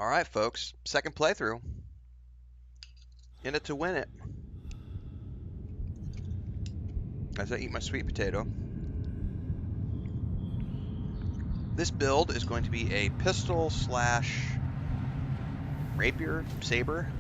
All right, folks. Second playthrough. In it to win it. As I eat my sweet potato. This build is going to be a pistol slash rapier, saber.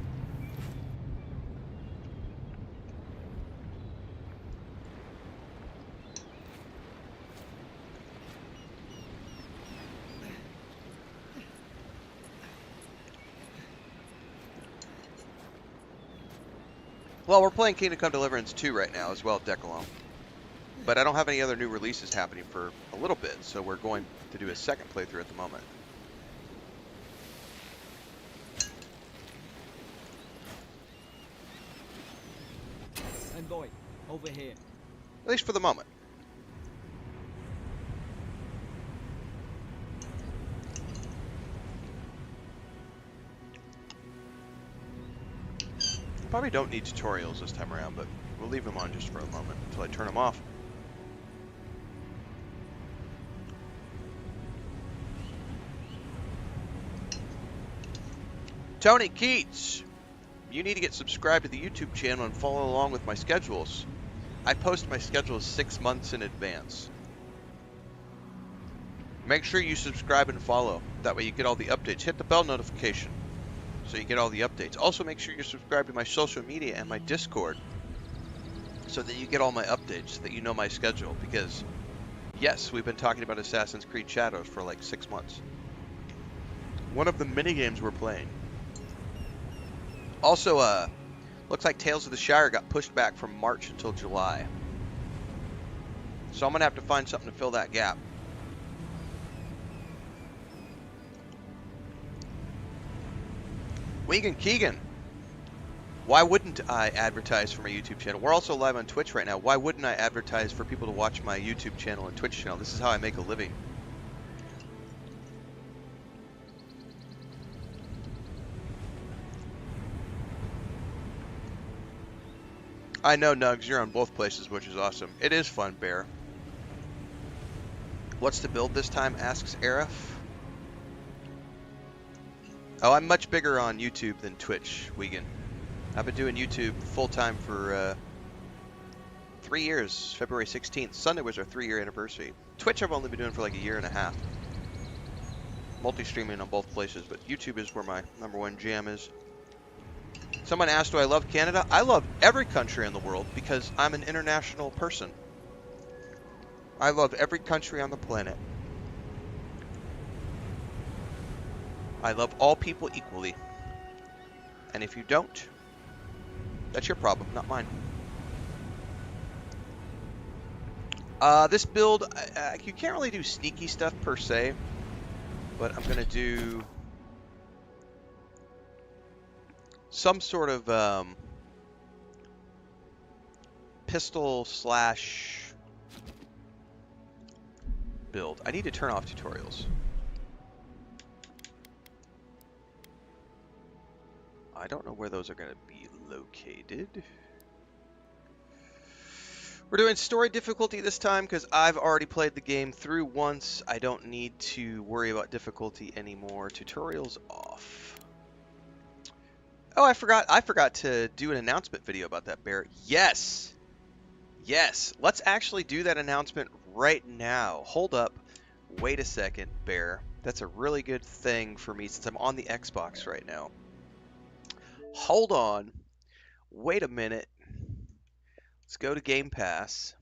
Well, we're playing Kingdom Come Deliverance 2 right now as well at Decalon. But I don't have any other new releases happening for a little bit, so we're going to do a second playthrough at the moment. And boy, over here. At least for the moment. Probably don't need tutorials this time around, but we'll leave them on just for a moment until I turn them off. Tony Keats, you need to get subscribed to the YouTube channel and follow along with my schedules. I post my schedules 6 months in advance. Make sure you subscribe and follow. That way you get all the updates. Hit the bell notification so you get all the updates. Also make sure you're subscribed to my social media and my Discord so that you get all my updates, so that you know my schedule. Because, yes, we've been talking about Assassin's Creed Shadows for like 6 months. One of the mini games we're playing. Also, looks like Tales of the Shire got pushed back from March until July. So I'm going to have to find something to fill that gap. Wigan Keegan, why wouldn't I advertise for my YouTube channel? We're also live on Twitch right now. Why wouldn't I advertise for people to watch my YouTube channel and Twitch channel? This is how I make a living. I know, Nugs, you're on both places, which is awesome. It is fun, Bear. What's the build this time, asks Arif. Oh, I'm much bigger on YouTube than Twitch, Wigan. I've been doing YouTube full-time for 3 years. February 16th. Sunday was our 3-year anniversary. Twitch I've only been doing for like a year and a half. Multi-streaming on both places, but YouTube is where my #1 jam is. Someone asked, do I love Canada? I love every country in the world because I'm an international person. I love every country on the planet. I love all people equally. And if you don't, that's your problem, not mine. This build, you can't really do sneaky stuff per se, but I'm going to do some sort of pistol slash build. I need to turn off tutorials. I don't know where those are going to be located. We're doing story difficulty this time because I've already played the game through once. I don't need to worry about difficulty anymore. Tutorials off. Oh, I forgot to do an announcement video about that, Bear. Yes! Yes! Let's actually do that announcement right now. Hold up. Wait a second, Bear. That's a really good thing for me since I'm on the Xbox right now. Hold on. Wait a minute. Let's go to Game Pass.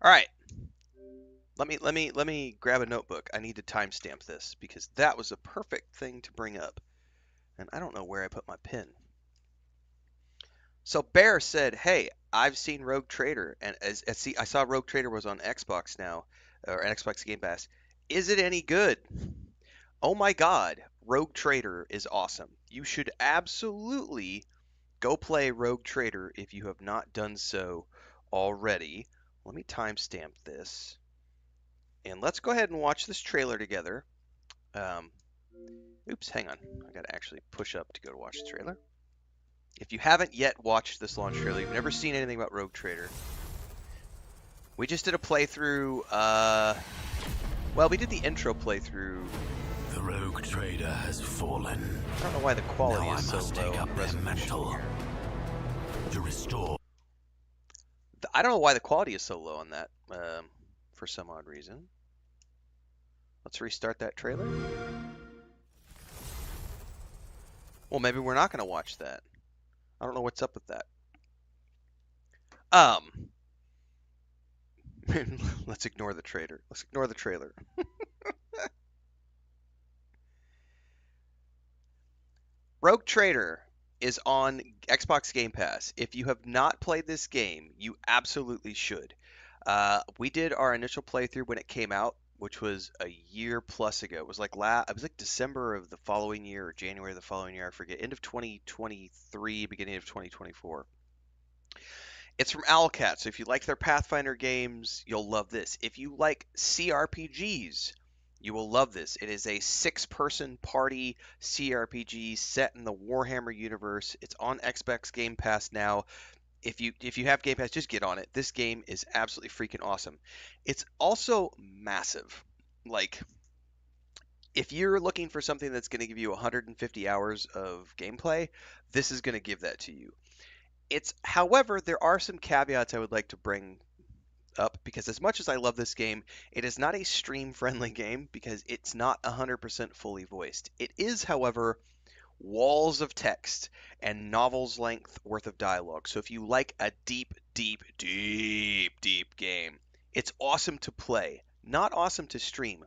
All right. Let me grab a notebook. I need to timestamp this because that was a perfect thing to bring up. And I don't know where I put my pen. So Bear said, "Hey, I've seen Rogue Trader, and I saw Rogue Trader was on Xbox now, or Xbox Game Pass. Is it any good?" Oh my God, Rogue Trader is awesome. You should absolutely go play Rogue Trader if you have not done so already. Let me timestamp this. And let's go ahead and watch this trailer together. Oops, hang on. I gotta actually push up to go to watch the trailer. If you haven't yet watched this launch trailer, you've never seen anything about Rogue Trader, We just did a playthrough, well, we did the intro playthrough. The rogue trader has fallen. I don't know why the quality Now is I so must low take on up the their resolution mantle here. to restore. I don't know why the quality is so low on that, for some odd reason. Let's restart that trailer. Well, maybe we're not going to watch that. I don't know what's up with that. Let's ignore the trailer. Let's ignore the trailer. Rogue Trader is on Xbox Game Pass. If you have not played this game, you absolutely should. We did our initial playthrough when it came out, which was a year plus ago. It was like it was like December of the following year or January of the following year. I forget. End of 2023, beginning of 2024. It's from Owlcat, so if you like their Pathfinder games, you'll love this. If you like CRPGs, you will love this. It is a six-person party CRPG set in the Warhammer universe. It's on Xbox Game Pass now. If you have Game Pass, just get on it. This game is absolutely freaking awesome. It's also massive. Like, if you're looking for something that's going to give you 150 hours of gameplay, this is going to give that to you. However, there are some caveats I would like to bring up because as much as I love this game, it is not a stream-friendly game because it's not 100% fully voiced. It is, however, walls of text and novels length worth of dialogue. So if you like a deep, deep, deep, deep game, it's awesome to play, not awesome to stream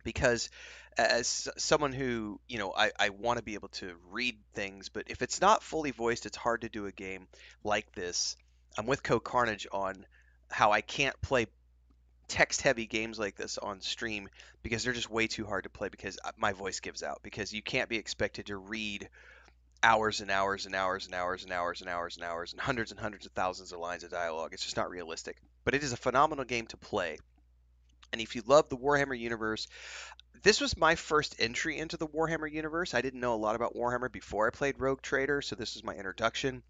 because as someone who, I want to be able to read things, but if it's not fully voiced, it's hard to do a game like this. I'm with Carnage on how I can't play text-heavy games like this on stream because they're just way too hard to play because my voice gives out because you can't be expected to read hours and hours and hours and hours and hours and hours and hours and hundreds of thousands of lines of dialogue. It's just not realistic. But it is a phenomenal game to play. And if you love the Warhammer universe, this was my first entry into the Warhammer universe. I didn't know a lot about Warhammer before I played Rogue Trader, so this is my introduction.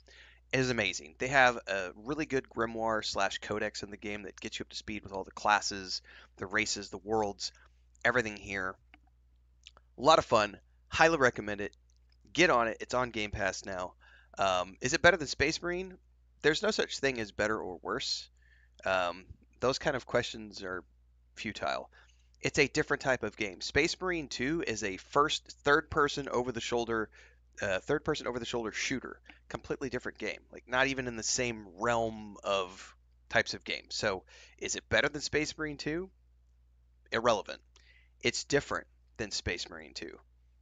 It is amazing. They have a really good grimoire / codex in the game that gets you up to speed with all the classes, the races, the worlds, everything here. A lot of fun. Highly recommend it. Get on it. It's on Game Pass now. Is it better than Space Marine? There's no such thing as better or worse. Um, those kind of questions are futile. It's a different type of game. Space Marine 2 is a third person over the shoulder shooter. Completely different game. Like not even in the same realm of types of games. So, is it better than Space Marine 2? Irrelevant. It's different than Space Marine 2.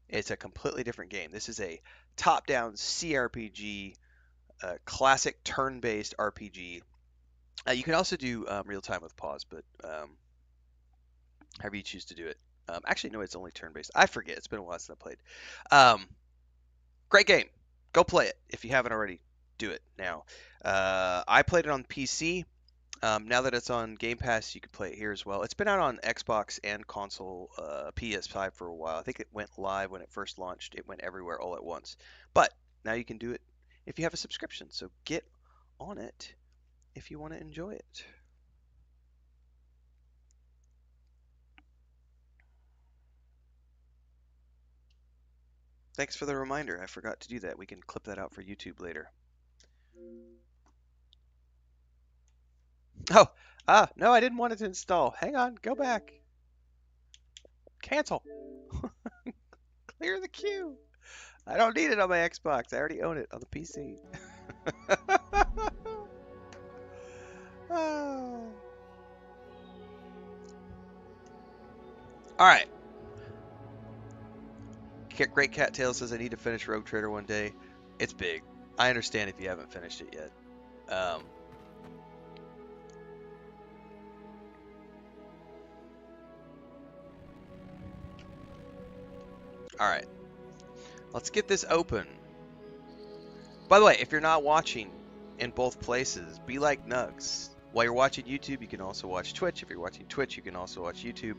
It's a completely different game. This is a top-down CRPG, classic turn-based RPG. You can also do real time with pause, but however you choose to do it. Actually, no, it's only turn-based. I forget. It's been a while since I played. Great game. Go play it if you haven't already. Do it now. I played it on PC. Now that it's on Game Pass, you can play it here as well. It's been out on Xbox and console, PS5 for a while. I think it went live when it first launched. It went everywhere all at once. But now you can do it if you have a subscription. So get on it if you want to enjoy it. Thanks for the reminder. I forgot to do that. We can clip that out for YouTube later. Oh, no, I didn't want it to install. Hang on, go back. Cancel. Clear the queue. I don't need it on my Xbox. I already own it on the PC. Oh. All right. Great Cattail says I need to finish Rogue Trader one day. It's big. I understand if you haven't finished it yet. All right. Let's get this open. By the way, if you're not watching in both places, be like Nugs. While you're watching YouTube, you can also watch Twitch. If you're watching Twitch, you can also watch YouTube.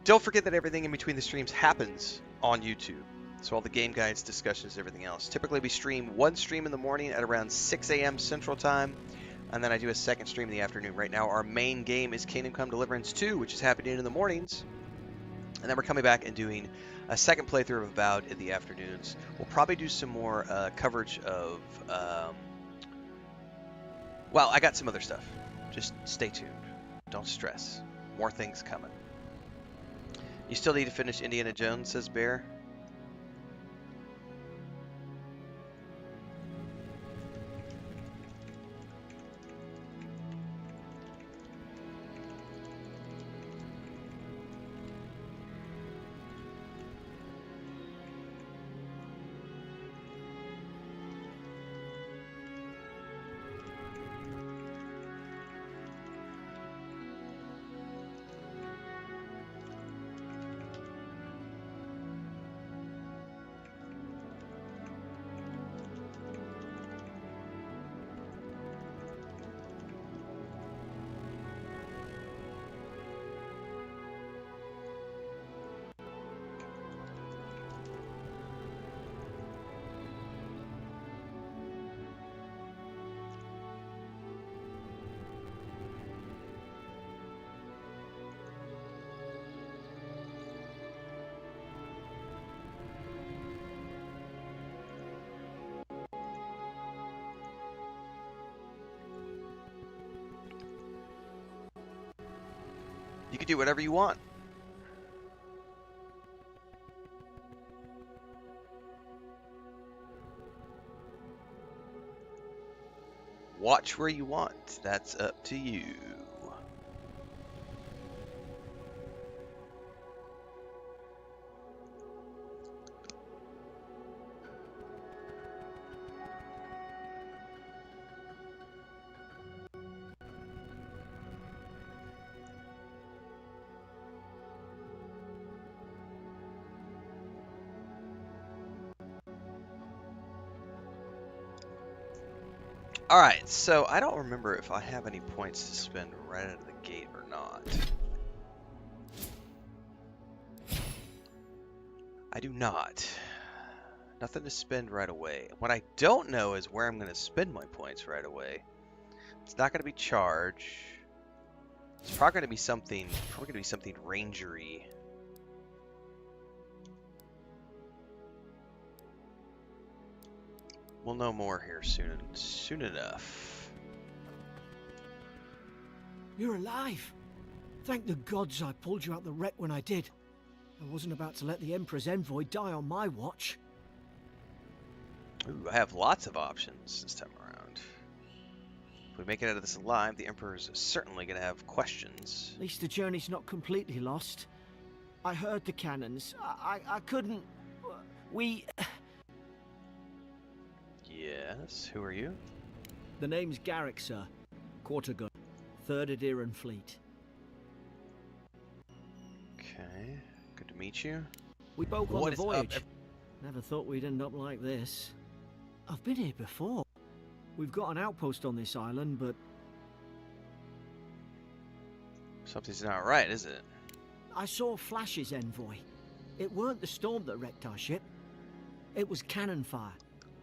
Don't forget that everything in between the streams happens on YouTube. So all the game guides, discussions, everything else. Typically we stream one stream in the morning at around 6 a.m. Central Time. and then I do a second stream in the afternoon. Right now, our main game is Kingdom Come Deliverance 2, which is happening in the mornings. And then we're coming back and doing a second playthrough of Avowed in the afternoons. We'll probably do some more coverage of... well, I got some other stuff. Just stay tuned. Don't stress. More things coming. You still need to finish Indiana Jones, says Bear. You can do whatever you want. Watch where you want. That's up to you. Alright, so I don't remember if I have any points to spend right out of the gate or not. I do not. Nothing to spend right away. What I don't know is where I'm going to spend my points right away. It's not going to be charge. It's probably going to be something rangery. We'll know more here soon enough. You're alive. Thank the gods I pulled you out the wreck when I did. I wasn't about to let the Emperor's envoy die on my watch. Ooh, I have lots of options this time around. If we make it out of this alive, the Emperor's certainly going to have questions. At least the journey's not completely lost. I heard the cannons. I couldn't... We... Yes, who are you? The name's Garrick, sir. Quartergun. 3rd Adiran Fleet. Okay, good to meet you. We both on What the is up, voyage. Never thought we'd end up like this. I've been here before. We've got an outpost on this island, but... Something's not right, is it? I saw flashes, envoy. It weren't the storm that wrecked our ship. It was cannon fire.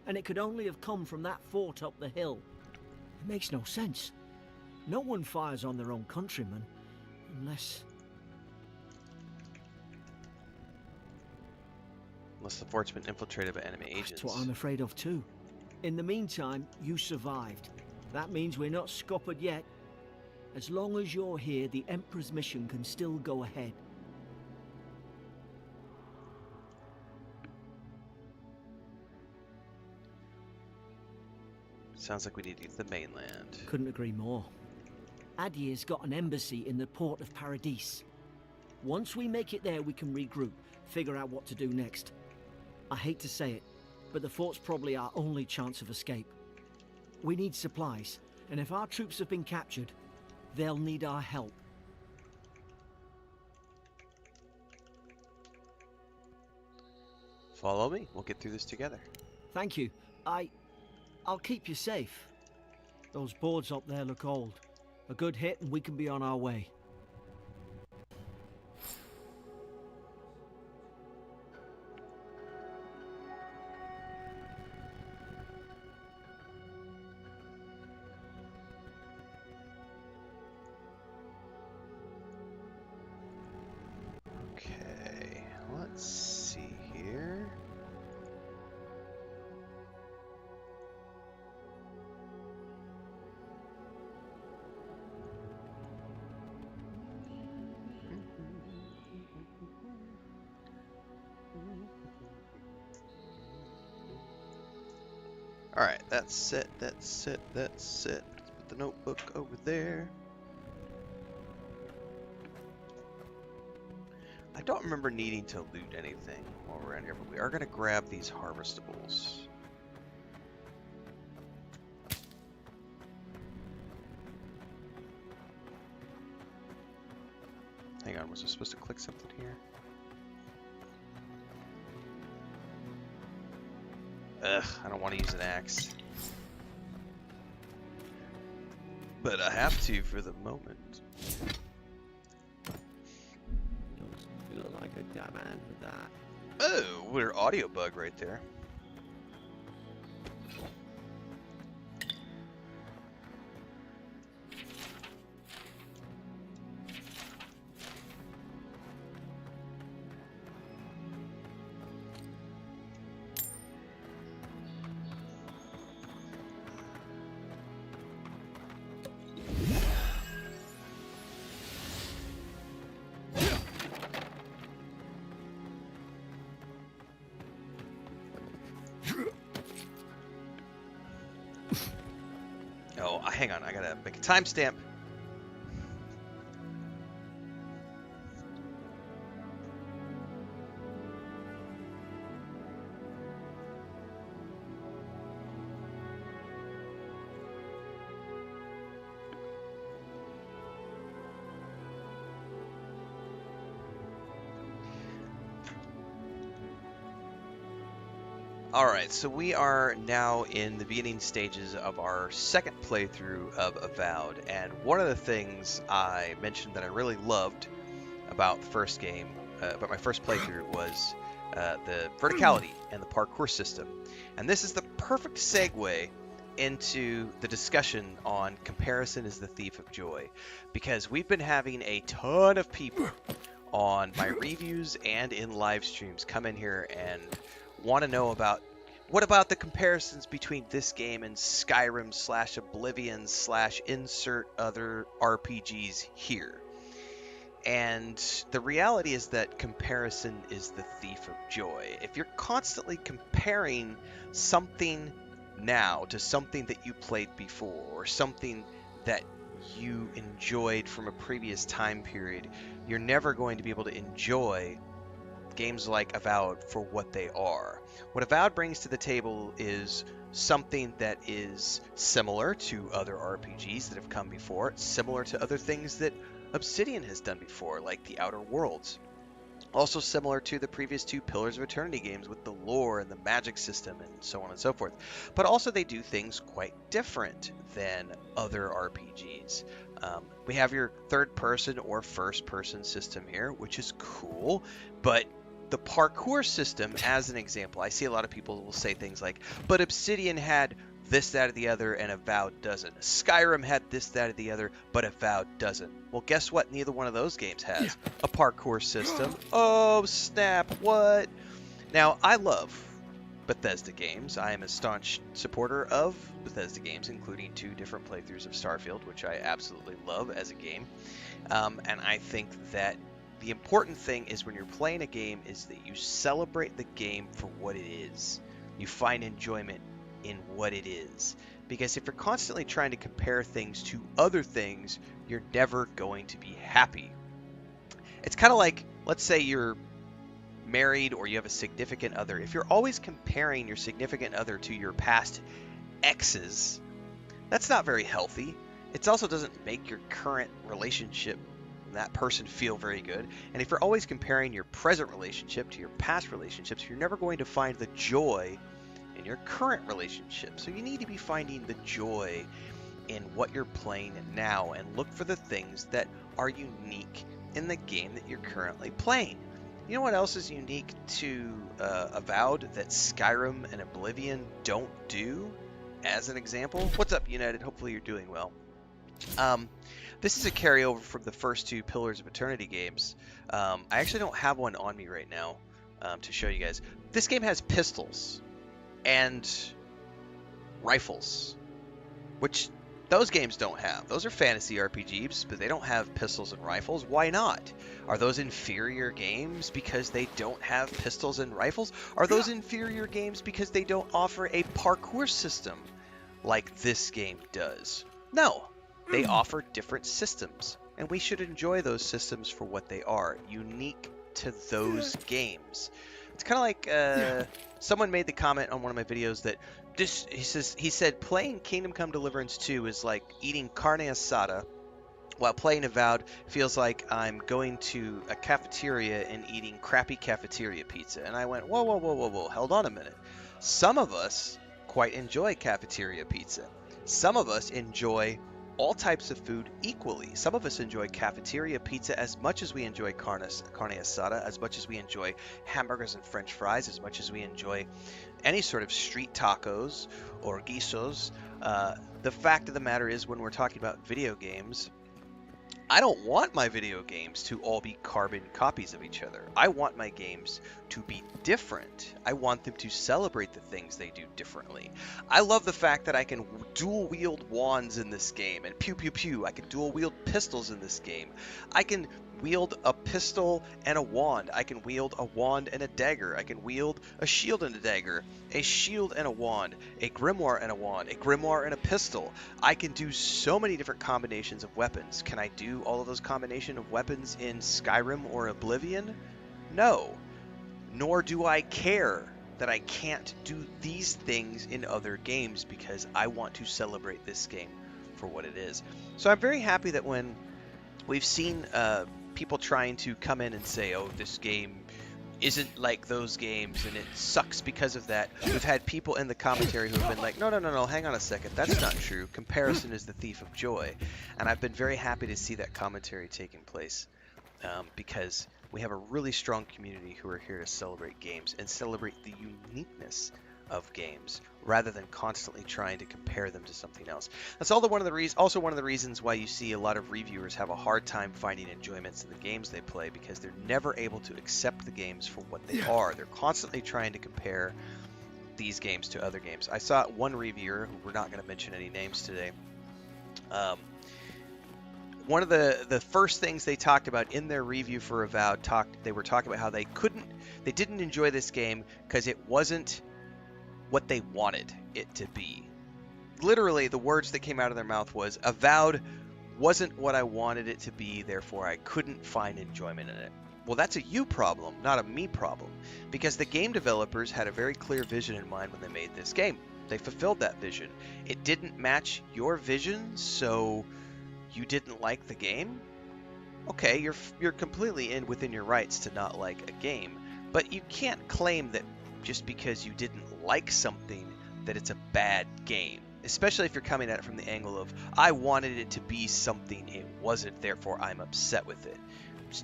And it could only have come from that fort up the hill. It makes no sense. No one fires on their own countrymen, unless... Unless the fort's been infiltrated by enemy agents. That's what I'm afraid of too. In the meantime, you survived. That means we're not scuppered yet. As long as you're here, the Emperor's mission can still go ahead. Sounds like we need to get to the mainland. Couldn't agree more. Adir's got an embassy in the port of Paradis. Once we make it there, we can regroup, figure out what to do next. I hate to say it, but the fort's probably our only chance of escape. We need supplies, and if our troops have been captured, they'll need our help. Follow me. We'll get through this together. Thank you. I'll keep you safe. Those boards up there look old. A good hit and we can be on our way. Alright, that's it, that's it, that's it. Let's put the notebook over there. I don't remember needing to loot anything while we're around here, but we are going to grab these harvestables. Hang on, was I supposed to click something here? Ugh, I don't want to use an axe. But I have to for the moment. You look like a dumb man for that. Oh, we're audio bug right there. Oh, hang on, I gotta make a timestamp. Alright, so we are now in the beginning stages of our second playthrough of Avowed, and one of the things I mentioned that I really loved about the first game, about my first playthrough, was the verticality and the parkour system. And this is the perfect segue into the discussion on comparison is the thief of joy, because we've been having a ton of people on my reviews and in live streams come in here and want to know about what about the comparisons between this game and Skyrim / Oblivion / insert other RPGs here. And the reality is that comparison is the thief of joy. If you're constantly comparing something now to something that you played before, or something that you enjoyed from a previous time period, you're never going to be able to enjoy games like Avowed for what they are. What Avowed brings to the table is something that is similar to other RPGs that have come before, similar to other things that Obsidian has done before, like the Outer Worlds. Also similar to the previous two Pillars of Eternity games with the lore and the magic system and so on and so forth. But also they do things quite different than other RPGs. We have your third-person or first-person system here, which is cool, but the parkour system, as an example, I see a lot of people will say things like, but Obsidian had this, that, or the other, and Avowed doesn't. Skyrim had this, that, or the other, but Avowed doesn't. Well, guess what? Neither one of those games has a parkour system. Oh, snap, what? Now, I love Bethesda games. I am a staunch supporter of Bethesda games, including 2 different playthroughs of Starfield, which I absolutely love as a game. And I think that the important thing is when you're playing a game is that you celebrate the game for what it is. You find enjoyment in what it is. Because if you're constantly trying to compare things to other things, you're never going to be happy. It's kind of like, let's say you're married or you have a significant other. If you're always comparing your significant other to your past exes, that's not very healthy. It also doesn't make your current relationship, that person, feel very good. And if you're always comparing your present relationship to your past relationships, you're never going to find the joy in your current relationship. So you need to be finding the joy in what you're playing now and look for the things that are unique in the game that you're currently playing. You know what else is unique to Avowed that Skyrim and Oblivion don't do? As an example, what's up, United? Hopefully you're doing well. This is a carryover from the first 2 Pillars of Eternity games. I actually don't have one on me right now to show you guys. This game has pistols and rifles, which Those games don't have. Those are fantasy RPGs, but they don't have pistols and rifles. Why not? Are those inferior games because they don't have pistols and rifles? Are those inferior games because they don't offer a parkour system like this game does? No. They offer different systems, and we should enjoy those systems for what they are, unique to those games. It's kind of like someone made the comment on one of my videos that he said playing Kingdom Come Deliverance 2 is like eating carne asada, while playing Avowed feels like I'm going to a cafeteria and eating crappy cafeteria pizza. And I went, whoa, whoa, whoa, whoa, whoa, hold on a minute. Some of us quite enjoy cafeteria pizza. Some of us enjoy all types of food equally. Some of us enjoy cafeteria pizza as much as we enjoy carne asada, as much as we enjoy hamburgers and french fries, as much as we enjoy any sort of street tacos or guisos. The fact of the matter is, when we're talking about video games, I don't want my video games to all be carbon copies of each other. I want my games to be different. I want them to celebrate the things they do differently. I love the fact that I can dual wield wands in this game and pew pew pew. I can dual wield pistols in this game. I can wield a pistol and a wand. I can wield a wand and a dagger. I can wield a shield and a dagger, a shield and a wand, a grimoire and a wand, a grimoire and a pistol. I can do so many different combinations of weapons. Can I do all of those combinations of weapons in Skyrim or Oblivion? No. Nor do I care that I can't do these things in other games, because I want to celebrate this game for what it is. So I'm very happy that when we've seen people trying to come in and say, oh, this game isn't like those games and it sucks because of that, we've had people in the commentary who have been like, no, hang on a second, that's not true. Comparison is the thief of joy. And I've been very happy to see that commentary taking place, because we have a really strong community who are here to celebrate games and celebrate the uniqueness of games, rather than constantly trying to compare them to something else. That's also one of the reasons why you see a lot of reviewers have a hard time finding enjoyments in the games they play, because they're never able to accept the games for what they are. They're constantly trying to compare these games to other games. I saw one reviewer, who we're not going to mention any names today, one of the first things they talked about in their review for Avowed, they were talking about how they didn't enjoy this game because it wasn't what they wanted it to be. Literally, the words that came out of their mouth was, Avowed wasn't what I wanted it to be, therefore I couldn't find enjoyment in it. Well, that's a you problem, not a me problem, because the game developers had a very clear vision in mind when they made this game. They fulfilled that vision. It didn't match your vision, so you didn't like the game? Okay, you're completely within your rights to not like a game, but you can't claim that just because you didn't like something that it's a bad game, especially if you're coming at it from the angle of, I wanted it to be something it wasn't, therefore I'm upset with it.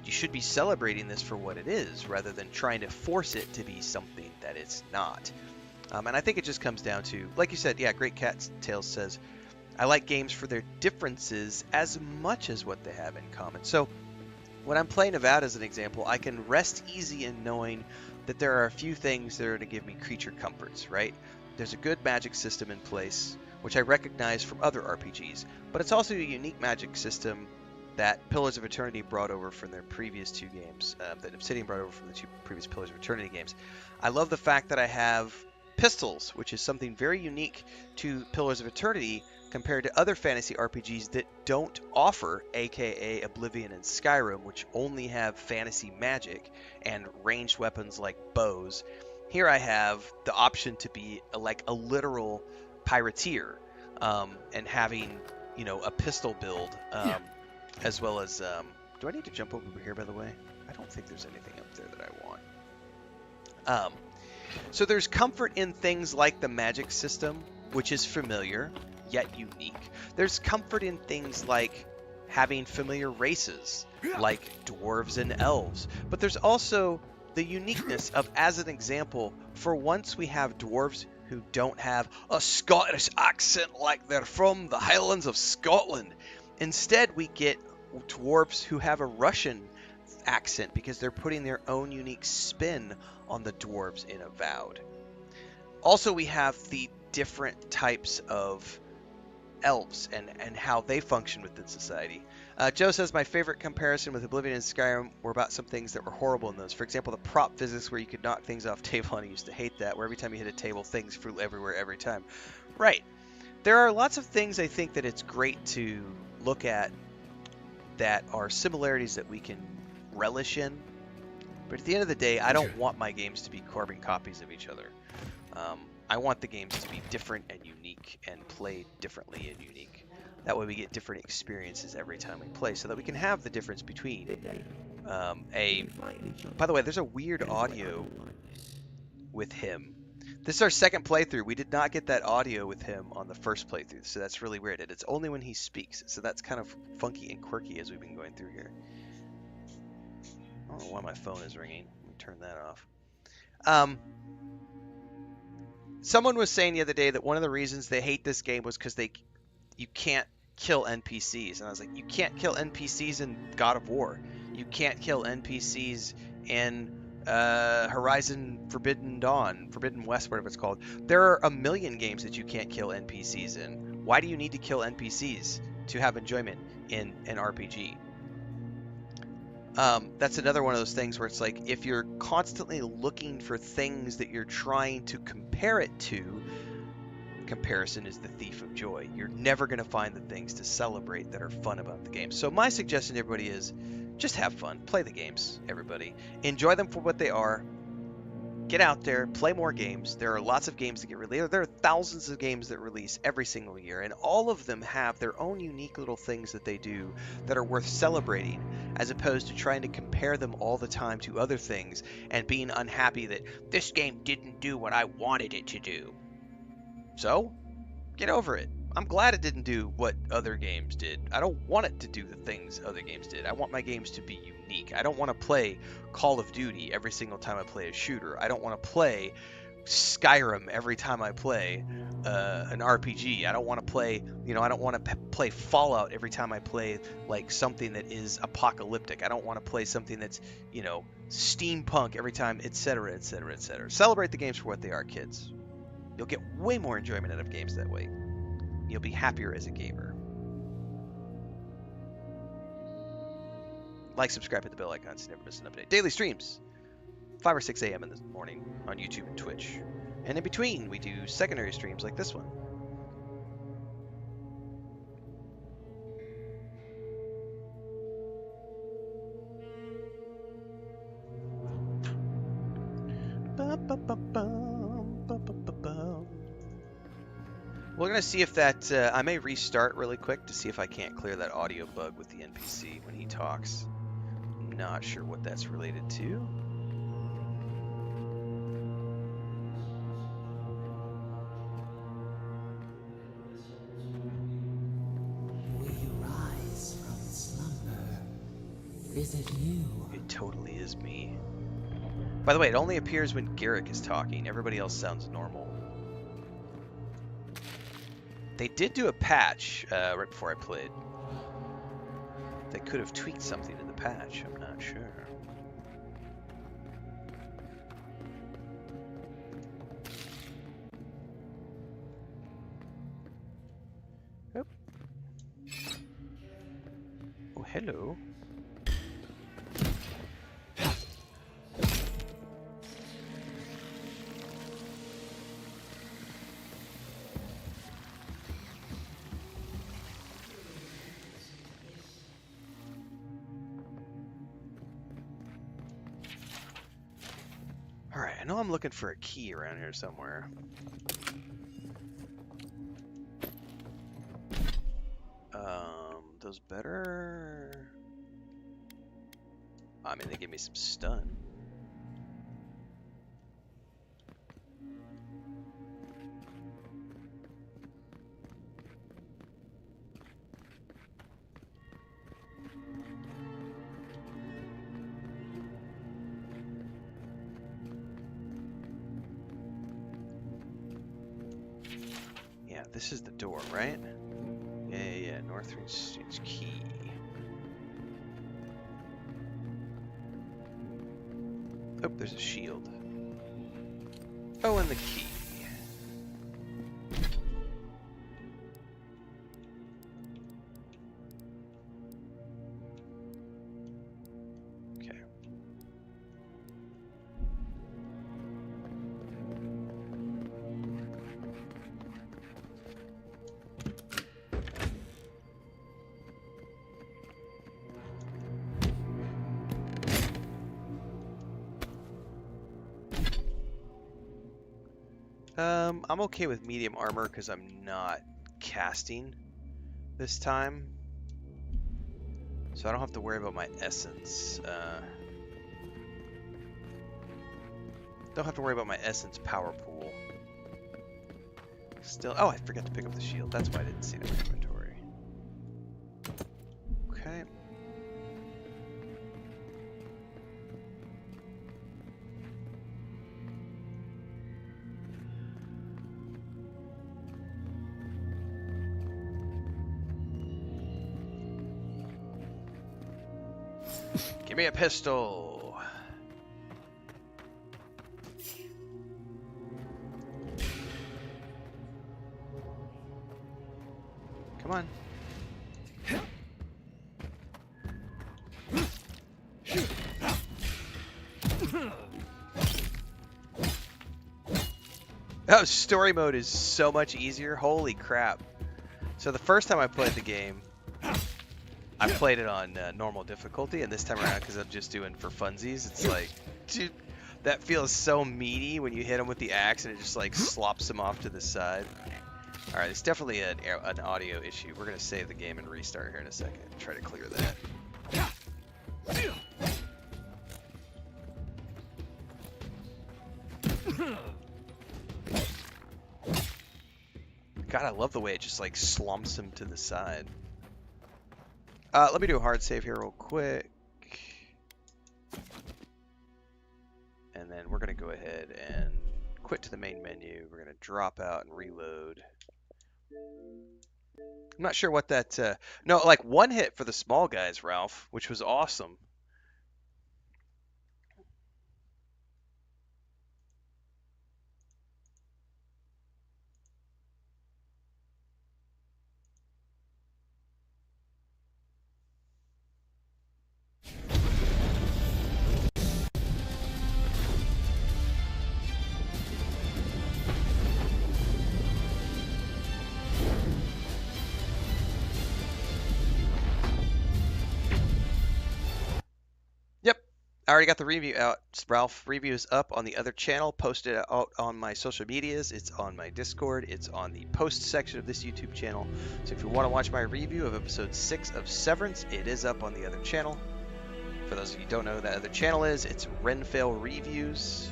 You should be celebrating this for what it is, rather than trying to force it to be something that it's not. And I think it just comes down to, like you said, yeah, Great Cat Tales says, I like games for their differences as much as what they have in common. So when I'm playing Avowed as an example, I can rest easy in knowing that there are a few things that are going to give me creature comforts, right? There's a good magic system in place, which I recognize from other RPGs, but it's also a unique magic system that Pillars of Eternity brought over from their previous two games, that Obsidian brought over from the two previous Pillars of Eternity games. I love the fact that I have pistols, which is something very unique to Pillars of Eternity compared to other fantasy RPGs that don't offer, aka Oblivion and Skyrim, which only have fantasy magic and ranged weapons like bows. Here I have the option to be like a literal pirateer, and having, a pistol build, as well as, do I need to jump over here, by the way? I don't think there's anything up there that I want. So there's comfort in things like the magic system, which is familiar, yet unique. There's comfort in things like having familiar races, like dwarves and elves. But there's also the uniqueness of, as an example, for once we have dwarves who don't have a Scottish accent like they're from the Highlands of Scotland. Instead, we get dwarves who have a Russian accent because they're putting their own unique spin on the dwarves in Avowed. Also, we have the different types of elves and how they function within society. Joe says, my favorite comparison with Oblivion and Skyrim were about some things that were horrible in those. For example, the prop physics where you could knock things off table, and I used to hate that, where every time you hit a table, things flew everywhere every time. Right. There are lots of things I think that it's great to look at that are similarities that we can relish in. But at the end of the day, I don't want my games to be carbon copies of each other. I want the games to be different and unique and play differently and unique. That way we get different experiences every time we play, so that we can have the difference between By the way, there's a weird audio with him. This is our second playthrough. We did not get that audio with him on the first playthrough, so that's really weird. And it's only when he speaks, so that's kind of funky and quirky as we've been going through here. I don't know why my phone is ringing. Let me turn that off. Someone was saying the other day that one of the reasons they hate this game was because you can't kill NPCs. And I was like, you can't kill NPCs in God of War. You can't kill NPCs in Horizon Forbidden Dawn, Forbidden West, whatever it's called. There are a million games that you can't kill NPCs in. Why do you need to kill NPCs to have enjoyment in an RPG? That's another one of those things where it's like, if you're constantly looking for things that you're trying to compare it to, comparison is the thief of joy. You're never going to find the things to celebrate that are fun about the game. So my suggestion to everybody is just have fun. Play the games, everybody. Enjoy them for what they are. Get out there, play more games. There are lots of games that get released. There are thousands of games that release every single year, and all of them have their own unique little things that they do that are worth celebrating, as opposed to trying to compare them all the time to other things and being unhappy that this game didn't do what I wanted it to do. So, get over it. I'm glad it didn't do what other games did. I don't want it to do the things other games did. I want my games to be unique. I don't want to play Call of Duty every single time I play a shooter. I don't want to play Skyrim every time I play an RPG. I don't want to play, I don't want to play Fallout every time I play like something that is apocalyptic. I don't want to play something that's, steampunk every time, etc., etc., etc. Celebrate the games for what they are, kids. You'll get way more enjoyment out of games that way. You'll be happier as a gamer. Like, subscribe, hit the bell icon so you never miss an update. Daily streams, 5 or 6 a.m. in the morning on YouTube and Twitch. And in between, we do secondary streams like this one. We're going to see if that, I may restart really quick to see if I can't clear that audio bug with the NPC when he talks. I'm not sure what that's related to. We rise from slumber. Is it you? It totally is me. By the way, it only appears when Garrick is talking. Everybody else sounds normal. They did do a patch right before I played. They could have tweaked something in the patch. I'm not sure. Oh, oh hello. Alright, I know I'm looking for a key around here somewhere. Those better? I mean, they give me some stun. Yeah, this is the door, right? Yeah, Northreach key. Oh, there's a shield. Oh, and the key. I'm okay with medium armor because I'm not casting this time. So I don't have to worry about my essence. Don't have to worry about my essence power pool. Still, oh, I forgot to pick up the shield. That's why I didn't see it in my inventory. Okay. Give me a pistol. Come on. Oh, story mode is so much easier. Holy crap. So the first time I played the game, I played it on normal difficulty, and this time around, because I'm just doing for funsies, it's like, dude, that feels so meaty when you hit him with the axe and it just like slops him off to the side. Alright, it's definitely an audio issue. We're going to save the game and restart here in a second. Try to clear that. God, I love the way it just like slumps him to the side. Let me do a hard save here real quick. And then we're going to go ahead and quit to the main menu. We're going to drop out and reload. I'm not sure what that... no, like one hit for the small guys, Ralph, which was awesome. I already got the review out. Ralph review is up on the other channel, posted out on my social medias. It's on my Discord. It's on the post section of this YouTube channel. So if you want to watch my review of episode 6 of Severance, it is up on the other channel. For those of you who don't know who that other channel is, it's Renfail Reviews.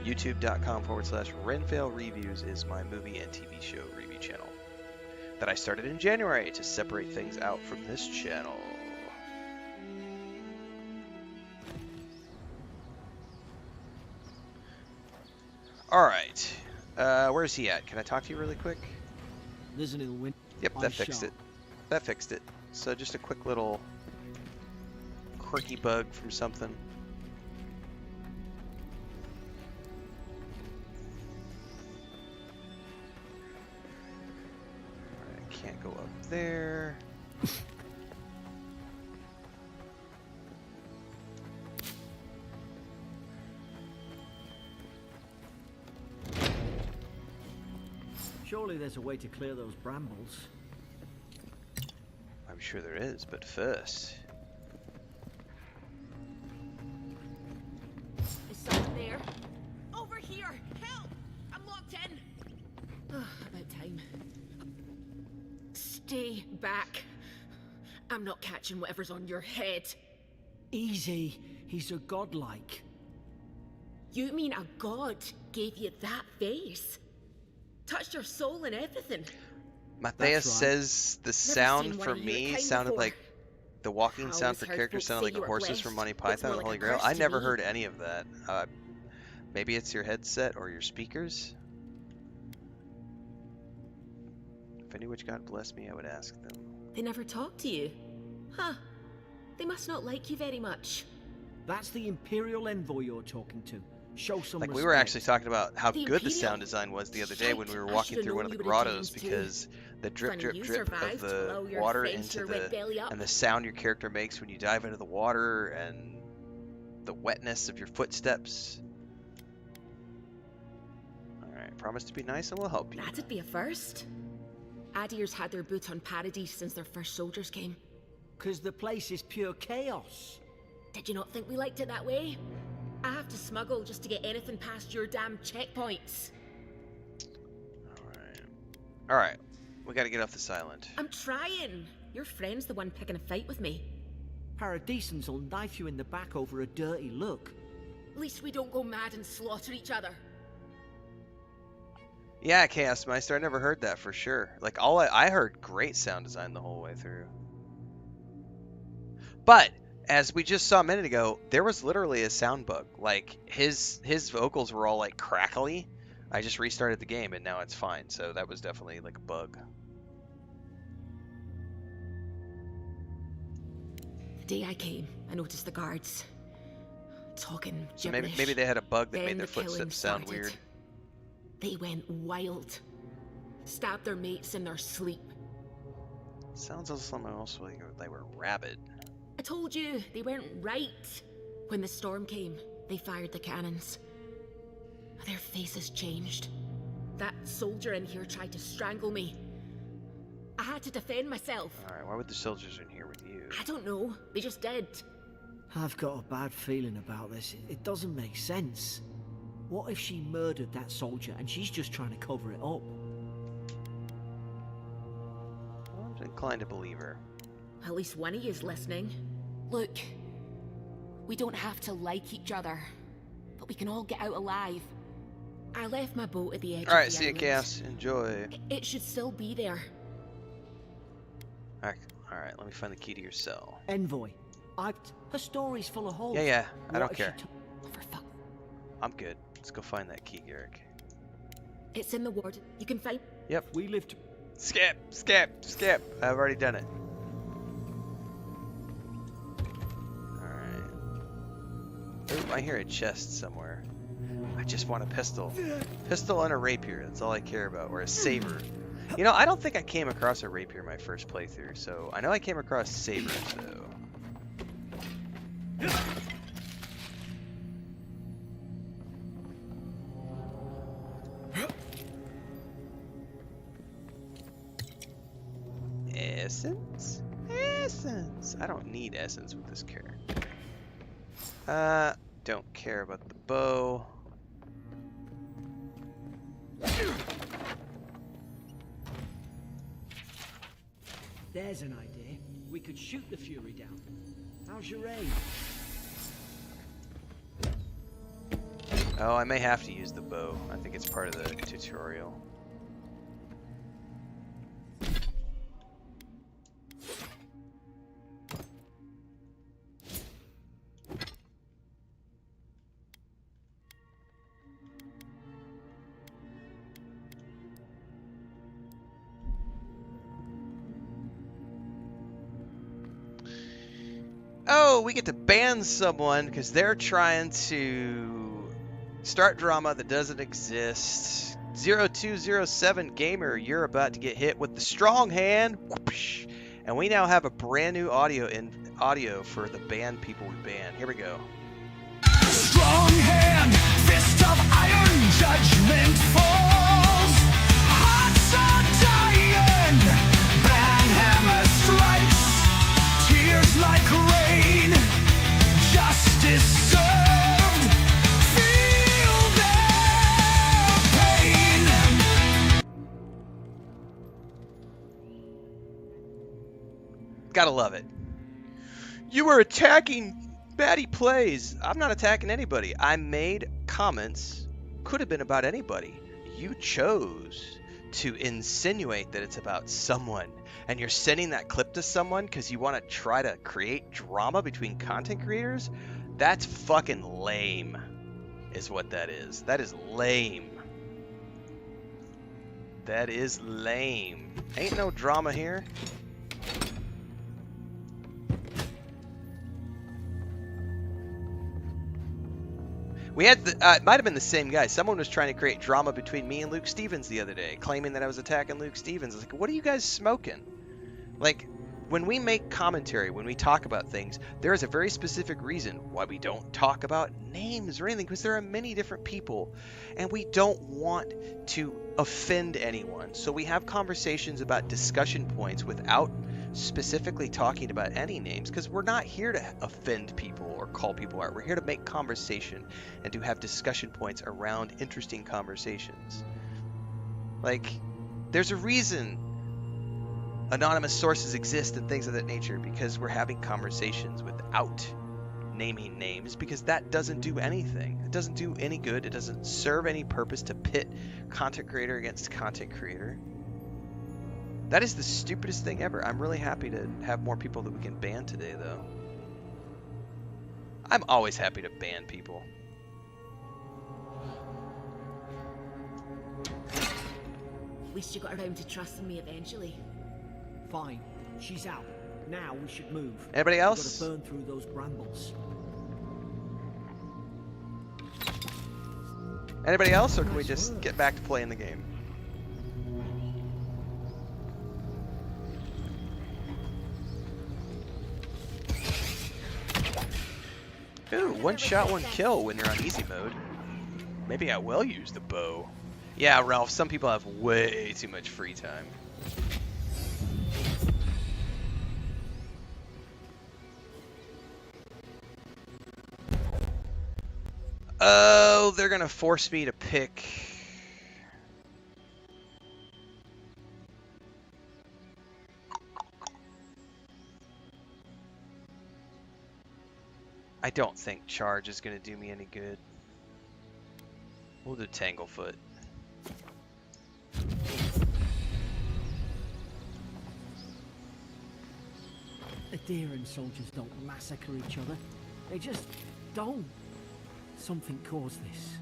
YouTube.com/Renfail Reviews is my movie and TV show review channel that I started in January to separate things out from this channel. Alright, where's he at? Can I talk to you really quick? There's an ill wind. Yep, that fixed it. That fixed it. So just a quick little quirky bug from something. Alright, I can't go up there. Surely there's a way to clear those brambles. I'm sure there is, but first... Is someone there? Over here! Help! I'm locked in! About time. Stay back. I'm not catching whatever's on your head. Easy. He's a godlike. You mean a god gave you that face? Touched your soul and everything? Matthias right. says the sound for me sounded like the walking I sound always for heard characters folks sounded say like the you were horses from blessed. Monty Looks Python more and like Holy a Grail. curse I to never me. heard any of that. Maybe it's your headset or your speakers. If I knew which God blessed me, I would ask them. They never talk to you? Huh. They must not like you very much. That's the Imperial envoy you're talking to. Show some Like, respect. we were actually talking about how The good the Imperial? sound design was the other day when we were Shite, I walking should've through one of known the you would've grottos demons too. because the drip, Funny drip, you drip of survived the while your water friends into sure went belly the... up. and the sound your character makes when you dive into the water and the wetness of your footsteps. Alright, promise to be nice and we'll help you. That'd be a first. Adir's had their boot on Paradise since their first soldiers came. 'Cause the place is pure chaos. Did you not think we liked it that way? I have to smuggle just to get anything past your damn checkpoints. Alright. We gotta get off this island. I'm trying. Your friend's the one picking a fight with me. Paradisans will knife you in the back over a dirty look. At least we don't go mad and slaughter each other. Yeah, Chaos Meister, I never heard that for sure. Like, I heard great sound design the whole way through. But, as we just saw a minute ago, there was literally a sound bug. Like, his vocals were all, like, crackly. I just restarted the game, and now it's fine. So that was definitely, like, a bug. The day I came, I noticed the guards talking So gibberish. maybe they had a bug that Then made their the killing footsteps sound started. weird. They went wild. Stabbed their mates in their sleep. Sounds like someone else like they were rabid. I told you, they weren't right. When the storm came, they fired the cannons. Their faces changed. That soldier in here tried to strangle me. I had to defend myself. Alright, why would the soldiers in here with you? I don't know. They just did. I've got a bad feeling about this. It doesn't make sense. What if she murdered that soldier and she's just trying to cover it up? I'm inclined to believe her. At least one of you's listening. Look, we don't have to like each other, but we can all get out alive. I left my boat at the edge Alright, of the see you, island. Chaos. Enjoy. It should still be there. Alright, let me find the key to your cell. Envoy. Her story's full of holes. Yeah, I What don't if she care. For fuck. I'm good. Let's go find that key, Garrick. It's in the ward. You can find. Yep. We lived. Skip! I've already done it. Alright. Oh, I hear a chest somewhere. I just want a pistol. Pistol and a rapier. That's all I care about. Or a saber. You know, I don't think I came across a rapier my first playthrough, so I know I came across sabers, though. Essence? Essence! I don't need essence with this character. Don't care about the bow. There's an idea. We could shoot the Fury down. How's your aim? Oh, I may have to use the bow. I think it's part of the tutorial. Oh, we get to ban someone because they're trying to start drama that doesn't exist. 0207 Gamer, you're about to get hit with the strong hand. Whoosh. And we now have a brand new audio for the banned people we ban. Here we go. Strong hand, fist of iron, judgment falls. Hearts are dying, banhammer strikes. Tears like rain, justice served. Feel their pain. Gotta love it. You were attacking Batty Plays. I'm not attacking anybody. I made comments. Could have been about anybody. You chose to insinuate that it's about someone. And you're sending that clip to someone because you want to try to create drama between content creators? That's fucking lame, is what that is. That is lame. That is lame. Ain't no drama here. We had it might have been the same guy. Someone was trying to create drama between me and Luke Stevens the other day, claiming that I was attacking Luke Stevens. I was like, what are you guys smoking? Like, when we make commentary, when we talk about things, there is a very specific reason why we don't talk about names or anything, because there are many different people, and we don't want to offend anyone. So we have conversations about discussion points without specifically talking about any names, because we're not here to offend people or call people out. We're here to make conversation and to have discussion points around interesting conversations. Like, There's a reason anonymous sources exist and things of that nature, because we're having conversations without naming names, because that doesn't do anything. It doesn't do any good. It doesn't serve any purpose to pit content creator against content creator. That is the stupidest thing ever. I'm really happy to have more people that we can ban today, though. I'm always happy to ban people. At least you got around to trusting me eventually. Fine. She's out. Now we should move. Anybody We've else? got to burn through those brambles. Anybody else, or can we just get back to playing the game? Ooh, one shot, one kill when you're on easy mode. Maybe I will use the bow. Yeah, Ralph, some people have way too much free time. Oh, they're gonna force me to pick. I don't think charge is gonna do me any good. We'll do Tanglefoot. The Deeren soldiers don't massacre each other. They just don't. Something caused this.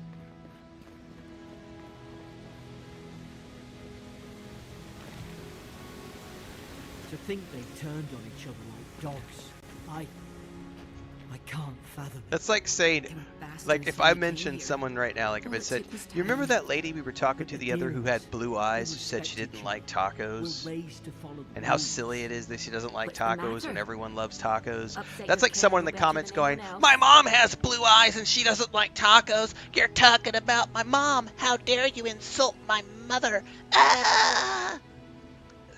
To think they turned on each other like dogs. I can't fathom. That's like saying, Them bastards like, if when I they came mentioned here. someone right now, like if All it it said, took was you remember time. that lady we were talking to the other who had blue eyes, who said she didn't like tacos? And how silly it is that she doesn't like What's the tacos when matter? everyone loves tacos. Upset That's your like someone in the kettle better comments than going, anyone else. my mom has blue eyes and she doesn't like tacos. You're talking about my mom. How dare you insult my mother? Ah!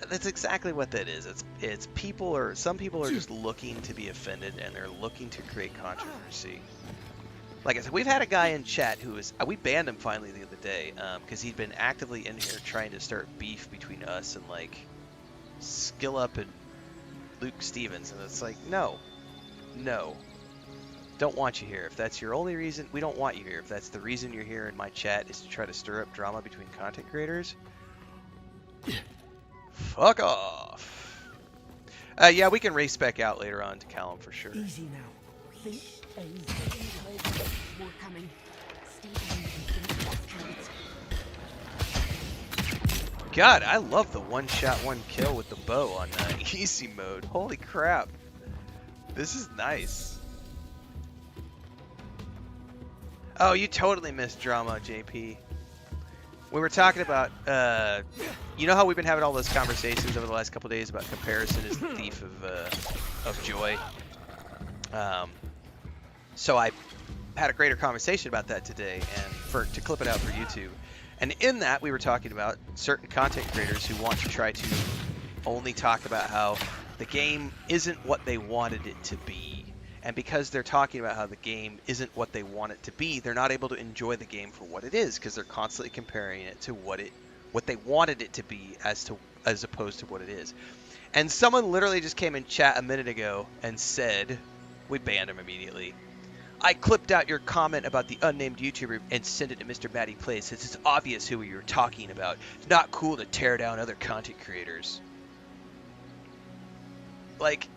That's exactly what that is. It's people, or some people are just looking to be offended, and they're looking to create controversy. Like I said, we've had a guy in chat who is, we banned him finally the other day, because he'd been actively in here trying to start beef between us and like Skill Up and Luke Stevens, and it's like, no, don't want you here. If that's your only reason, we don't want you here. If that's the reason you're here in my chat is to try to stir up drama between content creators, fuck off. Yeah, we can race back out later on to Callum for sure. Easy now. Think easy. More coming. Stay down and finish that fight. God, I love the one shot, one kill with the bow on easy mode. Holy crap. This is nice. Oh, you totally missed drama, JP. We were talking about, you know how we've been having all those conversations over the last couple days about comparison is the thief of joy. So I had a greater conversation about that today, and to clip it out for YouTube. And in that, we were talking about certain content creators who want to try to only talk about how the game isn't what they wanted it to be. And because they're talking about how the game isn't what they want it to be, they're not able to enjoy the game for what it is, because they're constantly comparing it to what they wanted it to be as opposed to what it is. And someone literally just came in chat a minute ago and said, we banned him immediately, I clipped out your comment about the unnamed YouTuber and sent it to Mr. Matty Plays, since it's obvious who you're talking about. It's not cool to tear down other content creators. Like,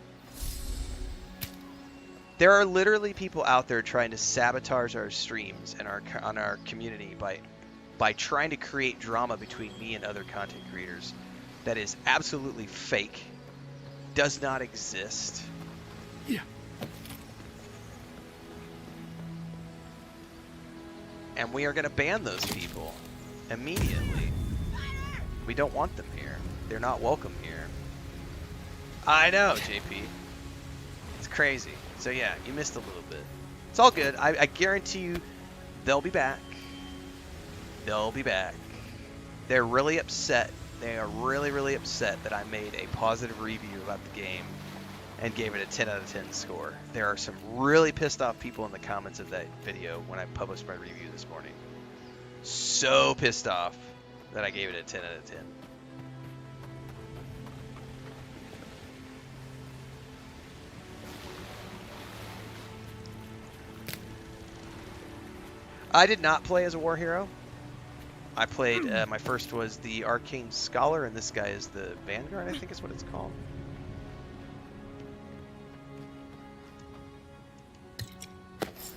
there are literally people out there trying to sabotage our streams and on our community by trying to create drama between me and other content creators that is absolutely fake, does not exist. Yeah. And we are going to ban those people immediately. We don't want them here. They're not welcome here. I know, JP. It's crazy. So yeah, you missed a little bit. It's all good. I guarantee you they'll be back. They'll be back. They're really upset. They are really, really upset that I made a positive review about the game and gave it a 10 out of 10 score. There are some really pissed off people in the comments of that video when I published my review this morning. So pissed off that I gave it a 10 out of 10. I did not play as a war hero. I played, my first was the Arcane Scholar, and this guy is the Vanguard, I think is what it's called.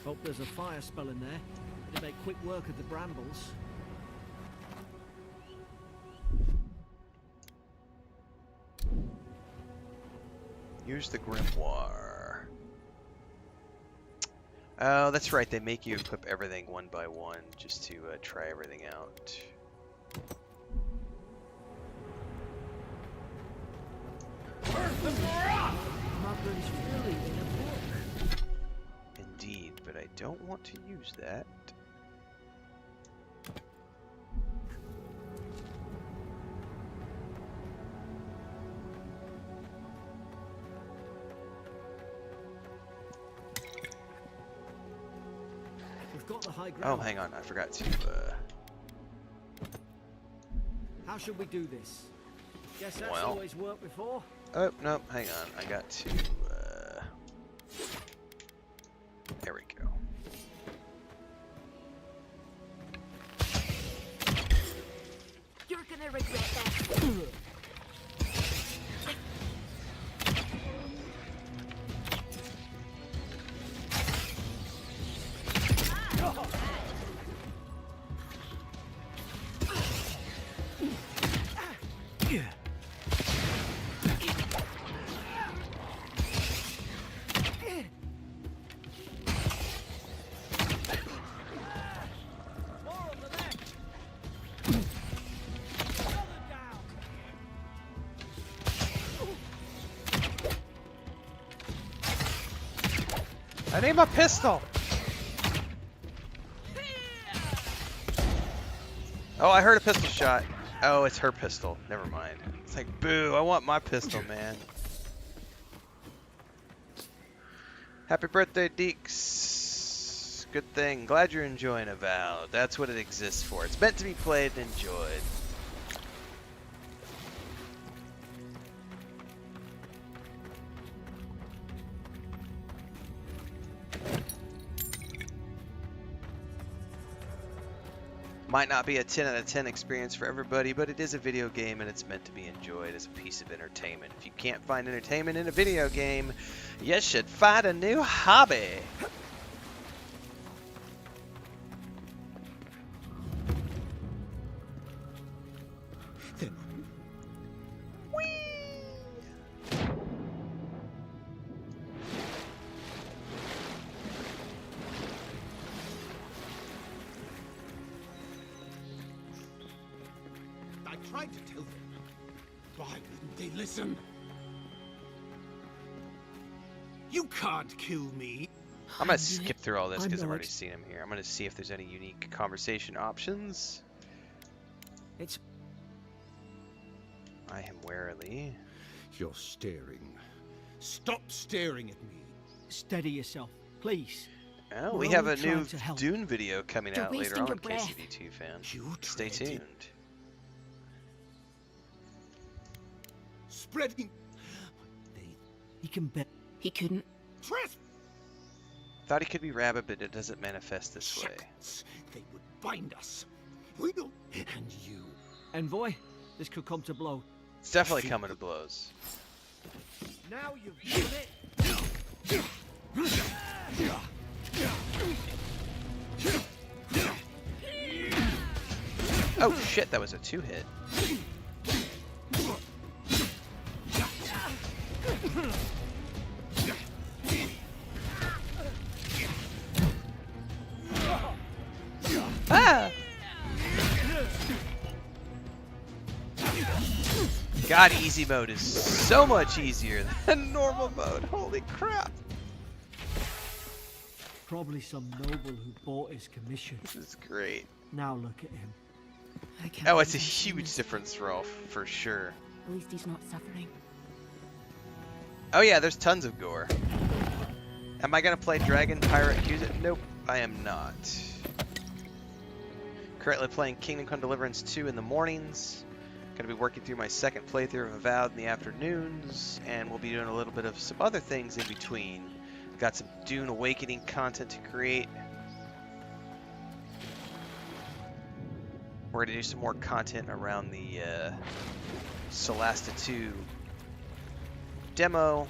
Hope there's a fire spell in there. It'll make quick work of the brambles. Use the Grimoire. Oh, that's right. They make you equip everything one by one just to try everything out. Margaret's Fury in a book. Indeed, but I don't want to use that. We've got the high Oh, ground. hang on. I forgot to... How should we do this? Guess that's Well. always worked before. Oh, no, hang on. I got to... There we go. You're gonna regret that. I need my pistol! Oh, I heard a pistol shot. Oh, it's her pistol. Never mind. It's like, boo, I want my pistol, man. Happy birthday, Deeks. Good thing. Glad you're enjoying Avowed. That's what it exists for. It's meant to be played and enjoyed. Might not be a 10 out of 10 experience for everybody, but it is a video game and it's meant to be enjoyed as a piece of entertainment. If you can't find entertainment in a video game, you should find a new hobby. I tried to tell them. Why didn't they listen? You can't kill me. I'm going to skip through all this I because I've know already it. seen them here. I'm going to see if there's any unique conversation options. It's I am warily. You're staring. Stop staring at me. steady yourself, please. Oh, We're we have a only new trying to help. Dune video coming You're out later wasting on, your in case breath. you two fans. You Stay tried it. tuned. Spreading. They He can bet. He couldn't. trespass. Thought he could be rabbit, but it doesn't manifest this way. Shackles. They would bind us. We don't. And you. Envoy, this could come to blow. It's definitely coming to blows. Now you've done it. Oh shit, that was a 2-hit. Ah! God, easy mode is so much easier than normal mode. Holy crap. Probably some noble who bought his commission. This is great. Now look at him. I can't Oh, it's a believe he's huge this. difference, Rolf, for sure. At least he's not suffering. Oh yeah, there's tons of gore. Am I gonna play Dragon Pirate Accused? Nope, I am not. Currently playing Kingdom Come Deliverance 2 in the mornings. Gonna be working through my second playthrough of Avowed in the afternoons, and we'll be doing a little bit of some other things in between. Got some Dune Awakening content to create. We're gonna do some more content around the Solasta 2 demo.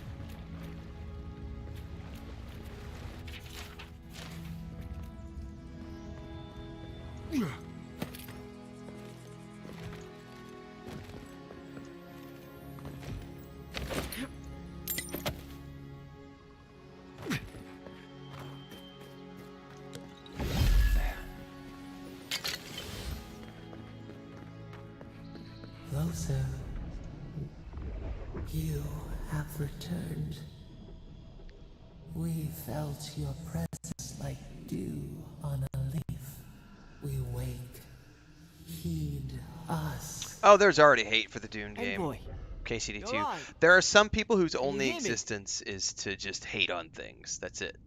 Closer. You have returned. We felt your presence like dew on a leaf. We wake. Heed us. Oh, there's already hate for the Dune game. Envoy, KCD2. you're right. There are some people whose you only hear me? existence is to just hate on things. That's it.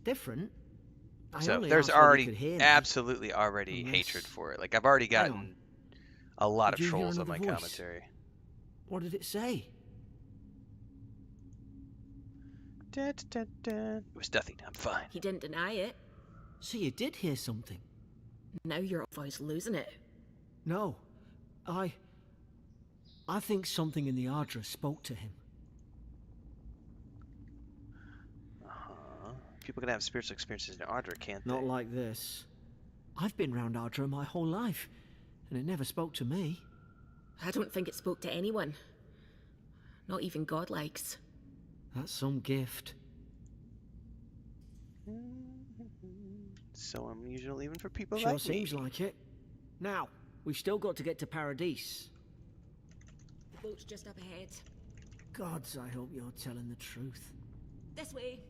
Different. I So only there's asked whether you already could hear me. absolutely already Unless- hatred for it. Like I've already Hang gotten on. a lot Did of you hear trolls on my another voice? commentary. What did it say? Da, da, da. It was nothing. I'm fine. He didn't deny it. So you did hear something? Now your voice losing it. No. I think something in the Ardra spoke to him. People can have spiritual experiences in Ardra, can't Not they? like this. I've been round Ardra my whole life, and it never spoke to me. I don't think it spoke to anyone. Not even godlikes. That's some gift. So unusual even for people Sure like seems me. like it. Now, we've still got to get to Paradise. Boat's just up ahead. Gods, I hope you're telling the truth. This way.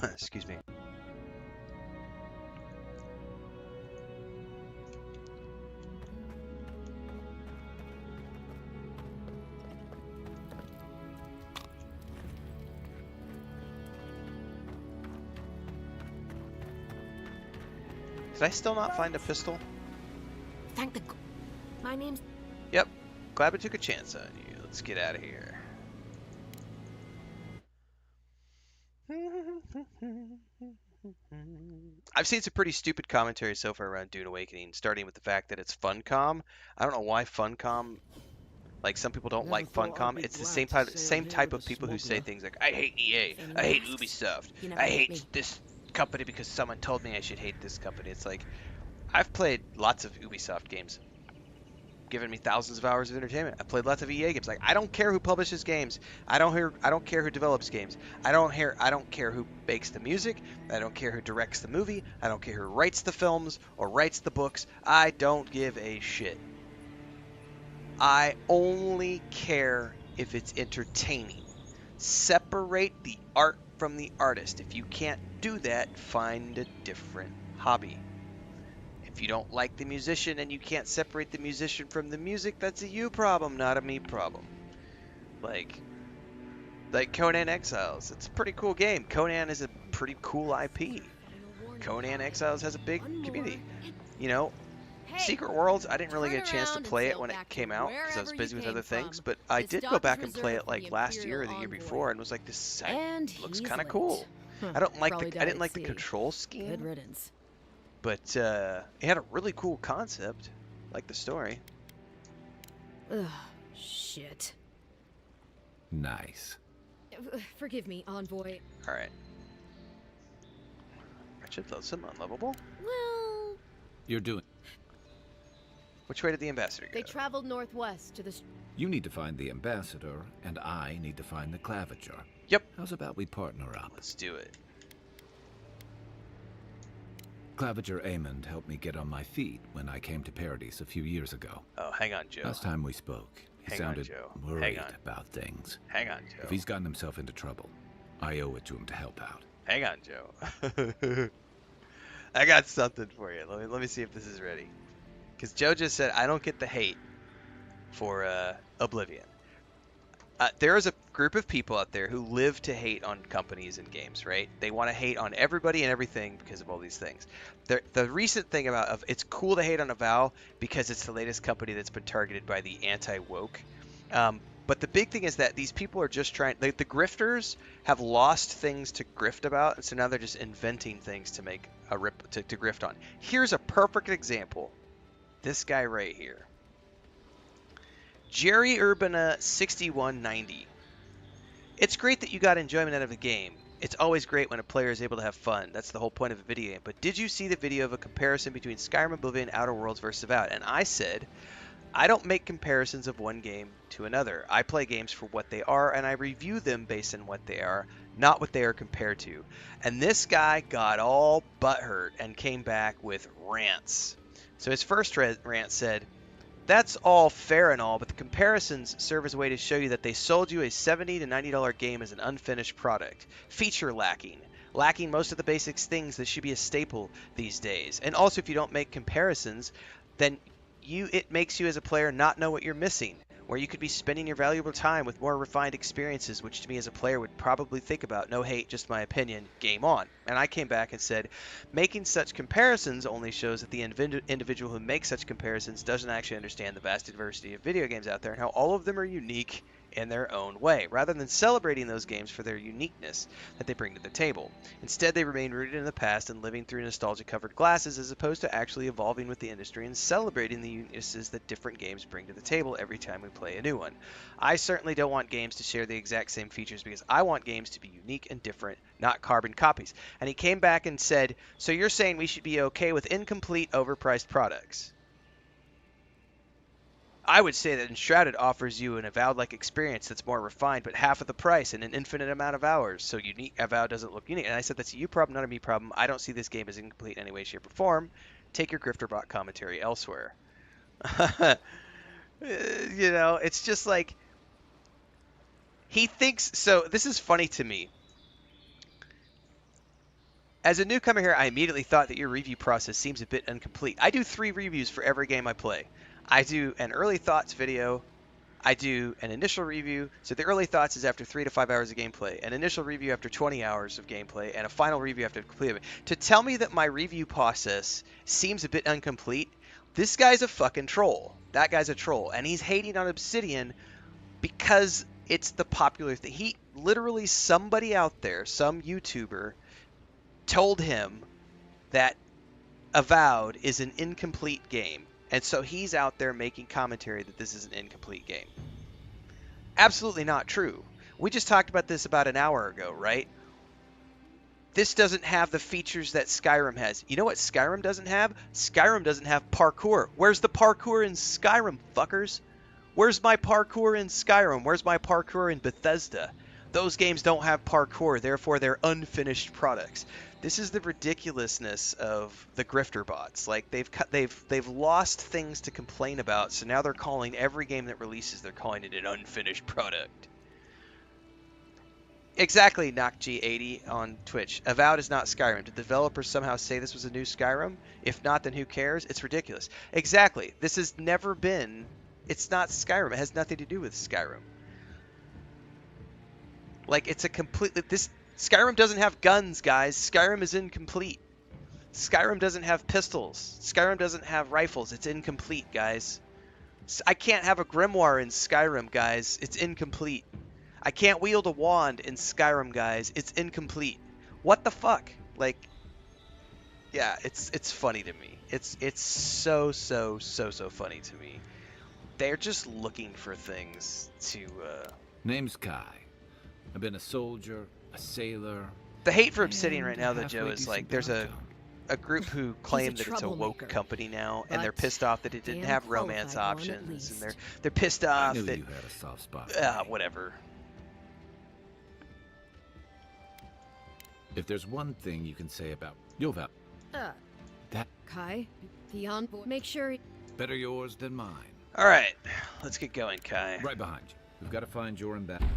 Excuse me. Did I still not find a pistol? Thank the My name's... Yep. Glad we took a chance on you. Let's get out of here. I've seen some pretty stupid commentary so far around Dune Awakening, starting with the fact that it's Funcom. I don't know why Funcom, like some people don't Never like thought I'd Funcom. be It's the glad same to type, sail same here type with of a people who say smuggler. things like, I hate EA, If anyone I hate asks, Ubisoft, you never I hate hate me. this company because someone told me I should hate this company. It's like, I've played lots of Ubisoft games. Given me thousands of hours of entertainment. I played lots of EA games. Like I don't care who publishes games. I don't care who develops games. I don't care who makes the music. I don't care who directs the movie. I don't care who writes the films or writes the books. I don't give a shit. I only care if it's entertaining. Separate the art from the artist. If you can't do that, find a different hobby. If you don't like the musician and you can't separate the musician from the music, that's a you problem, not a me problem. Like Conan Exiles. It's a pretty cool game. Conan is a pretty cool IP. Conan Exiles has a big community. You know, Secret Worlds, I didn't really get a chance to play it when it came out because I was busy with other things, but I did go back and play it like last year or the year before and was like, this looks kind of cool. I didn't like the control scheme. Good riddance. But it had a really cool concept, like the story. Ugh, shit. Nice. Forgive me, Envoy. All right. Wretched, loathsome, unlovable. Well, You're doing... Which way did the ambassador go? they traveled northwest to the... You need to find the ambassador, and I need to find the claviger. Yep. How's about we partner up? Let's do it. Claviger Amond helped me get on my feet when I came to Paradise a few years ago. Oh, hang on, Joe. Last time we spoke, he Hang on, sounded Joe. worried Hang on. about things. Hang on, Joe. If he's gotten himself into trouble, I owe it to him to help out. Hang on, Joe. I got something for you. Let me see if this is ready. Because Joe just said I don't get the hate for Oblivion. There is a group of people out there who live to hate on companies and games, right? They want to hate on everybody and everything because of all these things. The recent thing about it's cool to hate on Avowed because it's the latest company that's been targeted by the anti-woke. But the big thing is that these people are just trying. The grifters have lost things to grift about, and so now they're just inventing things to make a to grift on. Here's a perfect example. This guy right here. Jerry Urbana 6190. It's great that you got enjoyment out of the game. It's always great when a player is able to have fun. That's the whole point of a video game. But did you see the video of a comparison between Skyrim, Oblivion, Outer Worlds versus Avowed? And I said, I don't make comparisons of one game to another. I play games for what they are, and I review them based on what they are, not what they are compared to. And this guy got all butthurt and came back with rants. So his first rant said, that's all fair and all, but the comparisons serve as a way to show you that they sold you a $70 to $90 game as an unfinished product. Feature lacking most of the basic things that should be a staple these days. And also, if you don't make comparisons, then it makes you as a player not know what you're missing, where you could be spending your valuable time with more refined experiences, which to me as a player would probably think about. No hate, just my opinion, game on. And I came back and said, making such comparisons only shows that the individual who makes such comparisons doesn't actually understand the vast diversity of video games out there and how all of them are unique in their own way, rather than celebrating those games for their uniqueness that they bring to the table. Instead, they remain rooted in the past and living through nostalgia-covered glasses, as opposed to actually evolving with the industry and celebrating the uniquenesses that different games bring to the table every time we play a new one. I certainly don't want games to share the exact same features because I want games to be unique and different, not carbon copies. And he came back and said, so you're saying we should be okay with incomplete, overpriced products? I would say that Enshrouded offers you an Avowed-like experience that's more refined, but half of the price and an infinite amount of hours. So unique, Avowed doesn't look unique. And I said, that's a you problem, not a me problem. I don't see this game as incomplete in any way, shape, or form. Take your Grifterbot commentary elsewhere. You know, it's just like, he thinks, so this is funny to me. As a newcomer here, I immediately thought that your review process seems a bit incomplete. I do 3 reviews for every game I play. I do an early thoughts video, I do an initial review, so the early thoughts is after 3 to 5 hours of gameplay, an initial review after 20 hours of gameplay, and a final review after completing it. To tell me that my review process seems a bit incomplete, this guy's a fucking troll. That guy's a troll, and he's hating on Obsidian because it's the popular thing. He literally, somebody out there, some YouTuber, told him that Avowed is an incomplete game. And so he's out there making commentary that this is an incomplete game. Absolutely not true. We just talked about this about an hour ago, right? This doesn't have the features that Skyrim has. You know what Skyrim doesn't have? Skyrim doesn't have parkour. Where's the parkour in Skyrim, fuckers? Where's my parkour in Skyrim? Where's my parkour in Bethesda? Those games don't have parkour, therefore they're unfinished products. This is the ridiculousness of the grifter bots. Like they've lost things to complain about, so now they're calling every game that releases, they're calling it an unfinished product. Exactly, NockG80 on Twitch. Avowed is not Skyrim. Did the developers somehow say this was a new Skyrim? If not, then who cares? It's ridiculous. Exactly. This has never been... It's not Skyrim. It has nothing to do with Skyrim. Like, it's a completely... Skyrim doesn't have guns, guys. Skyrim is incomplete. Skyrim doesn't have pistols. Skyrim doesn't have rifles. It's incomplete, guys. I can't have a grimoire in Skyrim, guys. It's incomplete. I can't wield a wand in Skyrim, guys. It's incomplete. What the fuck? Like, yeah, it's funny to me. It's so funny to me. They're just looking for things to... Name's Kai. I've been a soldier, a sailor. The hate for Obsidian right now, though, Joe, halfway is like, decent there's a group who claim that it's a woke troublemaker, company now, and they're but pissed off that it didn't damn have romance qualified one at options, and least. they're pissed I off knew that... you had a soft spot for me. whatever. If there's one thing you can say about Avowed, that Kai, the envoy. Make sure. better yours than mine. Alright, let's get going, Kai. Right behind you. We've got to find your ambassador.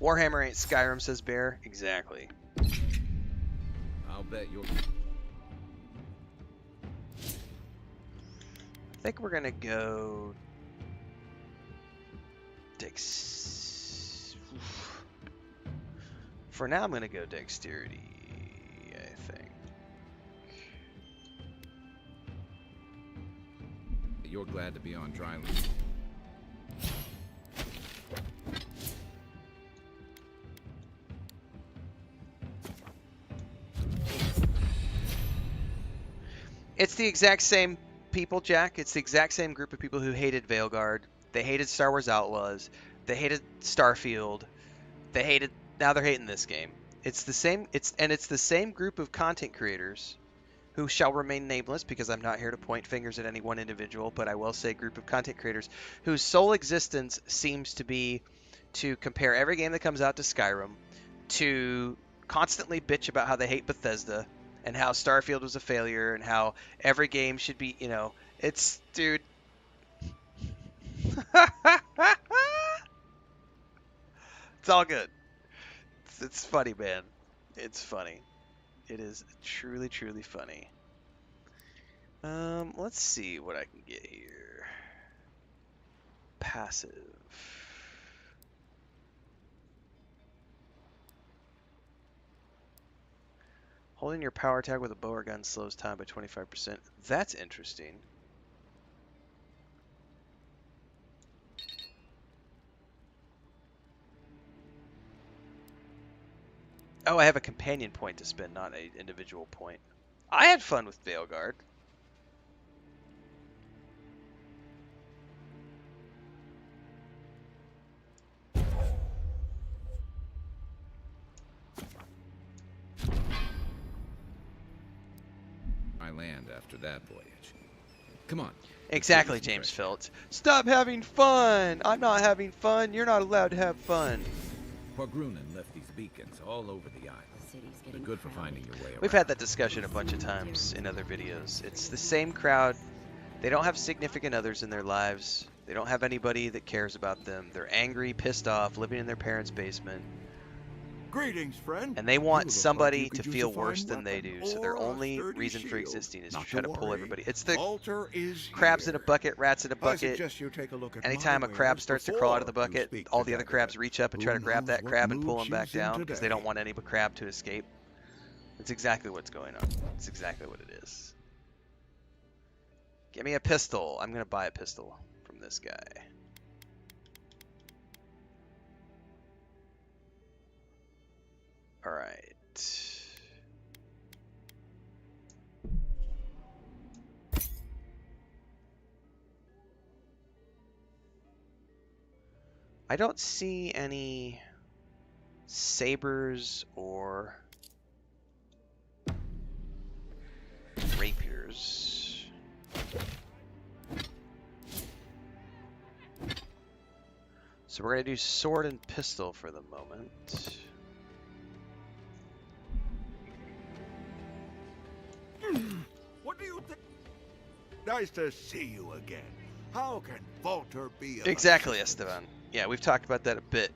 Warhammer ain't Skyrim, says Bear. Exactly. I'll bet you're... I think we're gonna go... For now, I'm going to go dexterity, I think. You're glad to be on dry land. It's the exact same people, Jack. It's the exact same group of people who hated Veilguard. They hated Star Wars Outlaws. They hated Starfield. They hated. Now they're hating this game. It's the same. It's the same group of content creators who shall remain nameless because I'm not here to point fingers at any one individual, but I will say group of content creators whose sole existence seems to be to compare every game that comes out to Skyrim, to constantly bitch about how they hate Bethesda and how Starfield was a failure and how every game should be, it's, dude. It's all good. It's funny, man. It's funny. It is truly, truly funny. Let's see what I can get here. Passive. Holding your power tag with a bow or gun slows time by 25%. That's interesting. Oh, I have a companion point to spend, not an individual point. I had fun with Veilguard. I land after that voyage. Come on. Exactly, James Phillips. Stop having fun! I'm not having fun. You're not allowed to have fun. Grunin left these beacons all over the island. They're good for finding your way around. We've had that discussion a bunch of times in other videos. It's the same crowd. They don't have significant others in their lives. They don't have anybody that cares about them. They're angry, pissed off, living in their parents' basement. Greetings, friend. And they want somebody to feel worse than they do. So their only reason for existing is to try to pull everybody. It's the crabs in a bucket, rats in a bucket. Anytime a crab starts to crawl out of the bucket, all the other crabs reach up and try to grab that crab and pull him back down because they don't want any crab to escape. That's exactly what's going on. It's exactly what it is. Give me a pistol. I'm going to buy a pistol from this guy. All right. I don't see any sabers or rapiers. So we're going to do sword and pistol for the moment. What do you think? Nice to see you again. How can Walter be Exactly, Esteban. Yeah, we've talked about that a bit.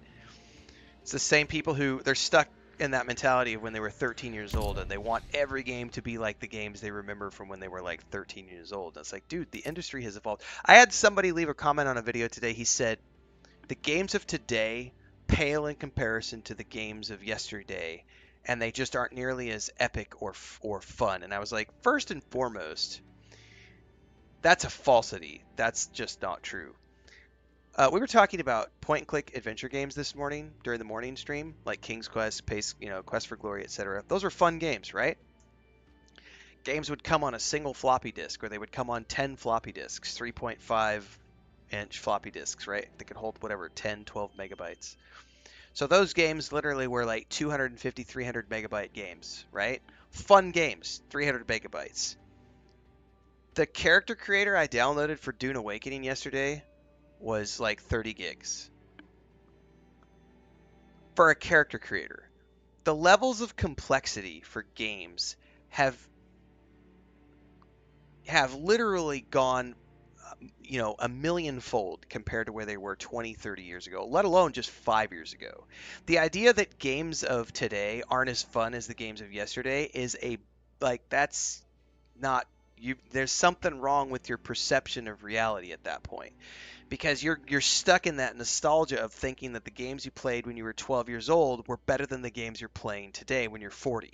It's the same people who, they're stuck in that mentality of when they were 13 years old and they want every game to be like the games they remember from when they were like 13 years old. And it's like, dude, the industry has evolved. I had somebody leave a comment on a video today. He said, the games of today pale in comparison to the games of yesterday, and they just aren't nearly as epic or fun. And I was like, first and foremost, that's a falsity. That's just not true. We were talking about point-and-click adventure games this morning during the morning stream, like King's Quest, Quest for Glory, etc. Those were fun games, right? Games would come on a single floppy disk, or they would come on 10 floppy disks, 3.5-inch floppy disks, right? They could hold whatever, 10, 12 megabytes. So those games literally were like 250, 300 megabyte games, right? Fun games, 300 megabytes. The character creator I downloaded for Dune Awakening yesterday was like 30 gigs. For a character creator. The levels of complexity for games have literally gone a millionfold compared to where they were 20, 30 years ago, let alone just 5 years ago. The idea that games of today aren't as fun as the games of yesterday is that's not there's something wrong with your perception of reality at that point, because you're stuck in that nostalgia of thinking that the games you played when you were 12 years old were better than the games you're playing today when you're 40.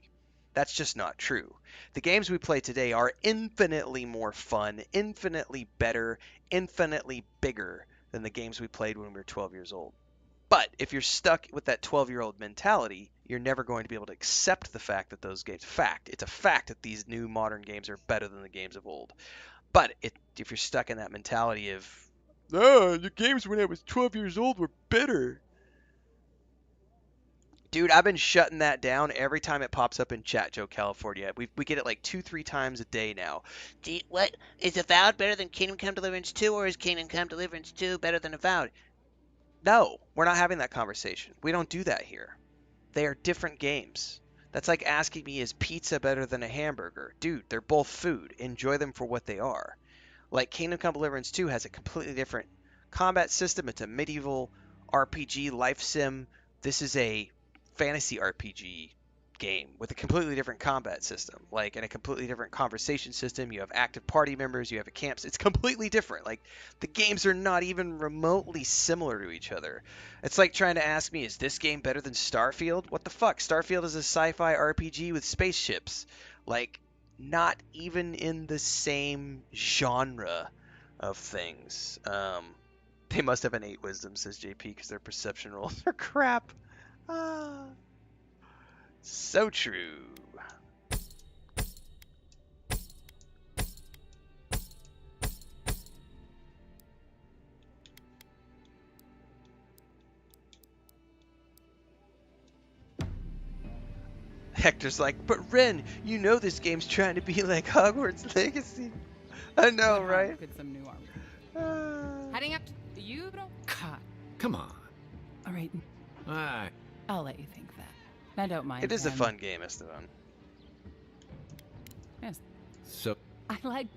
That's just not true. The games we play today are infinitely more fun, infinitely better, infinitely bigger than the games we played when we were 12 years old. But if you're stuck with that 12-year-old mentality, you're never going to be able to accept the fact that those games, it's a fact that these new modern games are better than the games of old. But if you're stuck in that mentality of, oh, the games when I was 12 years old were better. Dude, I've been shutting that down every time it pops up in Chat Joe California. We get it like 2-3 times a day now. What is Avowed better than Kingdom Come Deliverance 2, or is Kingdom Come Deliverance 2 better than Avowed? No, we're not having that conversation. We don't do that here. They are different games. That's like asking me, is pizza better than a hamburger? Dude, they're both food. Enjoy them for what they are. Like Kingdom Come Deliverance 2 has a completely different combat system. It's a medieval RPG life sim. This is a fantasy RPG game with a completely different combat system, like, and a completely different conversation system. You have active party members, you have a camp. It's completely different. Like, the games are not even remotely similar to each other. It's like trying to ask me, is this game better than Starfield? What the fuck? Starfield is a sci-fi RPG with spaceships. Like, not even in the same genre of things. They must have an 8 wisdom, says JP, because their perception rolls are crap. Ah. So true. Hector's like, but Ren, you know this game's trying to be like Hogwarts Legacy. I know, right? Get some new armor. Heading up to you, bro. God. Come on. All right, Alright. I'll let you think that. I don't mind. It is a him. fun game, Esteban. Yes, So, I like.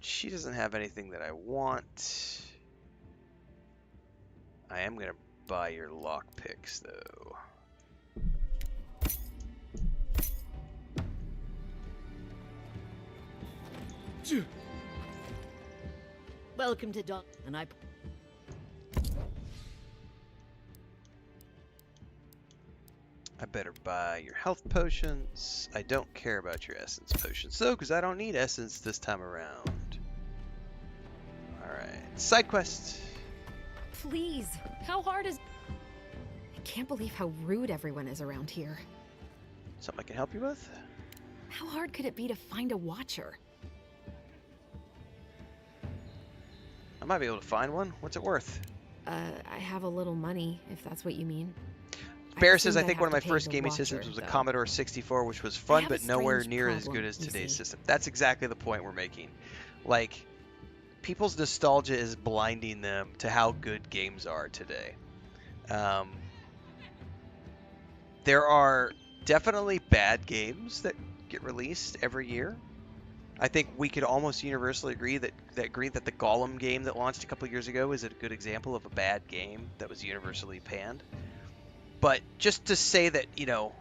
She doesn't have anything that I want. I am gonna buy your lockpicks, though. Welcome to Don, and I. I better buy your health potions. I don't care about your essence potions, though, because I don't need essence this time around. Alright, side quest. Please, how hard is... I can't believe how rude everyone is around here. Something I can help you with? How hard could it be to find a watcher? I might be able to find one. What's it worth? I have a little money, if that's what you mean. Bear assumed says, I I'd think have one of to my pay first the gaming watcher, systems was a though. Commodore 64, which was fun, have a but nowhere strange near as good problem, as you today's see. system. That's exactly the point we're making. Like, people's nostalgia is blinding them to how good games are today. There are definitely bad games that get released every year. I think we could almost universally agree that the Gollum game that launched a couple years ago is a good example of a bad game that was universally panned. But just to say that, you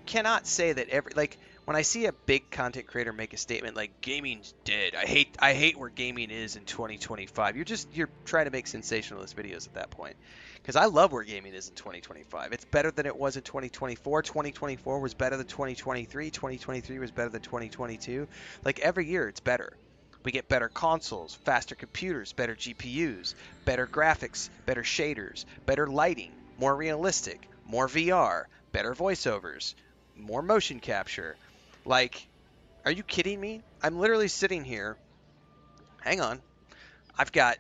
cannot say that when I see a big content creator make a statement like gaming's dead, I hate where gaming is in 2025. You're trying to make sensationalist videos at that point. Because I love where gaming is in 2025. It's better than it was in 2024. 2024 was better than 2023. 2023 was better than 2022. Like, every year it's better. We get better consoles, faster computers, better GPUs, better graphics, better shaders, better lighting, more realistic, more VR, better voiceovers, more motion capture. Like, are you kidding me? I'm literally sitting here. Hang on. I've got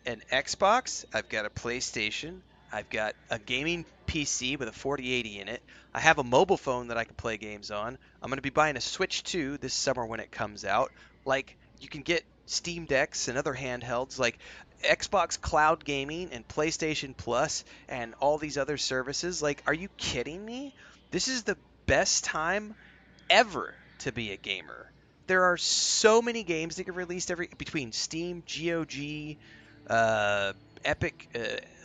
an Xbox, I've got a PlayStation, I've got a gaming PC with a 4080 in it. I have a mobile phone that I can play games on. I'm going to be buying a Switch 2 this summer when it comes out. Like, you can get Steam Decks and other handhelds, like Xbox Cloud Gaming and PlayStation Plus and all these other services. Like, are you kidding me? This is the best time ever to be a gamer. There are so many games that get released between Steam, GOG, Epic,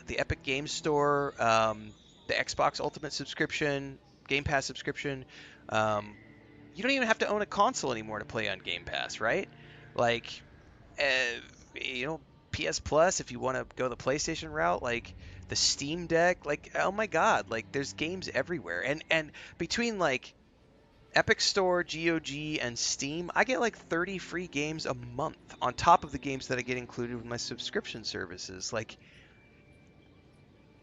the Epic Games Store, the Xbox Ultimate subscription, Game Pass subscription. You don't even have to own a console anymore to play on Game Pass, right? Like, you know, PS Plus, if you want to go the PlayStation route, like the Steam Deck, like, oh my God, like there's games everywhere. And between like Epic Store, GOG, and Steam, I get like 30 free games a month on top of the games that I get included with my subscription services. Like,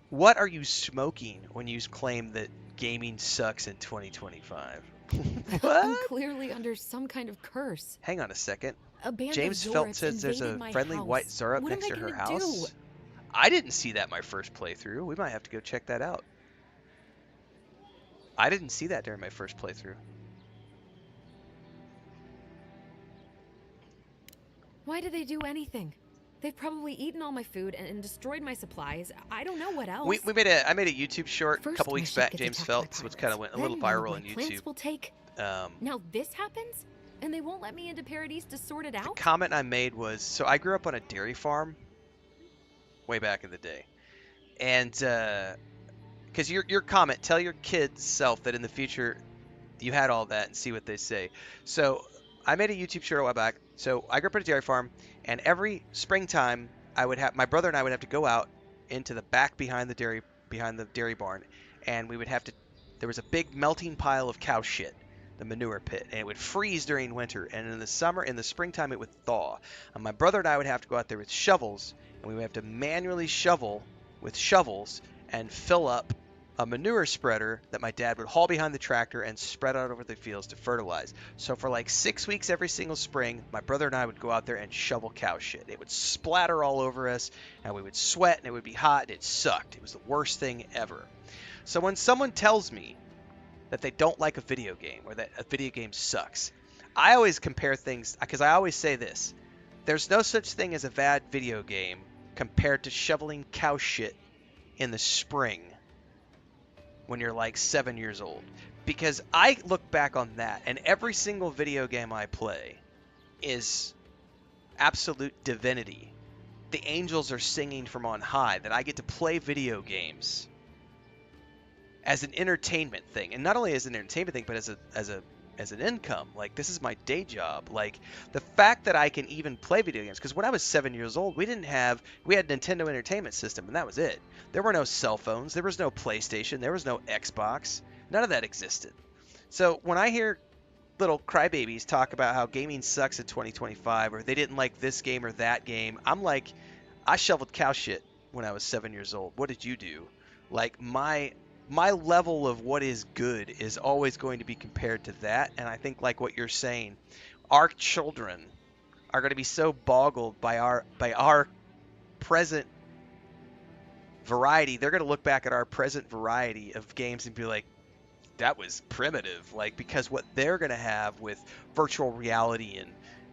what are you smoking when you claim that gaming sucks in 2025? I'm What? clearly under some kind of curse. Hang on a second. A band James of Felt Zorits says there's a invaded my friendly white house. Zara What next am to I her gonna house. do? I didn't see that my first playthrough. We might have to go check that out. I didn't see that during my first playthrough. Why did they do anything? They've probably eaten all my food and destroyed my supplies. I don't know what else. I made a YouTube short a couple my weeks ship back, gets James attacked Felt, by which kind of pirates. went a little Then one of viral my on plants YouTube. will take. Now this happens, and they won't let me into Paradise to sort it The out. comment I made was, so I grew up on a dairy farm way back in the day. And because your comment, tell your kid's self that in the future you had all that and see what they say. So I made a YouTube short a while back. So I grew up on a dairy farm, and every springtime my brother and I would have to go out into the back behind the dairy barn, and we would have to. There was a big melting pile of cow shit, the manure pit, and it would freeze during winter, and in the springtime it would thaw. And my brother and I would have to go out there with shovels, and we would have to manually shovel with shovels and fill up a manure spreader that my dad would haul behind the tractor and spread out over the fields to fertilize. So for like 6 weeks every single spring, my brother and I would go out there and shovel cow shit. It would splatter all over us, and we would sweat, and it would be hot, and it sucked. It was the worst thing ever. So when someone tells me that they don't like a video game or that a video game sucks, I always compare things, because I always say this: there's no such thing as a bad video game compared to shoveling cow shit in the spring when you're like 7 years old. Because I look back on that, and every single video game I play is absolute divinity. The angels are singing from on high that I get to play video games as an entertainment thing, and not only as an entertainment thing, but as an income. Like, this is my day job. Like, the fact that I can even play video games, because when I was 7 years old, we had Nintendo Entertainment System, and that was it. There were no cell phones, there was no PlayStation, there was no Xbox. None of that existed. So when I hear little crybabies talk about how gaming sucks in 2025, or they didn't like this game or that game, I'm like, I shoveled cow shit when I was 7 years old. What did you do? Like, my level of what is good is always going to be compared to that. And I think, like what you're saying, our children are going to be so boggled by our present variety. They're going to look back at our present variety of games and be like, that was primitive. Like, because what they're going to have with virtual reality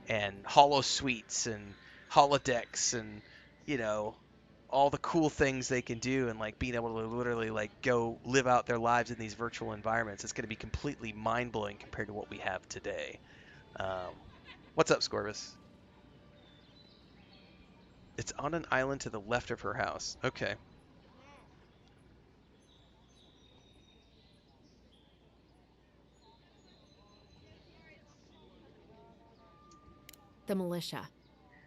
and holo suites and holodecks and, you know, all the cool things they can do, and like being able to literally like go live out their lives in these virtual environments, it's going to be completely mind-blowing compared to what we have today. What's up, Scorvus? It's on an island to the left of her house. Okay. The militia.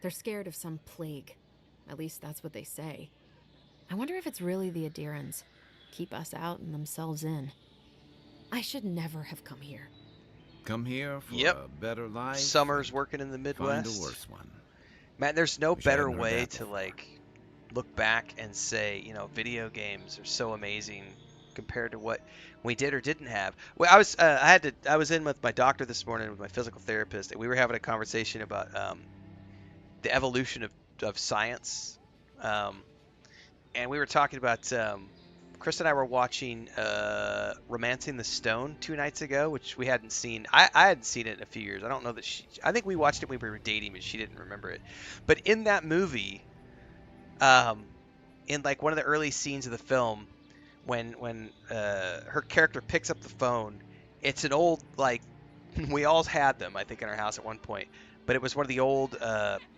They're scared of some plague. At least that's what they say. I wonder if it's really the Adirans. Keep us out and themselves in. I should never have come here. Come here for Yep. a better life. Summer's working in the Midwest. Find a worse one. Man, there's no Wish I better hadn't heard way that to before. like look back and say, you know, video games are so amazing compared to what we did or didn't have. Well, I was in with my doctor this morning with my physical therapist, and we were having a conversation about the evolution of science, and we were talking about Chris and I were watching Romancing the Stone 2 nights ago, which we hadn't seen. I hadn't seen it in a few years. I don't know that I think we watched it when we were dating, but she didn't remember it. But in that movie, in like one of the early scenes of the film, when her character picks up the phone, it's an old, like, we all had them, I think, in our house at one point, but it was one of the old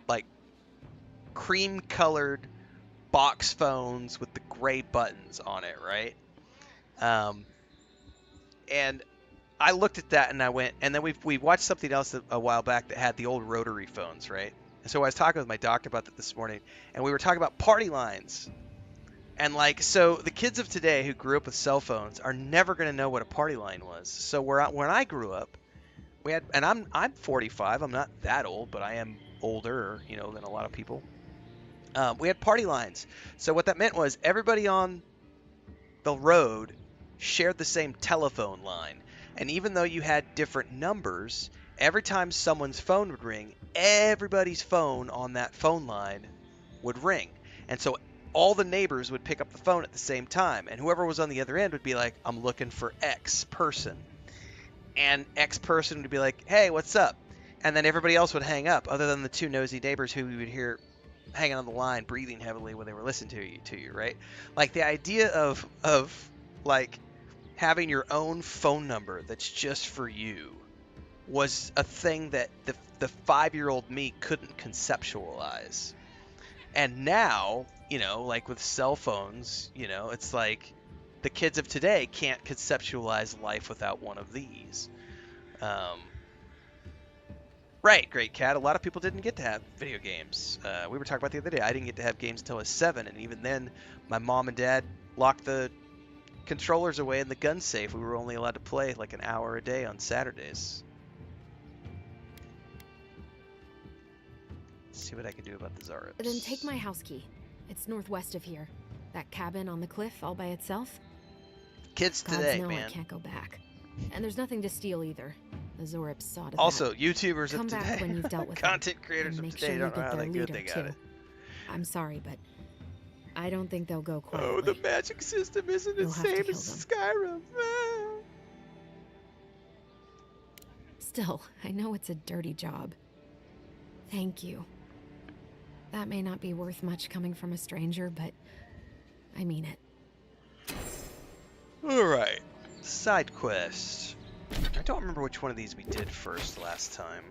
like cream colored box phones with the gray buttons on it, right? And I looked at that and I went, and then we watched something else a while back that had the old rotary phones, right? And so I was talking with my doctor about that this morning, and we were talking about party lines. And like, so the kids of today who grew up with cell phones are never going to know what a party line was. So when I grew up, we had, and I'm 45. I'm not that old, but I am older, you know, than a lot of people. We had party lines. So what that meant was everybody on the road shared the same telephone line. And even though you had different numbers, every time someone's phone would ring, everybody's phone on that phone line would ring. And so all the neighbors would pick up the phone at the same time. And whoever was on the other end would be like, I'm looking for X person. And X person would be like, hey, what's up? And then everybody else would hang up, other than the two nosy neighbors who we would hear hanging on the line, breathing heavily when they were listening to you, right? Like the idea of like having your own phone number that's just for you was a thing that the 5-year-old me couldn't conceptualize. And now, you know, like with cell phones, you know, it's like the kids of today can't conceptualize life without one of these. Right, Great Cat. A lot of people didn't get to have video games. We were talking about the other day. I didn't get to have games until I was 7, and even then, my mom and dad locked the controllers away in the gun safe. We were only allowed to play like an hour a day on Saturdays. Let's see what I can do about the Zarups. Then take my house key. It's northwest of here. That cabin on the cliff all by itself. Kids Gods today, know man. I can't go back. And there's nothing to steal either. The Zorups saw to Also, that. YouTubers Come of back today, when you've dealt with content creators and of make today sure you don't know get how their they good leader, they got too. it. I'm sorry, but I don't think they'll go quietly. Oh, the magic system isn't the You'll have to same kill as them. Skyrim. Ah. Still, I know it's a dirty job. Thank you. That may not be worth much coming from a stranger, but I mean it. Alright, side quest. I don't remember which one of these we did first last time.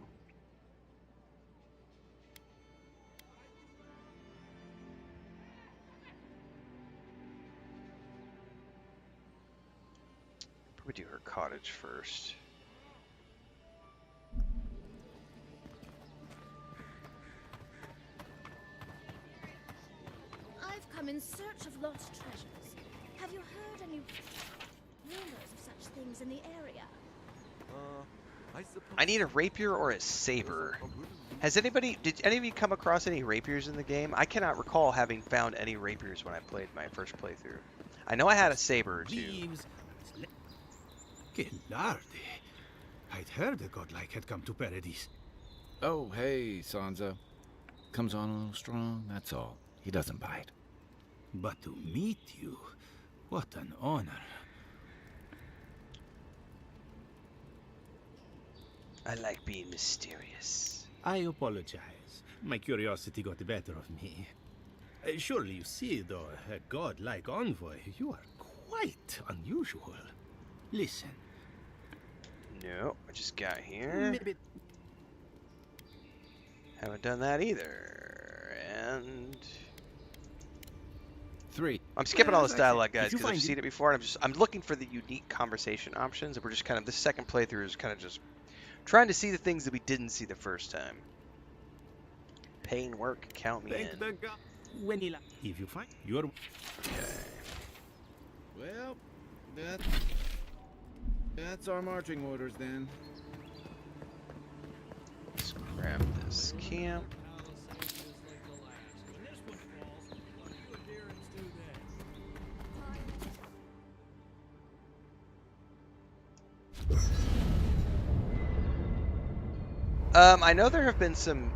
Probably do her cottage first. I've come in search of lost treasures. Have you heard any rumors of such things in the area? I need a rapier or a saber. Did any of you come across any rapiers in the game? I cannot recall having found any rapiers when I played my first playthrough. I know I had a saber or two. Que larde. I'd heard a godlike had come to Paradise. Oh, hey, Sansa. Comes on a little strong, that's all. He doesn't bite. But to meet you, what an honor. I like being mysterious. I apologize. My curiosity got the better of me. Surely you see, though, a godlike envoy, you are quite unusual. Listen. No, I just got here. Haven't done that either. And 3. I'm skipping all this dialogue, guys, Did you because I've find seen it before, and I'm looking for the unique conversation options, and we're just kind of, this second playthrough is kind of just trying to see the things that we didn't see the first time. Paying work, count me in. When he if you find you're Okay. Well, that's our marching orders then. Let's grab this camp. I know there have been some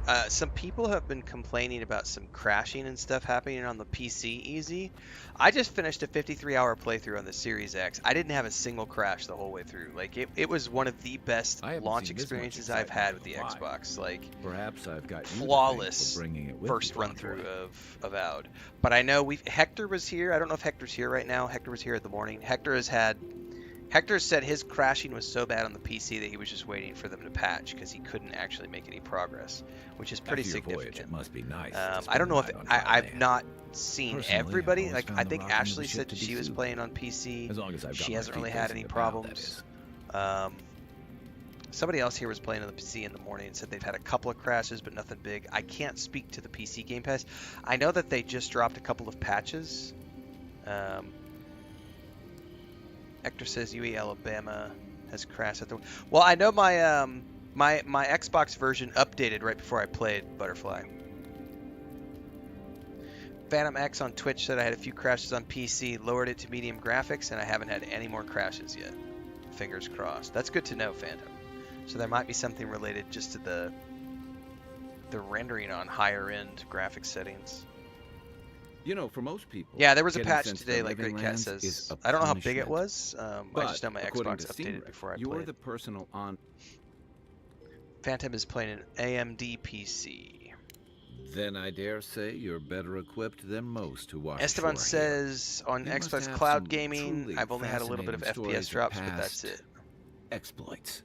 people have been complaining about some crashing and stuff happening on the PC easy. I just finished a 53-hour playthrough on the Series X. I didn't have a single crash the whole way through. Like it was one of the best launch experiences I've had with the Xbox. Like perhaps I've got flawless bringing it with first run through of Avowed. But I know Hector was here. I don't know if Hector's here right now. Hector was here at the morning. Hector said his crashing was so bad on the PC that he was just waiting for them to patch because he couldn't actually make any progress, which is pretty significant. Voyage, it must be nice. I don't know if I've not seen Personally, everybody. I've Like always I think found the rocking of Ashley the ship said to she be was soothing. playing on PC. As long as I've got She my hasn't really feet had facing any the bow, that problems. is. Somebody else here was playing on the PC in the morning and said they've had a couple of crashes, but nothing big. I can't speak to the PC Game Pass. I know that they just dropped a couple of patches. Hector says UE Alabama has crashed at the. Well, I know my my Xbox version updated right before I played Butterfly. Phantom X on Twitch said I had a few crashes on PC, lowered it to medium graphics, and I haven't had any more crashes yet. Fingers crossed. That's good to know, Phantom. So there might be something related just to the rendering on higher end graphics settings. You know, for most people, yeah, there was a getting patch sent to today, the like living Great Cat lands says. is a I don't know how big it punishment. was. I just know my according Xbox to updated Steam before I you're played. the personal on. Phantom is playing an AMD PC. Then I dare say you're better equipped than most who watch. Esteban shore says on You must Xbox have Cloud some Gaming, truly I've only had a little bit of fascinating FPS stories drops, of but that's past it. exploits.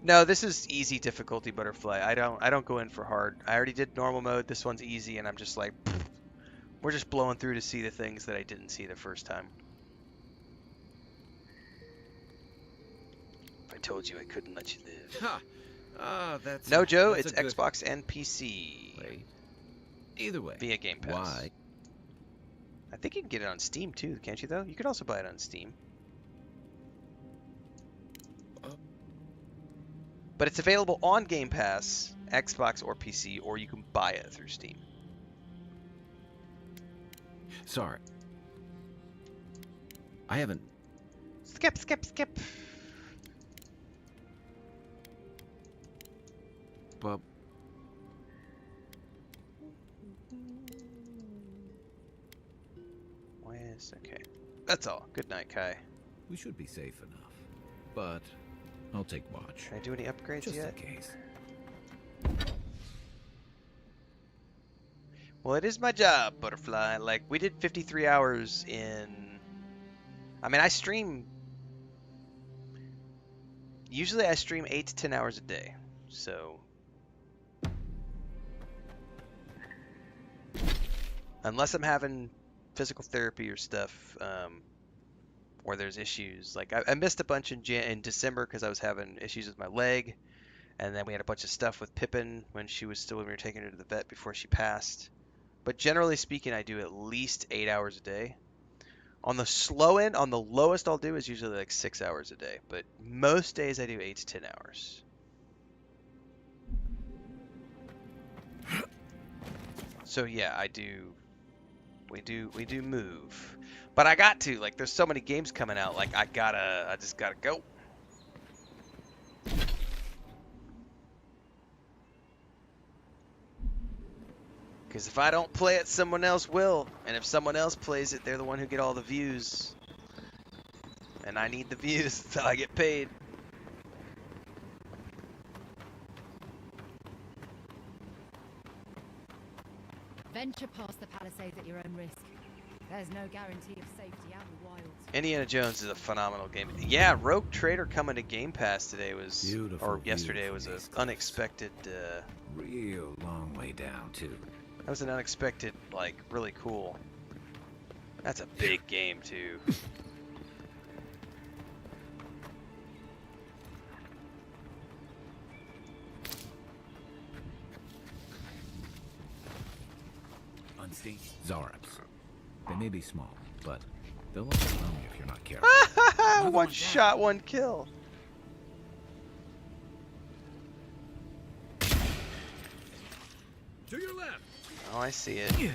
No, this is easy difficulty, Butterfly. I don't go in for hard. I already did normal mode. This one's easy, and I'm just like, pfft. We're just blowing through to see the things that I didn't see the first time. If I told you I couldn't let you live. Ha! That's No, Joe, that's it's a good... Xbox and PC. Wait. Either way. Via Game Pass. Why? I think you can get it on Steam too, can't you though? You can also buy it on Steam. But it's available on Game Pass, Xbox or PC, or you can buy it through Steam. Sorry. I haven't... Skip. But... Okay. That's all. Good night, Kai. We should be safe enough. But I'll take watch. Can I do any upgrades Just yet? in case. Well, it is my job, Butterfly. Like, we did 53 hours in... I mean, I stream... Usually I stream 8 to 10 hours a day. So... Unless I'm having physical therapy or stuff, or there's issues. Like, I missed a bunch in December because I was having issues with my leg. And then we had a bunch of stuff with Pippin when we were taking her to the vet before she passed. But generally speaking, I do at least 8 hours a day. On the slow end, on the lowest I'll do is usually like 6 hours a day. But most days I do 8 to 10 hours. So yeah, we do move. But I got to, like, there's so many games coming out, like, I just gotta go. Because if I don't play it, someone else will. And if someone else plays it, they're the one who get all the views. And I need the views so I get paid. Venture past the Palisades at your own risk. There's no guarantee of safety out in the wild. Indiana Jones is a phenomenal game. Yeah, Rogue Trader coming to Game Pass today was, Beautiful, or yesterday was an beautiful unexpected. Real long way down too. That was an unexpected, like, really cool. That's a big game too. Unseen Zareps. They may be small, but they'll overwhelm you if you're not careful. One shot, one kill. To your left. Oh, I see it. You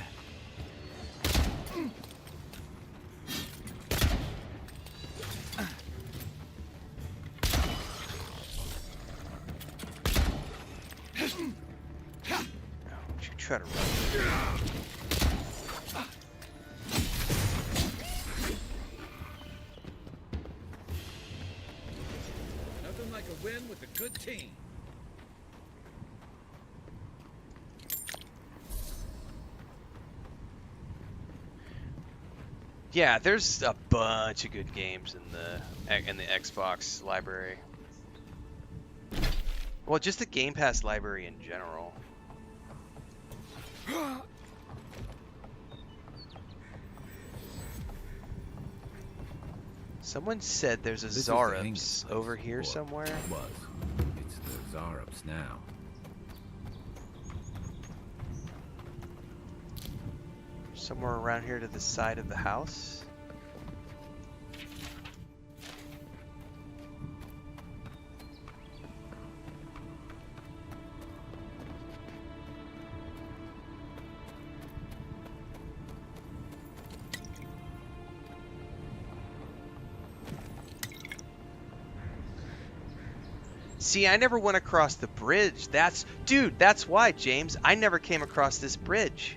try to run. Nothing like a win with a good team. Yeah, there's a bunch of good games in the Xbox library. Well, just the Game Pass library in general. Someone said there's a This is the hanging Zarups place, over here or somewhere. Was. It's the Zarups now. Somewhere around here to the side of the house. See, I never went across the bridge. Dude, that's why, James. I never came across this bridge.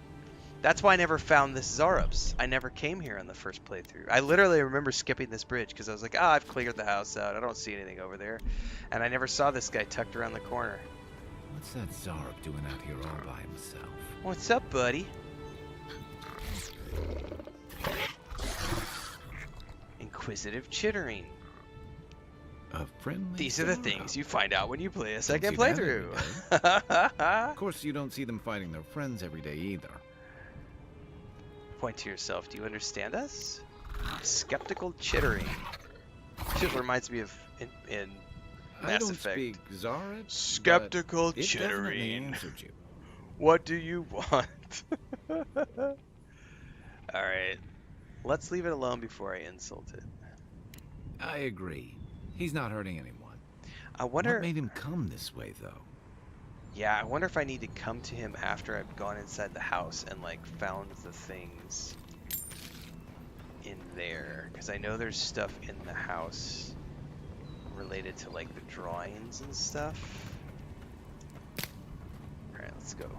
That's why I never found this Zarups. I never came here on the first playthrough. I literally remember skipping this bridge because I was like, I've cleared the house out. I don't see anything over there. And I never saw this guy tucked around the corner. What's that Zarup doing out here all by himself? What's up, buddy? Inquisitive chittering. A friendly These are the Zarup. things you find out when you play a Don't second see that playthrough. Of course, you don't see them fighting their friends every day either. Point to yourself. Do you understand us? Skeptical chittering. Just reminds me of in I Mass don't Effect. speak Zarup. Skeptical but it definitely chittering. answered you. What do you want? Alright. Let's leave it alone before I insult it. I agree. He's not hurting anyone. I wonder... What made him come this way, though? Yeah, I wonder if I need to come to him after I've gone inside the house and, like, found the things in there. Because I know there's stuff in the house related to, like, the drawings and stuff. Alright, let's go.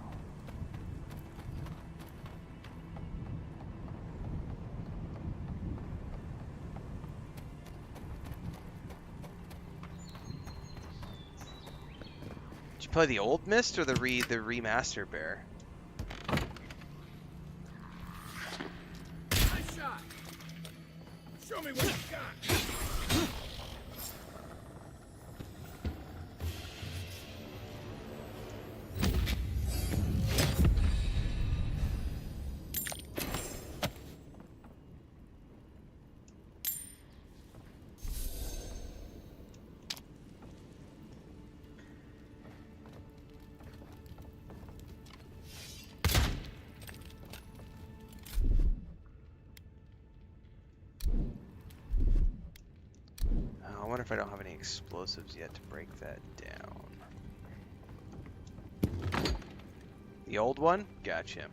Did you play the old Myst or the remaster, Bear? Nice shot. Show me what you got. I wonder if I don't have any explosives yet to break that down. The old one? Gotcha.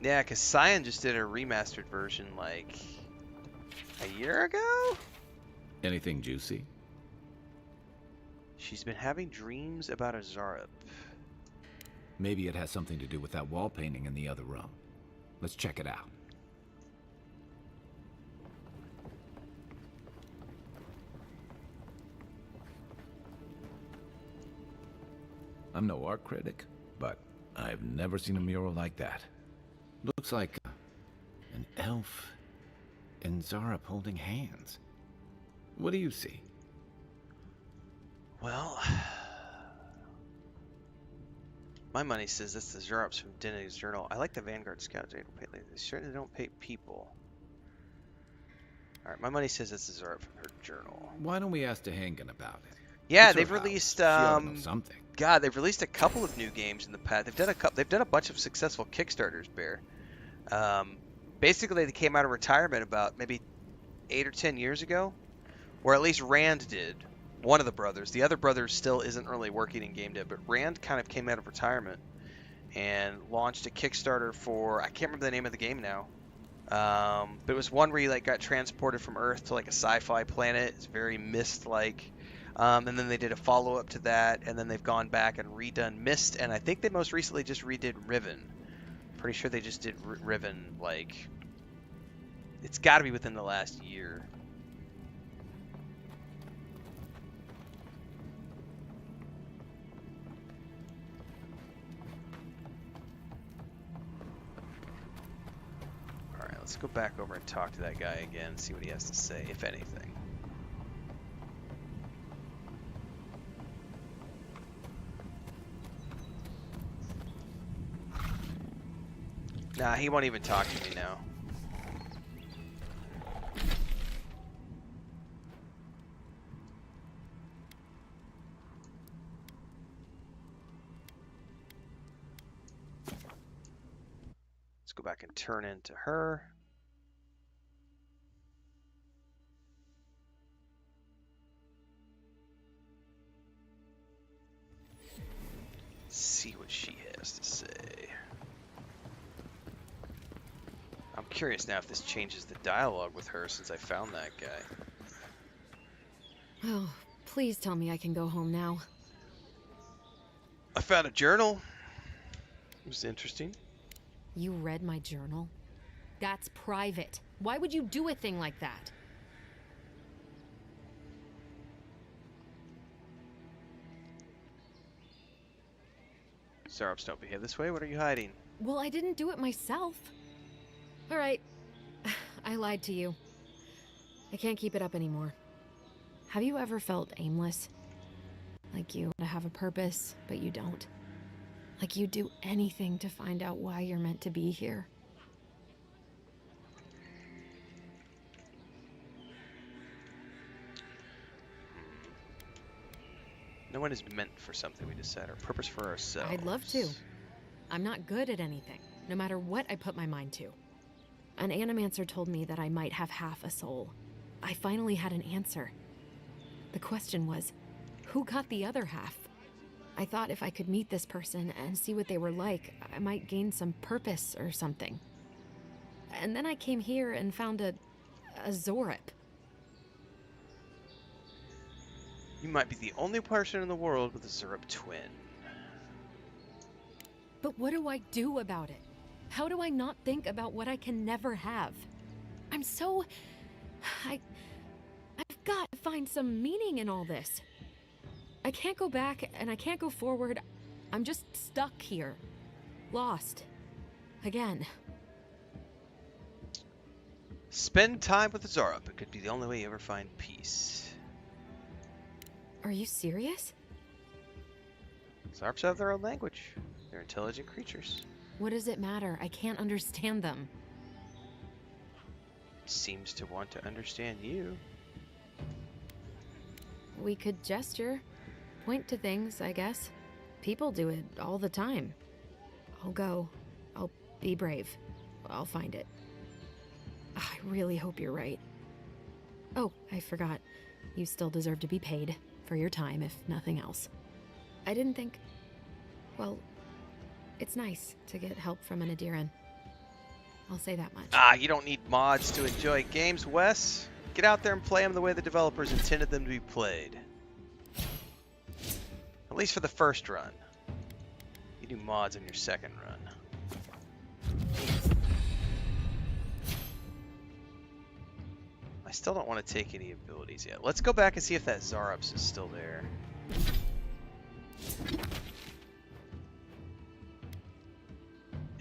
Yeah, because Cyan just did a remastered version like a year ago? Anything juicy? She's been having dreams about a Zarup. Maybe it has something to do with that wall painting in the other room. Let's check it out. I'm no art critic, but I've never seen a mural like that. Looks like an elf and Zarup holding hands. What do you see? Well, my money says that's the Zarups from Denny's Journal. I like the Vanguard Scout. They certainly don't pay people. Alright, my money says it's the Zarup from her journal. Why don't we ask Tehangan about it? Yeah, It's they've her house. released She ought to know something. God, they've released a couple of new games in the past. They've done a bunch of successful Kickstarters, Bear. Basically, they came out of retirement about maybe 8 or 10 years ago, or at least Rand did. One of the brothers. The other brother still isn't really working in game dev, but Rand kind of came out of retirement and launched a Kickstarter for, I can't remember the name of the game now. But it was one where you like got transported from Earth to like a sci-fi planet. It's very Myst-like. And then they did a follow-up to that, and then they've gone back and redone Myst, and I think they most recently just redid Riven. Pretty sure they just did Riven, like, it's got to be within the last year. Alright, let's go back over and talk to that guy again, see what he has to say, if anything. Nah, he won't even talk to me now. Let's go back and turn into her. See what she has to say. I'm curious now if this changes the dialogue with her since I found that guy. Oh, please tell me I can go home now. I found a journal. It was interesting. You read my journal? That's private. Why would you do a thing like that? Zarops don't behave this way. What are you hiding? Well, I didn't do it myself. All right. I lied to you. I can't keep it up anymore. Have you ever felt aimless? Like you have a purpose, but you don't? Like you'd do anything to find out why you're meant to be here? No one is meant for something, we decide. Our purpose for ourselves. I'd love to. I'm not good at anything, no matter what I put my mind to. An animancer told me that I might have half a soul. I finally had an answer. The question was, who got the other half? I thought if I could meet this person and see what they were like, I might gain some purpose or something. And then I came here and found a Zorip. You might be the only person in the world with a Zorip twin. But what do I do about it? How do I not think about what I can never have? I'm so... I've got to find some meaning in all this. I can't go back and I can't go forward. I'm just stuck here. Lost. Again. Spend time with the Zorip. It could be the only way you ever find peace. Are you serious? Zorps have their own language. They're intelligent creatures. What does it matter? I can't understand them. Seems to want to understand you. We could gesture. Point to things, I guess. People do it all the time. I'll go. I'll be brave. I'll find it. I really hope you're right. Oh, I forgot. You still deserve to be paid for your time, if nothing else. I didn't think... Well, it's nice to get help from an Adiran. I'll say that much. Ah, you don't need mods to enjoy games, Wes. Get out there and play them the way the developers intended them to be played. At least for the first run. You do mods on your second run. I still don't want to take any abilities yet. Let's go back and see if that Zarops is still there.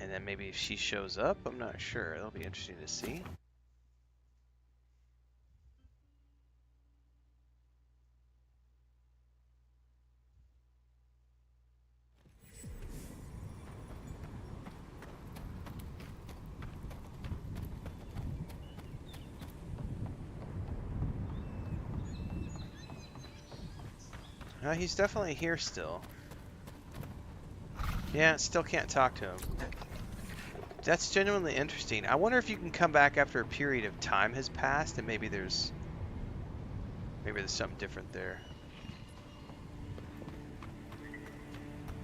And then maybe if she shows up, I'm not sure. That'll be interesting to see. He's definitely here still. Yeah, still can't talk to him. That's genuinely interesting. I wonder if you can come back after a period of time has passed and maybe there's something different there.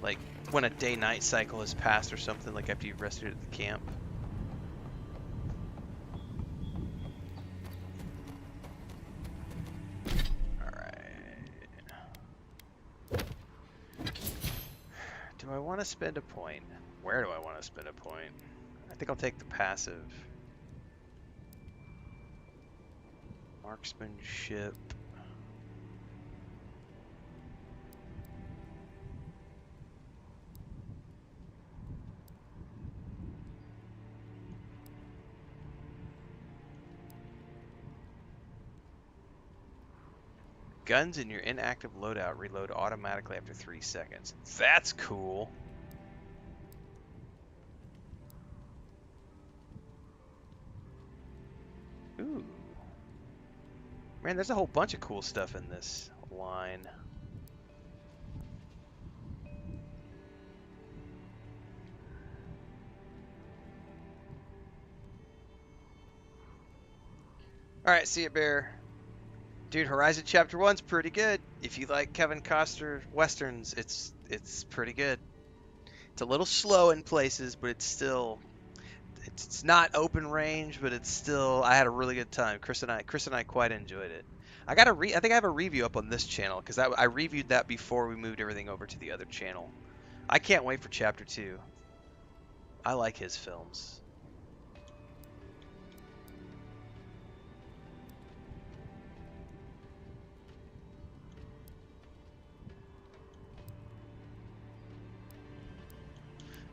Like when a day-night cycle has passed or something, like after you've rested at the camp. Do I want to spend a point? Where do I want to spend a point? I think I'll take the passive. Marksmanship. Guns in your inactive loadout reload automatically after 3 seconds. That's cool. Ooh. Man, there's a whole bunch of cool stuff in this line. Alright, see ya, Bear. Dude, Horizon Chapter 1's pretty good. If you like Kevin Costner westerns, it's pretty good. It's a little slow in places, but it's still... It's not open range, but it's still... I had a really good time. Chris and I quite enjoyed it. I think I have a review up on this channel, because I reviewed that before we moved everything over to the other channel. I can't wait for Chapter 2. I like his films.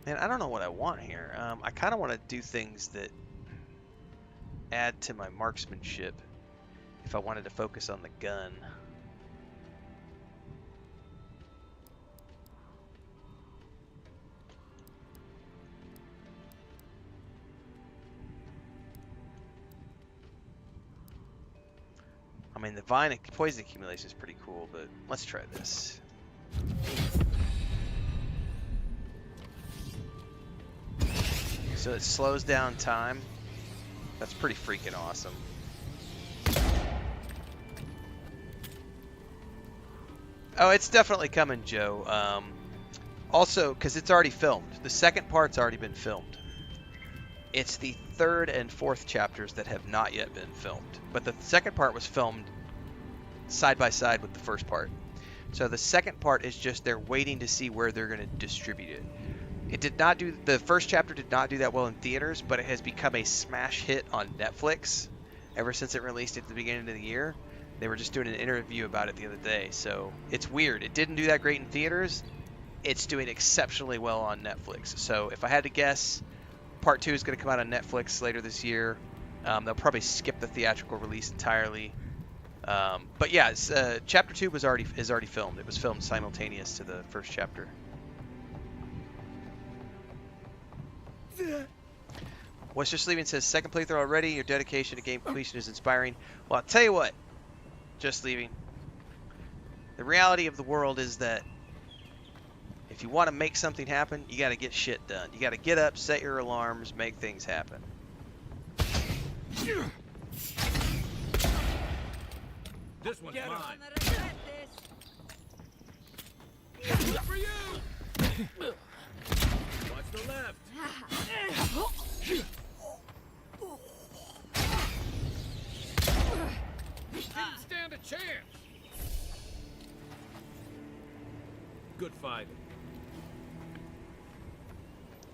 Man, I don't know what I want here. I kind of want to do things that add to my marksmanship if I wanted to focus on the gun. I mean, the poison accumulation is pretty cool, but let's try this. So it slows down time. That's pretty freaking awesome. Oh, it's definitely coming, Joe. Also, because it's already filmed. The second part's already been filmed. It's the third and fourth chapters that have not yet been filmed. But the second part was filmed side by side with the first part. So the second part is just they're waiting to see where they're going to distribute it. It did not do, the first chapter did not do that well in theaters, but it has become a smash hit on Netflix ever since it released at the beginning of the year. They were just doing an interview about it the other day, so it's weird. It didn't do that great in theaters. It's doing exceptionally well on Netflix. So if I had to guess, part 2 is going to come out on Netflix later this year. They'll probably skip the theatrical release entirely. But yeah, chapter 2 is already filmed. It was filmed simultaneous to the first chapter. What's Just Leaving says, second playthrough already. Your dedication to game completion is inspiring. Well, I'll tell you what, Just Leaving. The reality of the world is that if you want to make something happen, you got to get shit done. You got to get up, set your alarms, make things happen. This one's mine. Good for you! Watch the left. Didn't stand a chance. Good fighting.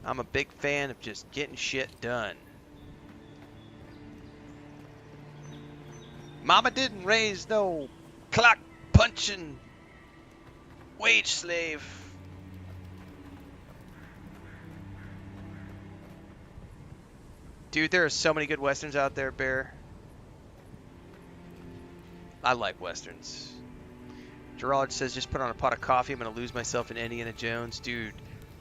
I'm a big fan of just getting shit done. Mama didn't raise no clock punching wage slave. Dude, there are so many good westerns out there, Bear. I like westerns. Gerard says, just put on a pot of coffee. I'm going to lose myself in Indiana Jones. Dude,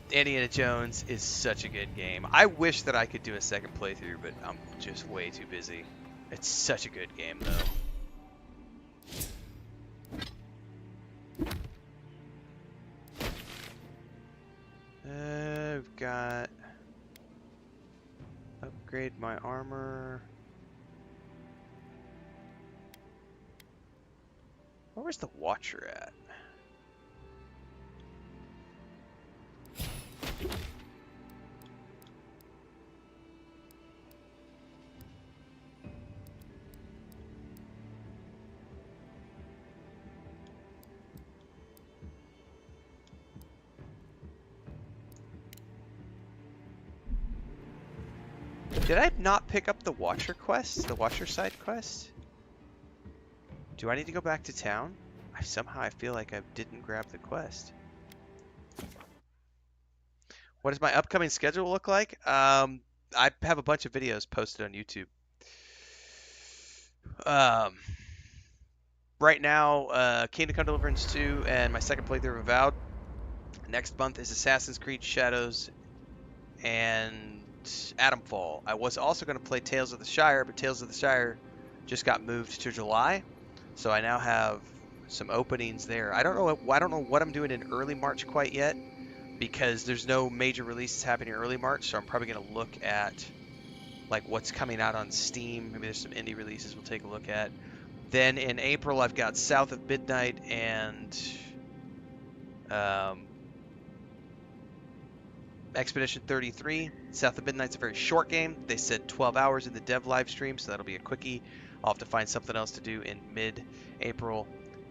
Indiana Jones is such a good game. I wish that I could do a second playthrough, but I'm just way too busy. It's such a good game, though. We've got... upgrade my armor. Where's the Watcher at? Did I not pick up the Watcher quest? The Watcher side quest? Do I need to go back to town? I feel like I didn't grab the quest. What does my upcoming schedule look like? I have a bunch of videos posted on YouTube. Right now, Kingdom Come Deliverance 2 and my second playthrough of Avowed. Next month is Assassin's Creed Shadows and Atomfall. I was also going to play Tales of the Shire, but Tales of the Shire just got moved to July, so I now have some openings there. I don't know what I'm doing in early March quite yet, because there's no major releases happening early March, so I'm probably going to look at like what's coming out on Steam. Maybe there's some indie releases we'll take a look at. Then in April, I've got South of Midnight and Expedition 33. South of Midnight's a very short game. They said 12 hours in the dev live stream, so that'll be a quickie. I'll have to find something else to do in mid-April.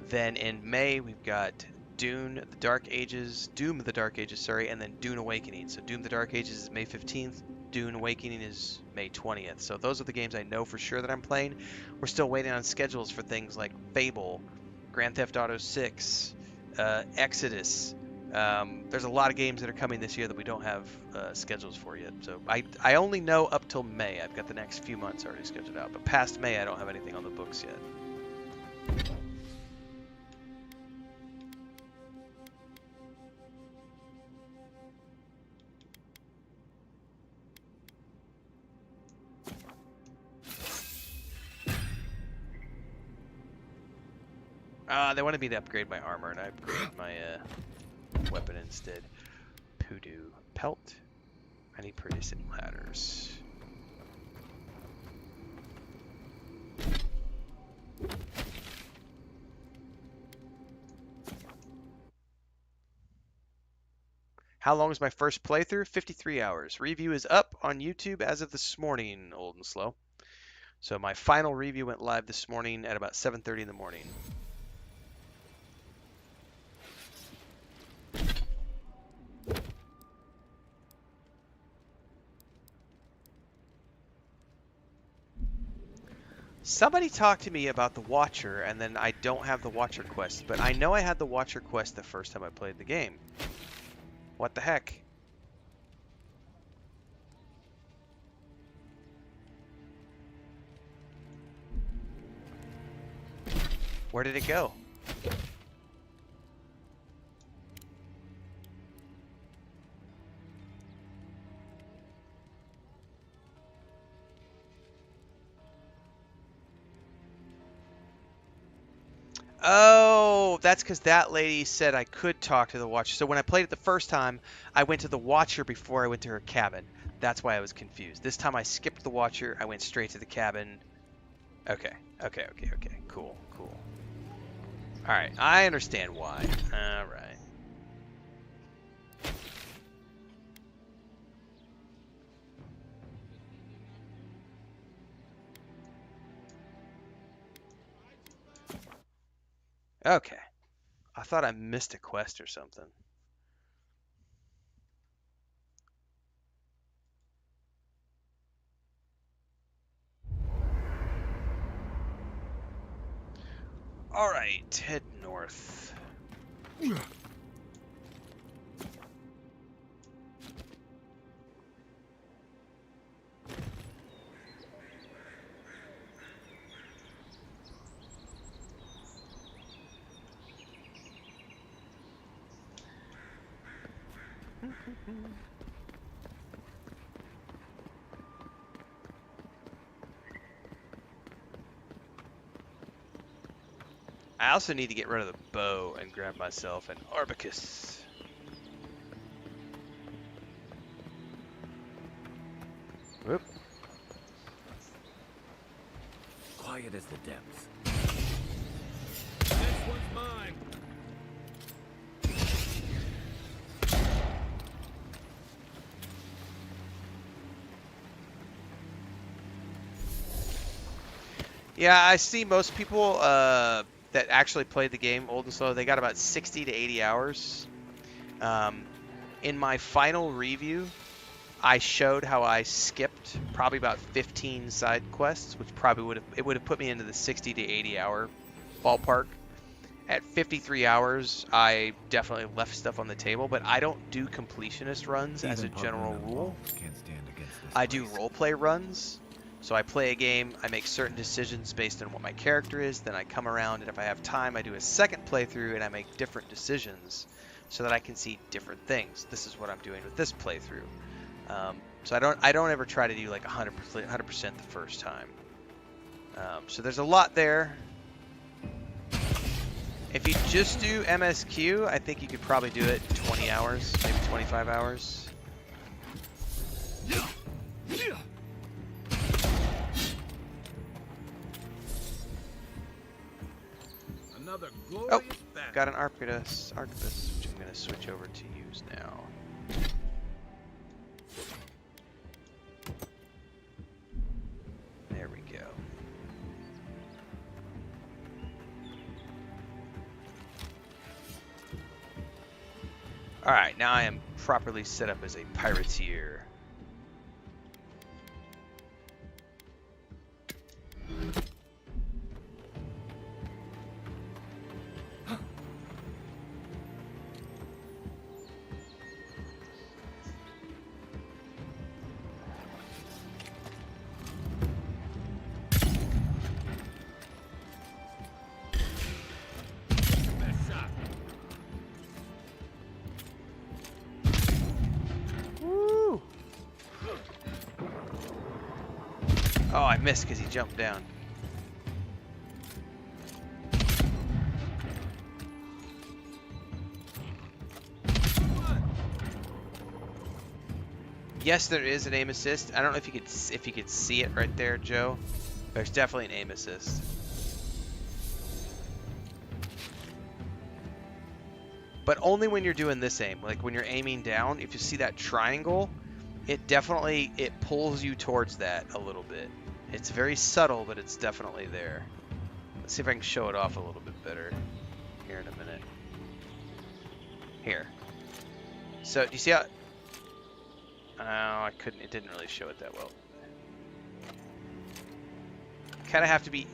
Then in May, we've got Doom of the Dark Ages, sorry, and then Dune Awakening. So Doom of the Dark Ages is May 15th. Dune Awakening is May 20th. So those are the games I know for sure that I'm playing. We're still waiting on schedules for things like Fable, Grand Theft Auto 6, Exodus. There's a lot of games that are coming this year that we don't have schedules for yet. So I only know up till May. I've got the next few months already scheduled out. But past May, I don't have anything on the books yet. They wanted me to upgrade my armor, and I upgraded my weapon instead. Poodoo pelt. I need predicent ladders. How long is my first playthrough? 53 hours. Review is up on YouTube as of this morning, old and slow. So my final review went live this morning at about 7:30 in the morning. Somebody talked to me about the Watcher, and then I don't have the Watcher quest, but I know I had the Watcher quest the first time I played the game. What the heck? Where did it go? Oh, that's because that lady said I could talk to the Watcher. So when I played it the first time, I went to the Watcher before I went to her cabin. That's why I was confused. This time I skipped the Watcher. I went straight to the cabin. Okay. Cool. Alright, I understand why. Alright. Okay. I thought I missed a quest or something. Alright, head north. I also need to get rid of the bow and grab myself an Arbicus. Whoop. Quiet as the depths. This one's mine. Yeah, I see most people that actually played the game, old and slow, they got about 60 to 80 hours. In my final review, I showed how I skipped probably about 15 side quests, which probably would have put me into the 60 to 80 hour ballpark. At 53 hours, I definitely left stuff on the table, but I don't do completionist runs as a general rule. I do roleplay runs. So I play a game, I make certain decisions based on what my character is, then I come around, and if I have time, I do a second playthrough and I make different decisions so that I can see different things. This is what I'm doing with this playthrough. So I don't ever try to do like 100% the first time. So there's a lot there. If you just do MSQ, I think you could probably do it in 20 hours, maybe 25 hours. Another Oh, glorious got an arquebus, which I'm going to switch over to use now. There we go. Alright, now I am properly set up as a pirateer. Oh, I missed because he jumped down. Yes, there is an aim assist. I don't know if you could see it right there, Joe. There's definitely an aim assist. But only when you're doing this aim. Like when you're aiming down, if you see that triangle, it pulls you towards that a little bit. It's very subtle, but it's definitely there. Let's see if I can show it off a little bit better here in a minute. Here. So, do you see how... Oh, I couldn't... It didn't really show it that well. Kind of have to be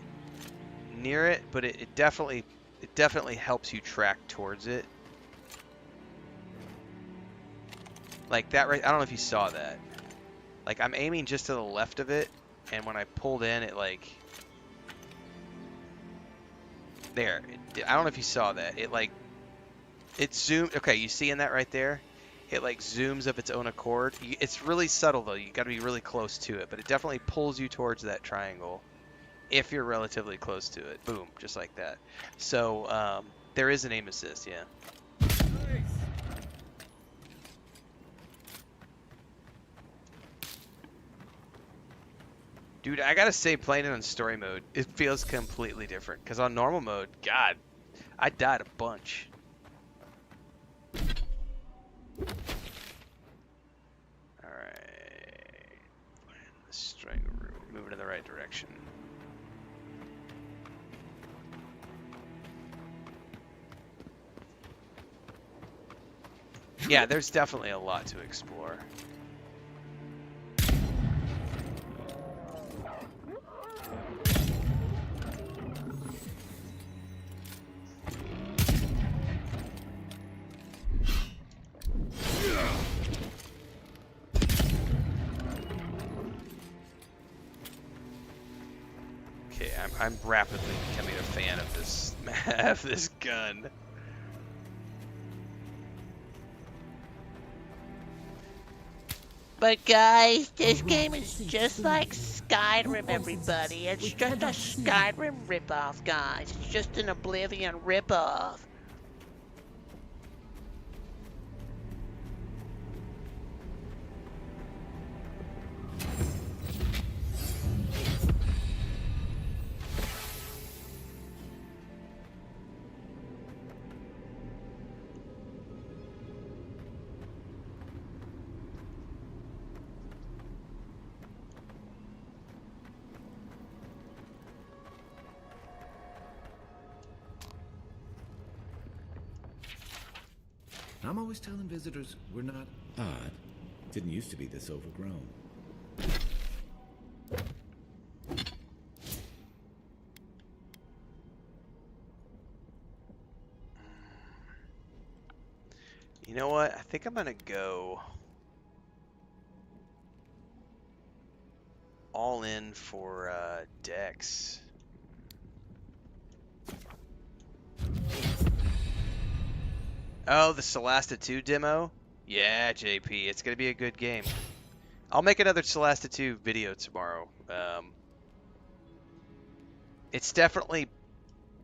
near it, but it definitely helps you track towards it. Like that right... I don't know if you saw that. Like, I'm aiming just to the left of it, and when I pulled in, it like... There. I don't know if you saw that. It zoomed... Okay, you seeing that right there? It like zooms of its own accord. It's really subtle though. You got to be really close to it, but it definitely pulls you towards that triangle if you're relatively close to it. Boom, just like that. So there is an aim assist, yeah. Dude, I gotta say, playing it on story mode, it feels completely different. Because on normal mode, God, I died a bunch. Alright. Let's try and move it in the right direction. Yeah, there's definitely a lot to explore. Okay, I'm rapidly becoming a fan of this gun. But guys, this game is just like Skyrim, everybody. It's just a Skyrim ripoff, guys. It's just an Oblivion ripoff. I'm always telling visitors we're not odd. Didn't used to be this overgrown. You know what? I think I'm gonna go all in for Dex. Oh, the Solasta 2 demo? Yeah, JP, it's gonna be a good game. I'll make another Celeste 2 video tomorrow. It's definitely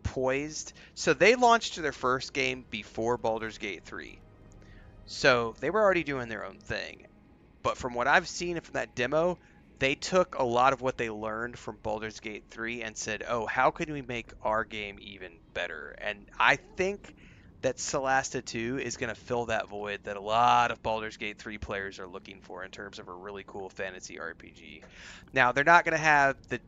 poised. So they launched their first game before Baldur's Gate 3. So they were already doing their own thing. But from what I've seen from that demo, they took a lot of what they learned from Baldur's Gate 3 and said, oh, how can we make our game even better? And I think that Celeste 2 is going to fill that void that a lot of Baldur's Gate 3 players are looking for in terms of a really cool fantasy RPG. Now, they're not going to have the,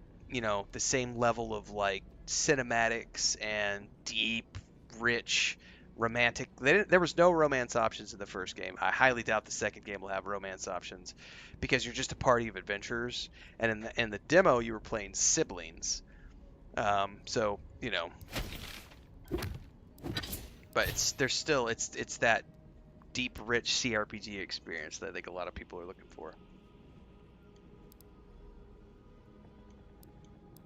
the same level of like cinematics and deep, rich, romantic. There was no romance options in the first game. I highly doubt the second game will have romance options because you're just a party of adventurers, and in the demo you were playing siblings. So but it's that deep, rich CRPG experience that I think a lot of people are looking for.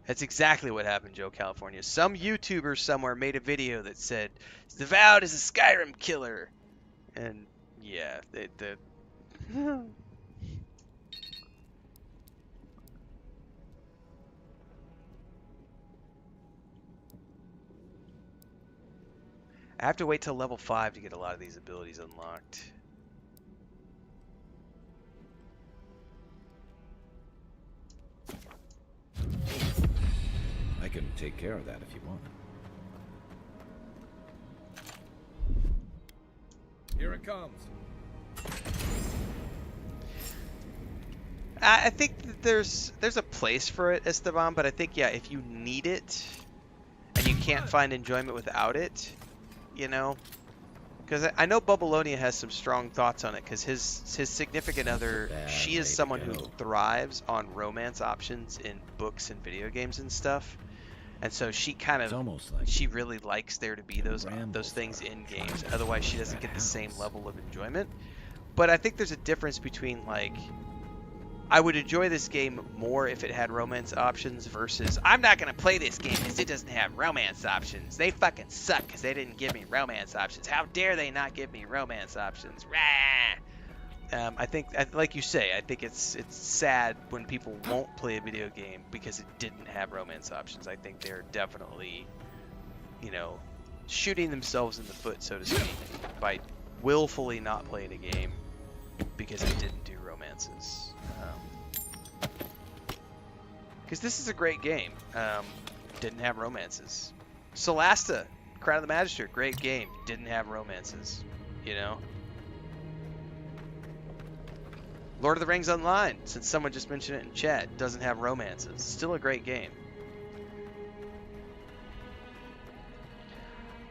That's exactly what happened, Joe California. Some YouTuber somewhere made a video that said, Avowed is a Skyrim killer. And yeah, I have to wait till level 5 to get a lot of these abilities unlocked. I can take care of that if you want. Here it comes. I think that there's a place for it, Esteban, but I think, yeah, if you need it and you can't find enjoyment without it, because I know Bubbalonia has some strong thoughts on it, because his significant other, she is someone who thrives on romance options in books and video games and stuff. And so she kind of, she really likes there to be those things in games. Otherwise, she doesn't get the same level of enjoyment. But I think there's a difference between, like, I would enjoy this game more if it had romance options versus I'm not going to play this game because it doesn't have romance options. They fucking suck because they didn't give me romance options. How dare they not give me romance options? Rah! I think, like you say, I think it's sad when people won't play a video game because it didn't have romance options. I think they're definitely, shooting themselves in the foot, so to speak, by willfully not playing a game because it didn't do romances. Because this is a great game. Didn't have romances. Solasta, Crown of the Magistrate, great game. Didn't have romances. Lord of the Rings Online, since someone just mentioned it in chat, doesn't have romances. Still a great game.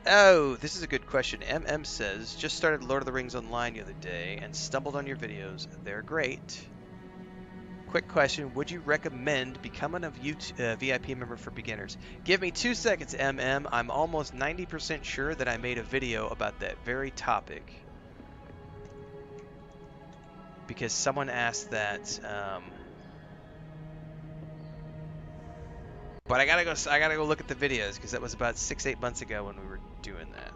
Oh, this is a good question. MM says, just started Lord of the Rings Online the other day and stumbled on your videos. They're great. Quick question, would you recommend becoming a VIP member for beginners? Give me 2 seconds, MM. I'm almost 90% sure that I made a video about that very topic. Because someone asked that, but I gotta go look at the videos because that was about 6-8 months ago when we were doing that.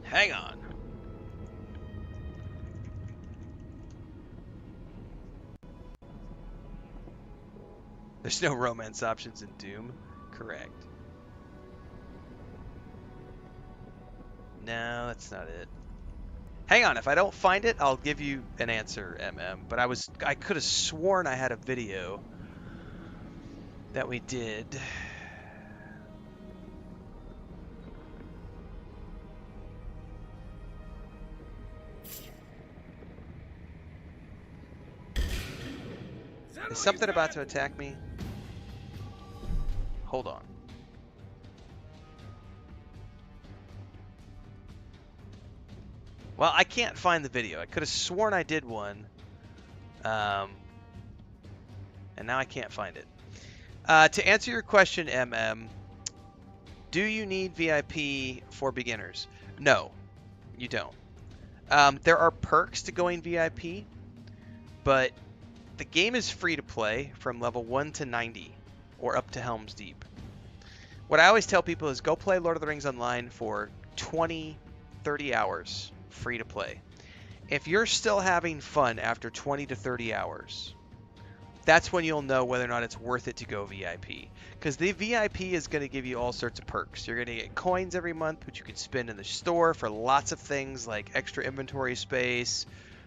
Hang on. There's no romance options in Doom. Correct. No, that's not it. Hang on, if I don't find it, I'll give you an answer, MM. But I could have sworn I had a video that we did. Is something about to attack me? Hold on. Well, I can't find the video. I could have sworn I did one. And now I can't find it. To answer your question, MM, do you need VIP for beginners? No, you don't. There are perks to going VIP, but the game is free to play from level 1 to 90 or up to Helm's Deep. What I always tell people is go play Lord of the Rings Online for 20, 30 hours, free to play. If you're still having fun after 20 to 30 hours, that's when you'll know whether or not it's worth it to go VIP. Because the VIP is going to give you all sorts of perks. You're going to get coins every month, which you can spend in the store for lots of things like extra inventory space,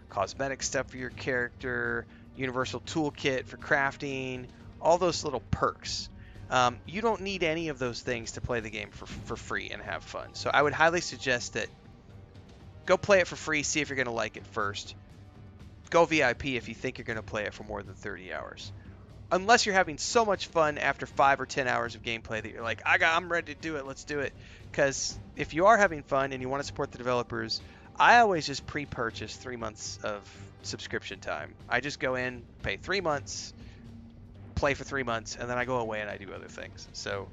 cosmetic stuff for your character, universal toolkit for crafting, all those little perks. You don't need any of those things to play the game for free and have fun. So I would highly suggest that go play it for free, see if you're going to like it first. Go VIP if you think you're going to play it for more than 30 hours. Unless you're having so much fun after 5 or 10 hours of gameplay that you're like, I'm ready to do it, let's do it. Because if you are having fun and you want to support the developers, I always just pre-purchase 3 months of subscription time. I just go in, pay 3 months, play for 3 months, and then I go away and I do other things. So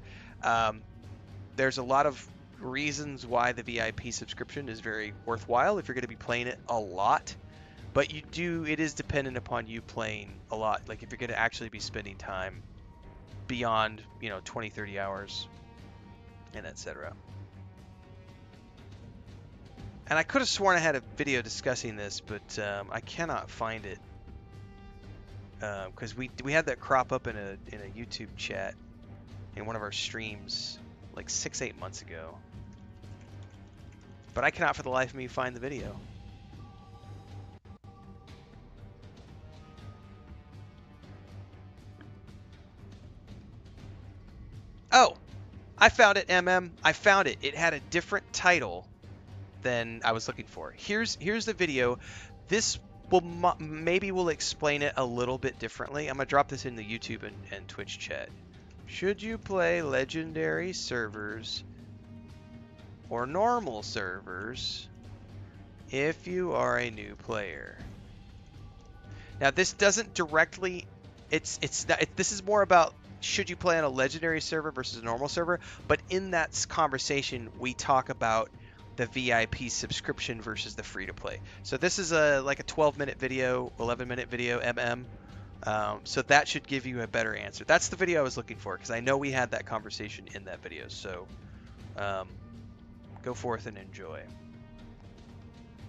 there's a lot of reasons why the VIP subscription is very worthwhile if you're going to be playing it a lot. But it is dependent upon you playing a lot. Like if you're going to actually be spending time beyond, 20, 30 hours and etc. And I could have sworn I had a video discussing this, but I cannot find it. Because we had that crop up in a YouTube chat in one of our streams like 6-8 months ago. But I cannot for the life of me find the video. Oh, I found it, MM. I found it. It had a different title than I was looking for. Here's the video. This will maybe we'll explain it a little bit differently. I'm gonna drop this in the YouTube and Twitch chat. Should you play legendary servers or normal servers if you are a new player? Now this doesn't directly. It's not. This is more about should you play on a legendary server versus a normal server. But in that conversation, we talk about the VIP subscription versus the free-to-play. So this is like a 12-minute video, 11-minute video, MM. So that should give you a better answer. That's the video I was looking for, because I know we had that conversation in that video. So go forth and enjoy.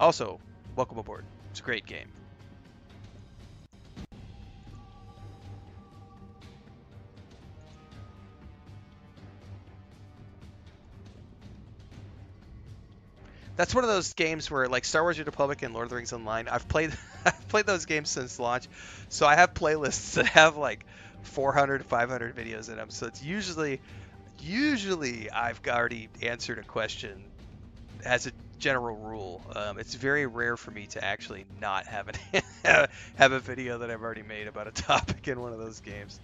Also, welcome aboard. It's a great game. That's one of those games where, like Star Wars: New Republic and Lord of the Rings Online, I've played those games since launch, so I have playlists that have like 400, 500 videos in them. So it's usually I've already answered a question as a general rule. It's very rare for me to actually not have have a video that I've already made about a topic in one of those games,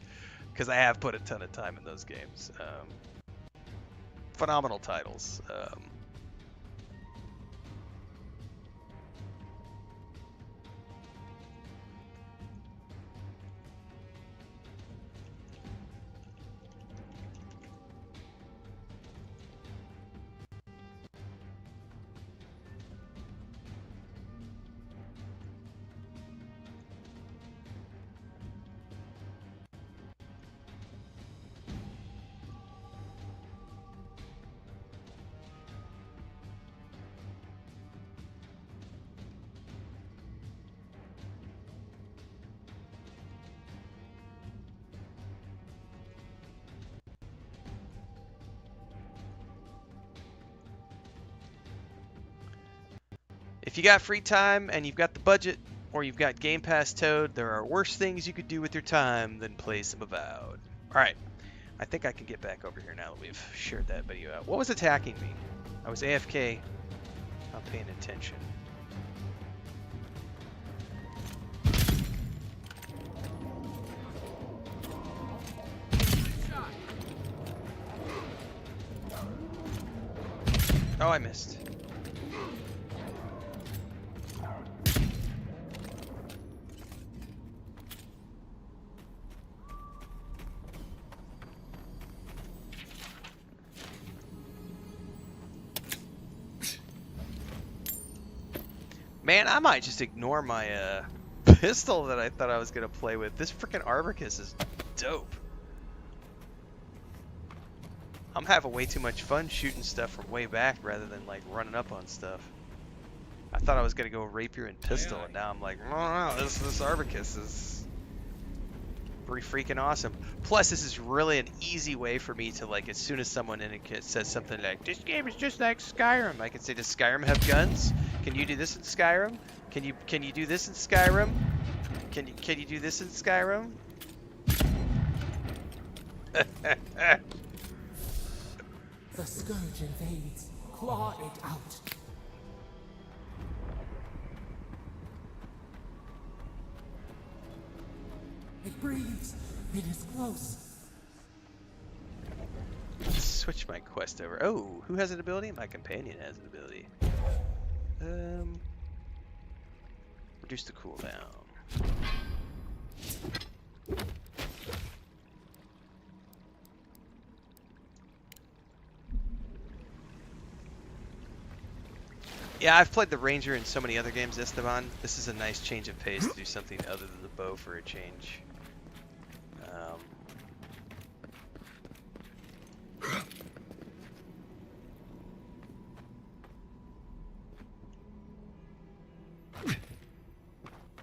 because I have put a ton of time in those games. Phenomenal titles. If you got free time and you've got the budget, or you've got Game Pass Toad, there are worse things you could do with your time than play some Avowed. Alright, I think I can get back over here now that we've shared that video out. What was attacking me? I was AFK, not paying attention. Oh, I missed. Man, I might just ignore my pistol that I thought I was going to play with. This freaking Arborcus is dope. I'm having way too much fun shooting stuff from way back rather than like running up on stuff. I thought I was gonna go rapier and pistol, and now I'm like, no, this Arbicus is pretty freaking awesome. Plus, this is really an easy way for me to, like, as soon as someone in it says something like, this game is just like Skyrim, I can say, does Skyrim have guns? Can you do this in Skyrim? Can you do this in Skyrim? Can you do this in Skyrim? The scourge invades. Claw it out. It breathes. It is close. Let's switch my quest over. Oh, who has an ability? My companion has an ability. Reduce the cooldown. Yeah, I've played the Ranger in so many other games, Esteban. This is a nice change of pace to do something other than the bow for a change.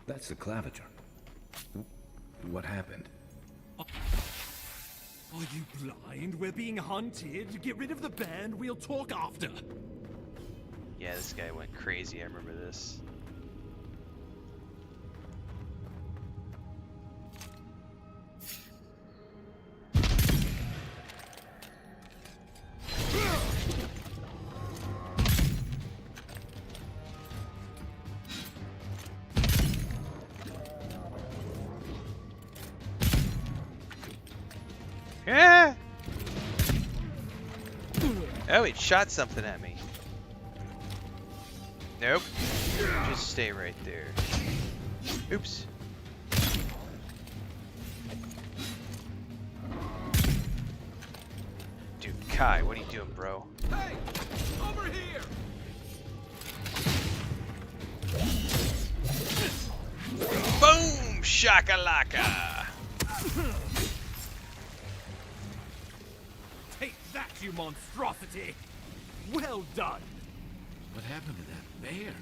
That's the claviger. What happened? Are you blind? We're being hunted. Get rid of the band. We'll talk after. Yeah, this guy went crazy. I remember this. Yeah. Oh, it shot something at me. Nope. Just stay right there. Oops. Dude, Kai, what are you doing, bro? Hey! Over here! Boom! Shakalaka! Take that, you monstrosity! Well done! What happened to that bear?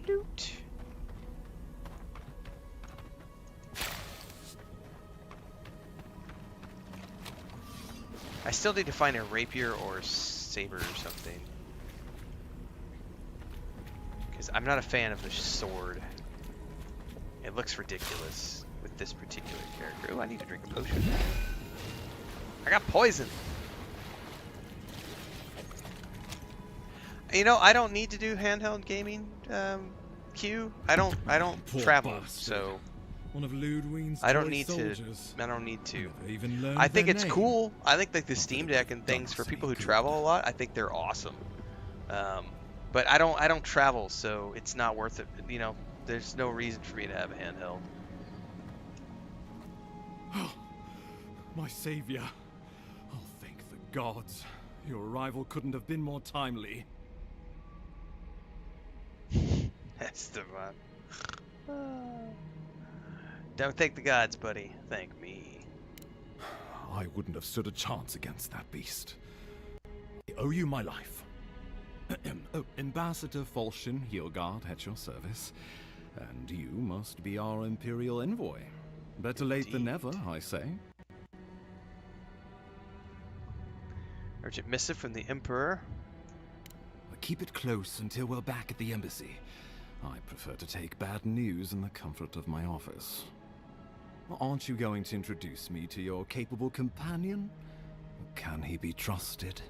Loot. I still need to find a rapier or saber or something. Because I'm not a fan of the sword. It looks ridiculous with this particular character. Ooh, I need to drink a potion. I got poison. You know, I don't need to do handheld gaming, Q. I don't Poor travel, bastard. so One of Ludwig's I don't toy need soldiers. to. I don't need to. Never even learned I think their it's name. cool. I think like the Steam Deck and things for Doesn't people who good. travel a lot. I think they're awesome. But I don't travel, so it's not worth it. You know, there's no reason for me to have a handheld. Oh, my savior. Oh, thank the gods. Your arrival couldn't have been more timely. Esteban. Don't thank the gods, buddy. Thank me. I wouldn't have stood a chance against that beast. I owe you my life. Oh, Ambassador Falchion Hildgard at your service. And you must be our Imperial envoy. Better late than never, I say. Urgent missive from the Emperor. Keep it close until we're back at the embassy. I prefer to take bad news in the comfort of my office. Aren't you going to introduce me to your capable companion? Can he be trusted?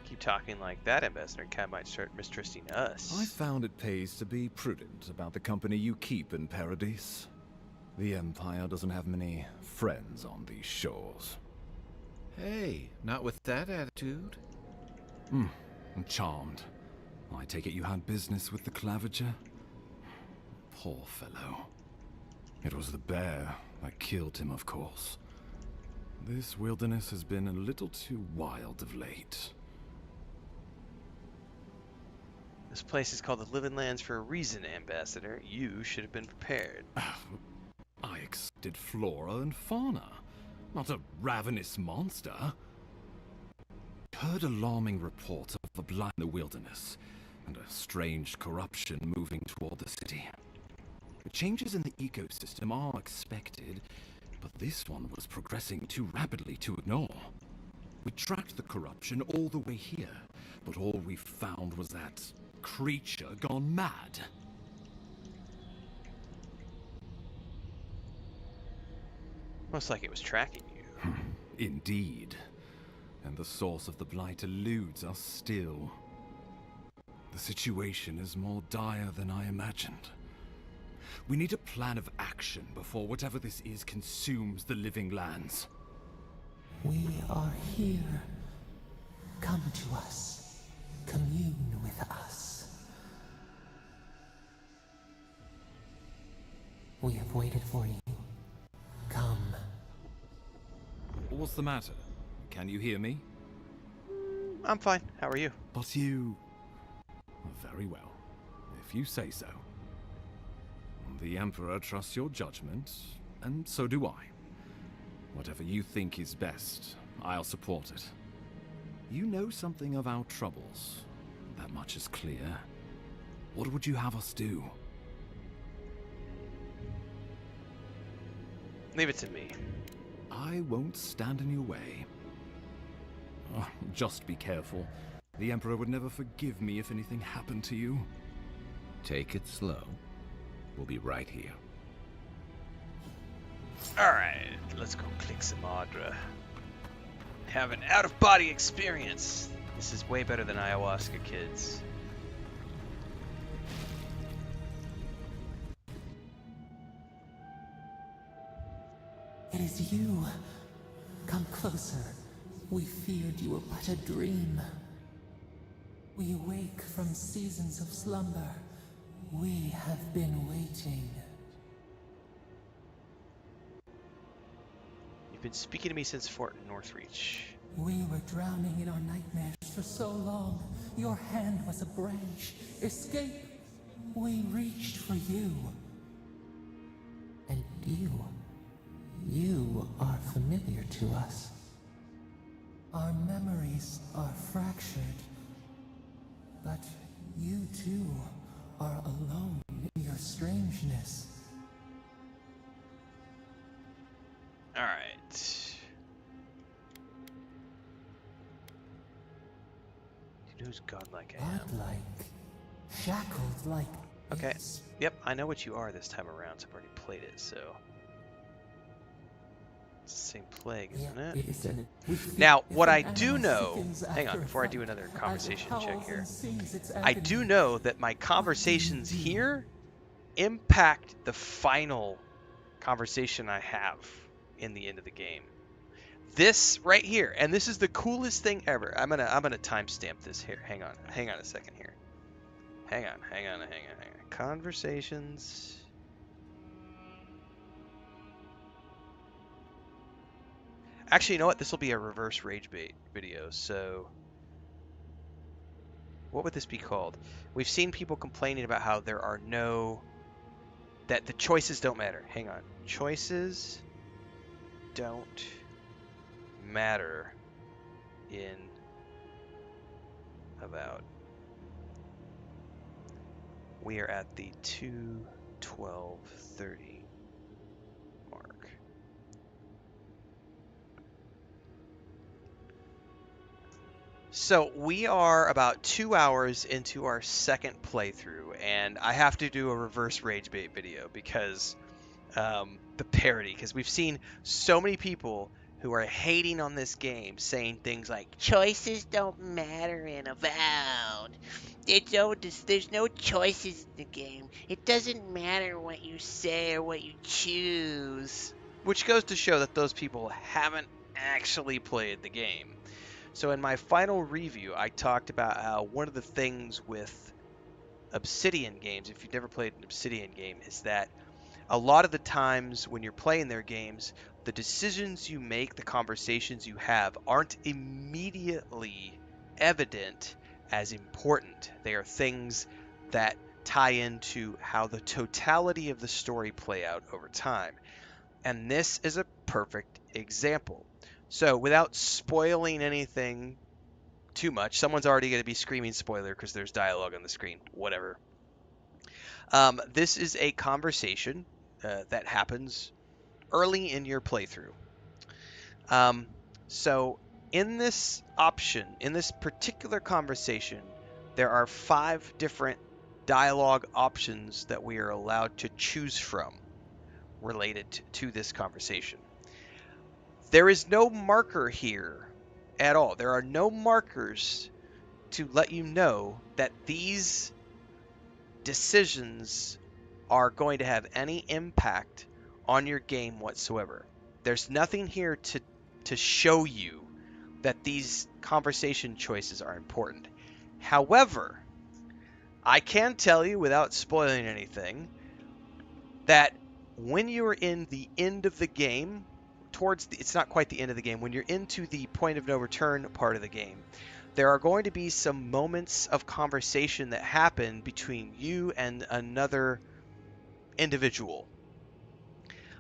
Keep talking like that, Ambassador. Kai might start mistrusting us. I found it pays to be prudent about the company you keep in Paradise. The Empire doesn't have many friends on these shores. Hey, not with that attitude. I'm charmed. I take it you had business with the Claviger? Poor fellow. It was the bear that killed him, of course. This wilderness has been a little too wild of late. This place is called the Living Lands for a reason, Ambassador. You should have been prepared. I expected flora and fauna, not a ravenous monster. I heard alarming reports of a blight in the wilderness, and a strange corruption moving toward the city. The changes in the ecosystem are expected, but this one was progressing too rapidly to ignore. We tracked the corruption all the way here, but all we found was that creature gone mad. Most like it was tracking you. Indeed. And the source of the blight eludes us still. The situation is more dire than I imagined. We need a plan of action before whatever this is consumes the living lands. We are here. Come to us. Commune with us. We have waited for you. Come. What's the matter? Can you hear me? I'm fine. How are you? But you... Very well, if you say so. The Emperor trusts your judgment, and so do I. Whatever you think is best, I'll support it. You know something of our troubles. That much is clear. What would you have us do? Leave it to me. I won't stand in your way. Oh, just be careful. The Emperor would never forgive me if anything happened to you. Take it slow. We'll be right here. Alright, let's go click some Audra. Have an out-of-body experience. This is way better than ayahuasca, kids. It is you. Come closer. We feared you were but a dream. We awake from seasons of slumber. We have been waiting. You've been speaking to me since Fort Northreach. We were drowning in our nightmares for so long. Your hand was a branch. Escape! We reached for you. And you are familiar to us. Our memories are fractured. But you too are alone in your strangeness. Alright. You know who's godlike I am. Godlike. Shackled like Okay. this. Yep, I know what you are this time around, so I've already played it, so... It's the same plague, isn't it? Now, what I do know... Hang on, before I do another conversation check here. I do know that my conversations here impact the final conversation I have in the end of the game. This right here, and this is the coolest thing ever. I'm gonna timestamp this here. Hang on a second here. Hang on. Conversations. Actually, you know what? This will be a reverse rage bait video. So, what would this be called? We've seen people complaining about how there are that the choices don't matter. Hang on. Choices don't matter in Avowed. We are at the 2:12:30 mark. So we are about 2 hours into our second playthrough, and I have to do a reverse rage bait video because the parody, because we've seen so many people who are hating on this game saying things like, choices don't matter in Avowed. There's no choices in the game. It doesn't matter what you say or what you choose. Which goes to show that those people haven't actually played the game. So in my final review, I talked about how one of the things with Obsidian games, if you've never played an Obsidian game, is that a lot of the times when you're playing their games, the decisions you make, the conversations you have, aren't immediately evident as important. They are things that tie into how the totality of the story play out over time. And this is a perfect example. So without spoiling anything too much, someone's already going to be screaming spoiler because there's dialogue on the screen, whatever. This is a conversation that happens early in your playthrough. So in this option, in this particular conversation, there are 5 different dialogue options that we are allowed to choose from related to this conversation. There is no marker here at all. There are no markers to let you know that these decisions are going to have any impact on your game whatsoever. There's nothing here to show you that these conversation choices are important. However, I can tell you without spoiling anything that when you're in the end of the game, it's not quite the end of the game, when you're into the point of no return part of the game, there are going to be some moments of conversation that happen between you and another individual.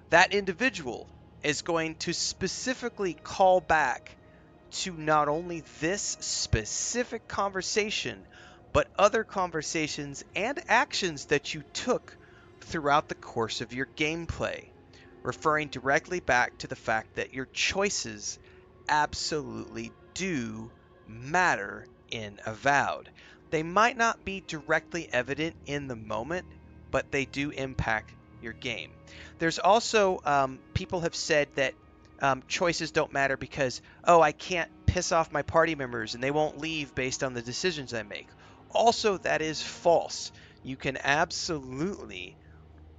That individual is going to specifically call back to not only this specific conversation, but other conversations and actions that you took throughout the course of your gameplay, referring directly back to the fact that your choices absolutely do matter in Avowed. They might not be directly evident in the moment, but they do impact your game. There's also, people have said that choices don't matter because, oh, I can't piss off my party members and they won't leave based on the decisions I make. Also, that is false. You can absolutely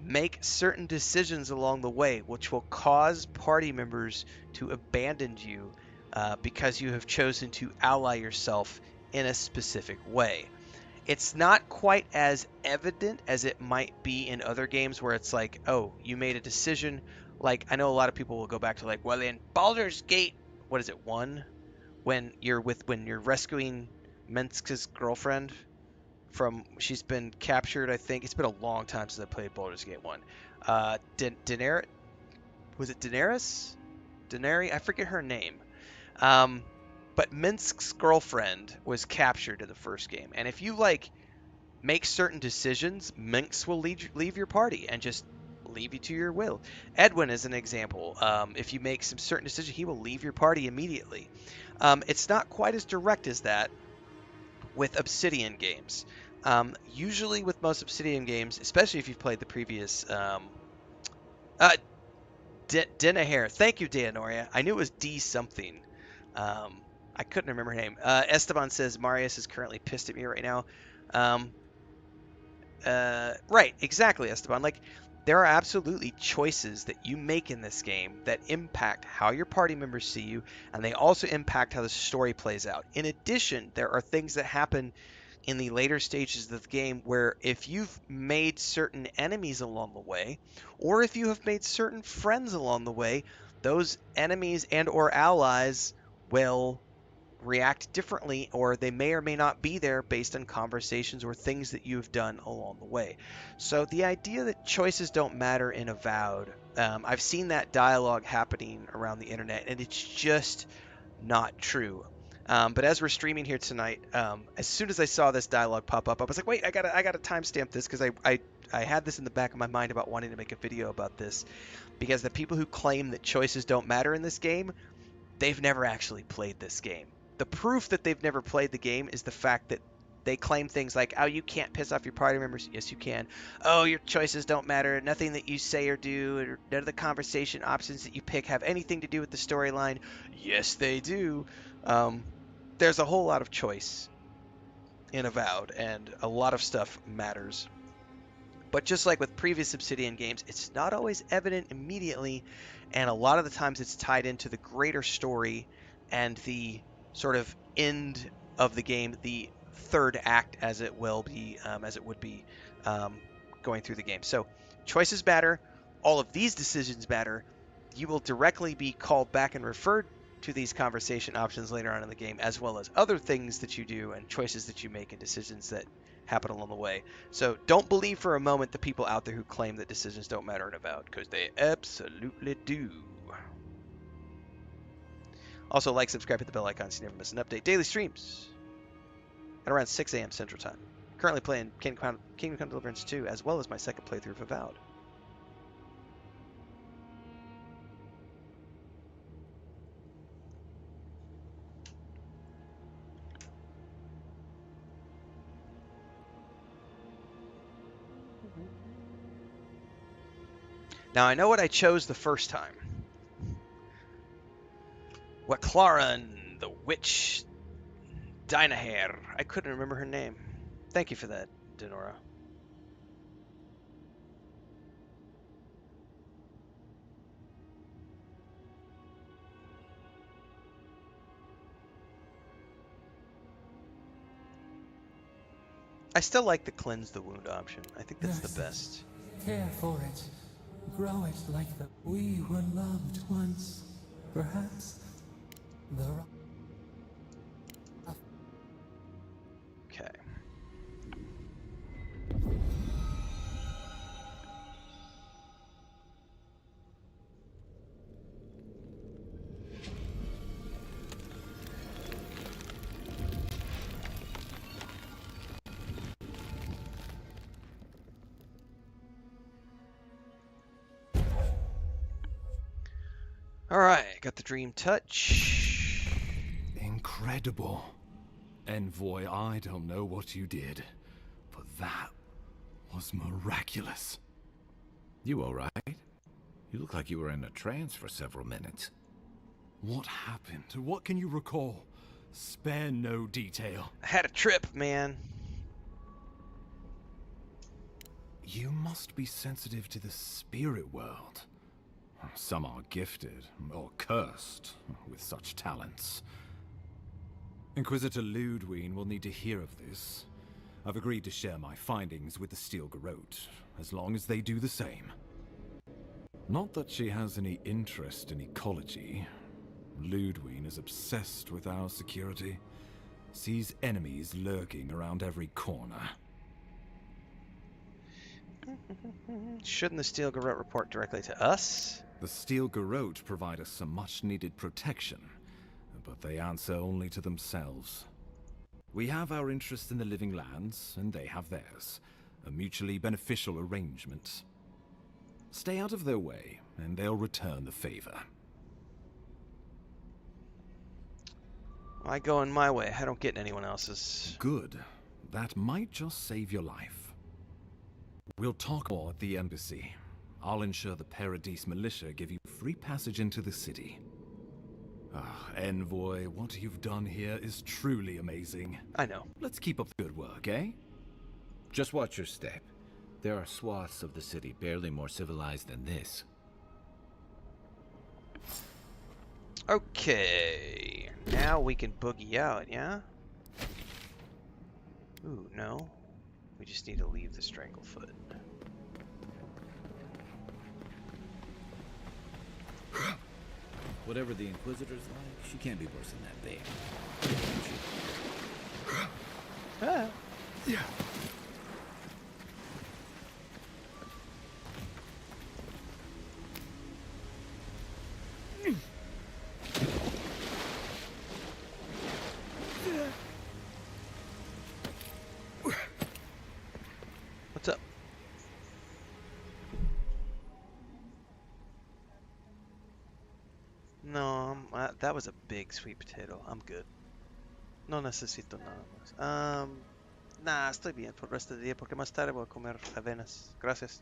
make certain decisions along the way which will cause party members to abandon you because you have chosen to ally yourself in a specific way. It's not quite as evident as it might be in other games where it's like, oh, you made a decision. Like, I know a lot of people will go back to like, well, in Baldur's Gate, what is it, 1? When you're rescuing Minsk's girlfriend from, she's been captured, I think. It's been a long time since I played Baldur's Gate 1. Daenerys? Was it Daenerys? Daenerys? I forget her name. But Minsk's girlfriend was captured in the first game. And if you, like, make certain decisions, Minsk will leave your party and just leave you to your will. Edwin is an example. If you make some certain decision, he will leave your party immediately. It's not quite as direct as that with Obsidian games. Usually with most Obsidian games, especially if you've played the previous... Denahair. Thank you, Deanoria. I knew it was D something. I couldn't remember her name. Esteban says Marius is currently pissed at me right now. Right, exactly, Esteban. Like, there are absolutely choices that you make in this game that impact how your party members see you, and they also impact how the story plays out. In addition, there are things that happen in the later stages of the game where if you've made certain enemies along the way, or if you have made certain friends along the way, those enemies and or allies will react differently, or they may or may not be there based on conversations or things that you've done along the way. So the idea that choices don't matter in Avowed, I've seen that dialogue happening around the internet, and it's just not true. But as we're streaming here tonight, as soon as I saw this dialogue pop up, I was like, wait, I gotta timestamp this, because I had this in the back of my mind about wanting to make a video about this, because the people who claim that choices don't matter in this game, they've never actually played this game. The proof that they've never played the game is the fact that they claim things like, oh, you can't piss off your party members. Yes, you can. Oh, your choices don't matter. Nothing that you say or do, or none of the conversation options that you pick have anything to do with the storyline. Yes, they do. There's a whole lot of choice in Avowed, and a lot of stuff matters. But just like with previous Obsidian games, it's not always evident immediately, and a lot of the times it's tied into the greater story and the sort of end of the game, the third act, as it will be, as it would be going through the game. So choices matter. All of these decisions matter. You will directly be called back and referred to these conversation options later on in the game, as well as other things that you do and choices that you make and decisions that happen along the way. So don't believe for a moment the people out there who claim that decisions don't matter in Avowed, because they absolutely do. Also, like, subscribe, hit the bell icon so you never miss an update. Daily streams at around 6 a.m. Central Time. Currently playing Kingdom Come Deliverance 2, as well as my second playthrough of Avowed. Now, I know what I chose the first time. What Clara and the witch Dynahair. I couldn't remember her name. Thank you for that, Denora. I still like the cleanse the wound option. I think that's the best. Care for it. Grow it like the... We were loved once. Perhaps the... Okay. Alright, got the dream touch. Incredible. Envoy, I don't know what you did, but that was miraculous. You alright? You look like you were in a trance for several minutes. What happened? What can you recall? Spare no detail. I had a trip, man. You must be sensitive to the spirit world. Some are gifted, or cursed, with such talents. Inquisitor Ludwig will need to hear of this. I've agreed to share my findings with the Steel Garrote, as long as they do the same. Not that she has any interest in ecology. Ludwig is obsessed with our security. Sees enemies lurking around every corner. Shouldn't the Steel Garrote report directly to us? The Steel Garrote provide us some much-needed protection, but they answer only to themselves. We have our interest in the living lands, and they have theirs. A mutually beneficial arrangement. Stay out of their way, and they'll return the favor. I go in my way. I don't get in anyone else's. Good. That might just save your life. We'll talk more at the embassy. I'll ensure the Paradise militia give you free passage into the city. Envoy, what you've done here is truly amazing. I know. Let's keep up the good work, eh? Just watch your step. There are swaths of the city barely more civilized than this. Okay. Now we can boogie out, yeah? Ooh, no. We just need to leave the Stranglefoot. Whatever the Inquisitor's like, she can't be worse than that babe. Ah. Yeah. What's up? No, that was a big sweet potato. I'm good. No necesito nada más. Nah, estoy bien por el resto del día porque más tarde voy a comer avenas. Gracias.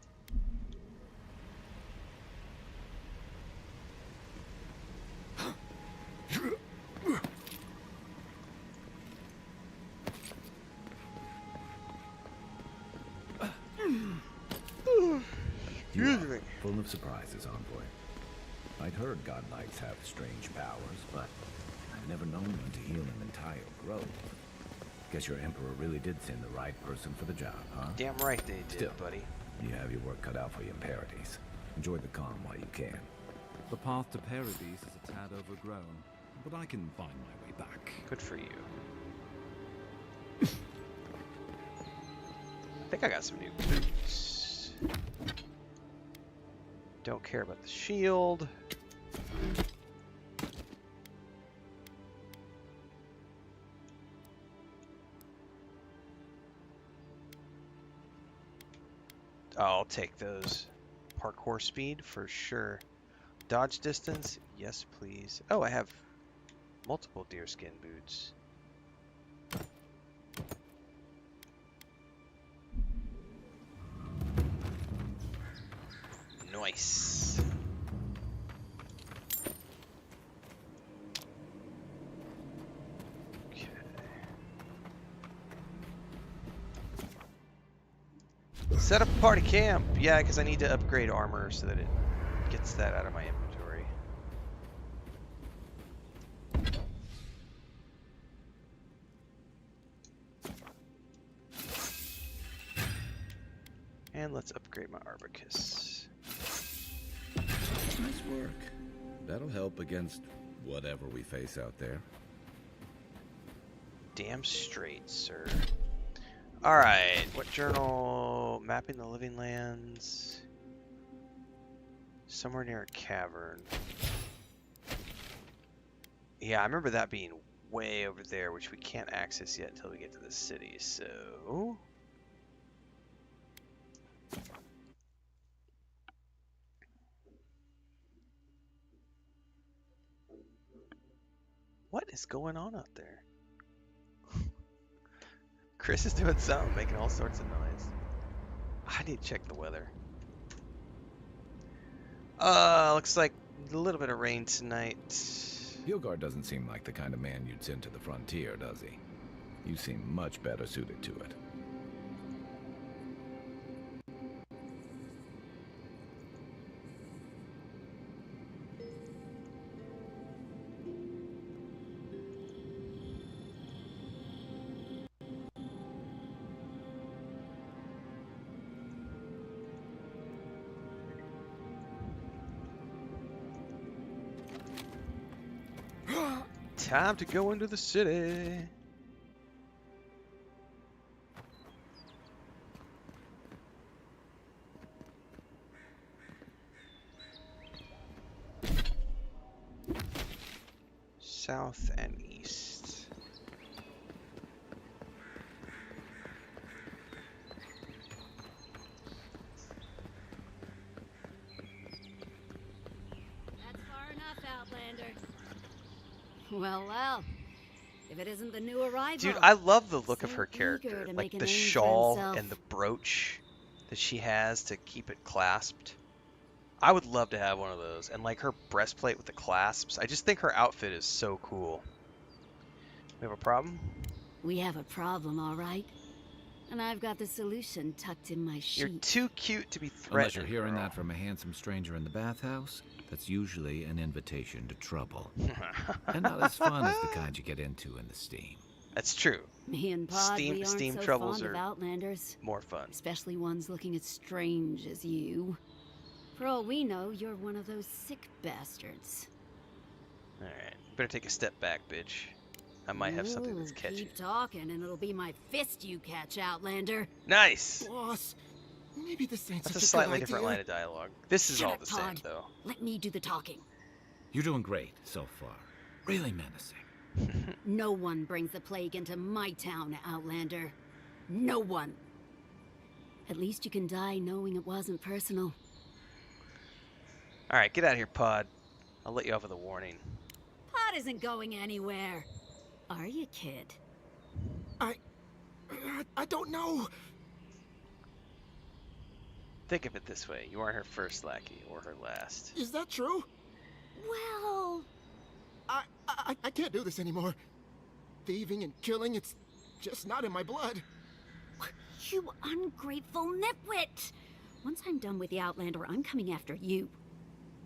You are full of surprises, Envoy. I'd heard godlikes have strange powers, but I've never known one to heal an entire grove. Guess your Emperor really did send the right person for the job, huh? Damn right they did, Still, buddy. You have your work cut out for you in Paradise. Enjoy the calm while you can. The path to Paradise is a tad overgrown. but I can find my way back. Good for you. I think I got some new boots. Don't care about the shield. I'll take those. Parkour speed for sure. Dodge distance, yes please. Oh, I have multiple deerskin boots. Nice. Okay. Set up a party camp. Yeah, because I need to upgrade armor so that it gets that out of my inventory. And let's upgrade my Arbicus. Nice work. That'll help against whatever we face out there. Damn straight, sir. Alright, what journal? Mapping the Living Lands. Somewhere near a cavern. Yeah, I remember that being way over there, which we can't access yet until we get to the city, so... What is going on out there? Chris is doing something, making all sorts of noise. I need to check the weather. Looks like a little bit of rain tonight. Hilgard doesn't seem like the kind of man you'd send to the frontier, does he? You seem much better suited to it. Time to go into the city. South and east. That's far enough, Outlander. Well, well. If it isn't the new arrival. Dude, I love the look of her eager character. to Like make a the name for shawl himself. and the brooch that she has to keep it clasped. I would love to have one of those. And like her breastplate with the clasps. I just think her outfit is so cool. We have a problem? We have a problem, all right. And I've got the solution tucked in my sheet. You're too cute to be Unless threatened. you're hearing girl. that from a handsome stranger in the bathhouse, that's usually an invitation to trouble. And not as fun as the kind you get into in the steam. That's true. Me and Pod, we aren't steam so troubles fond of are Outlanders. more fun. Especially ones looking as strange as you. For all we know, you're one of those sick bastards. Alright, better take a step back, bitch. I might have something that's catchy. Keep talking and it'll be my fist you catch, Outlander. Nice! Boss, maybe this ain't That's such a a slightly good different idea. line of dialogue. This is Shut all up, the same, Todd. though. Let me do the talking. You're doing great so far. Really menacing. No one brings the plague into my town, Outlander. No one. At least you can die knowing it wasn't personal. Alright, get out of here, Pod. I'll let you off with a warning. Pod isn't going anywhere. Are you, kid? I don't know. Think of it this way. You aren't her first lackey, or her last. Is that true? Well... I can't do this anymore. Thieving and killing, it's just not in my blood. You ungrateful nitwit! Once I'm done with the Outlander, I'm coming after you.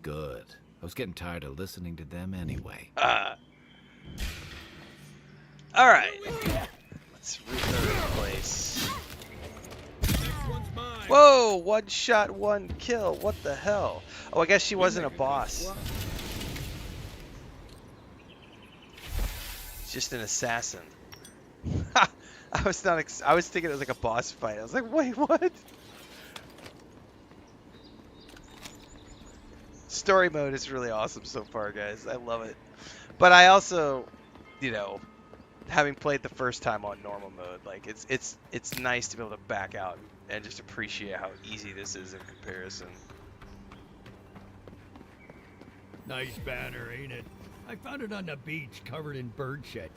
Good. I was getting tired of listening to them anyway. Alright. Let's reload the place. Whoa! One shot, one kill. What the hell? Oh, I guess she wasn't a boss. just an assassin. I was not. I was thinking it was like a boss fight. I was like, wait, what? Story mode is really awesome so far, guys. I love it. But I also, you know, having played the first time on normal mode, like it's nice to be able to back out and just appreciate how easy this is in comparison. Nice banner, ain't it? I found it on the beach, covered in bird shit.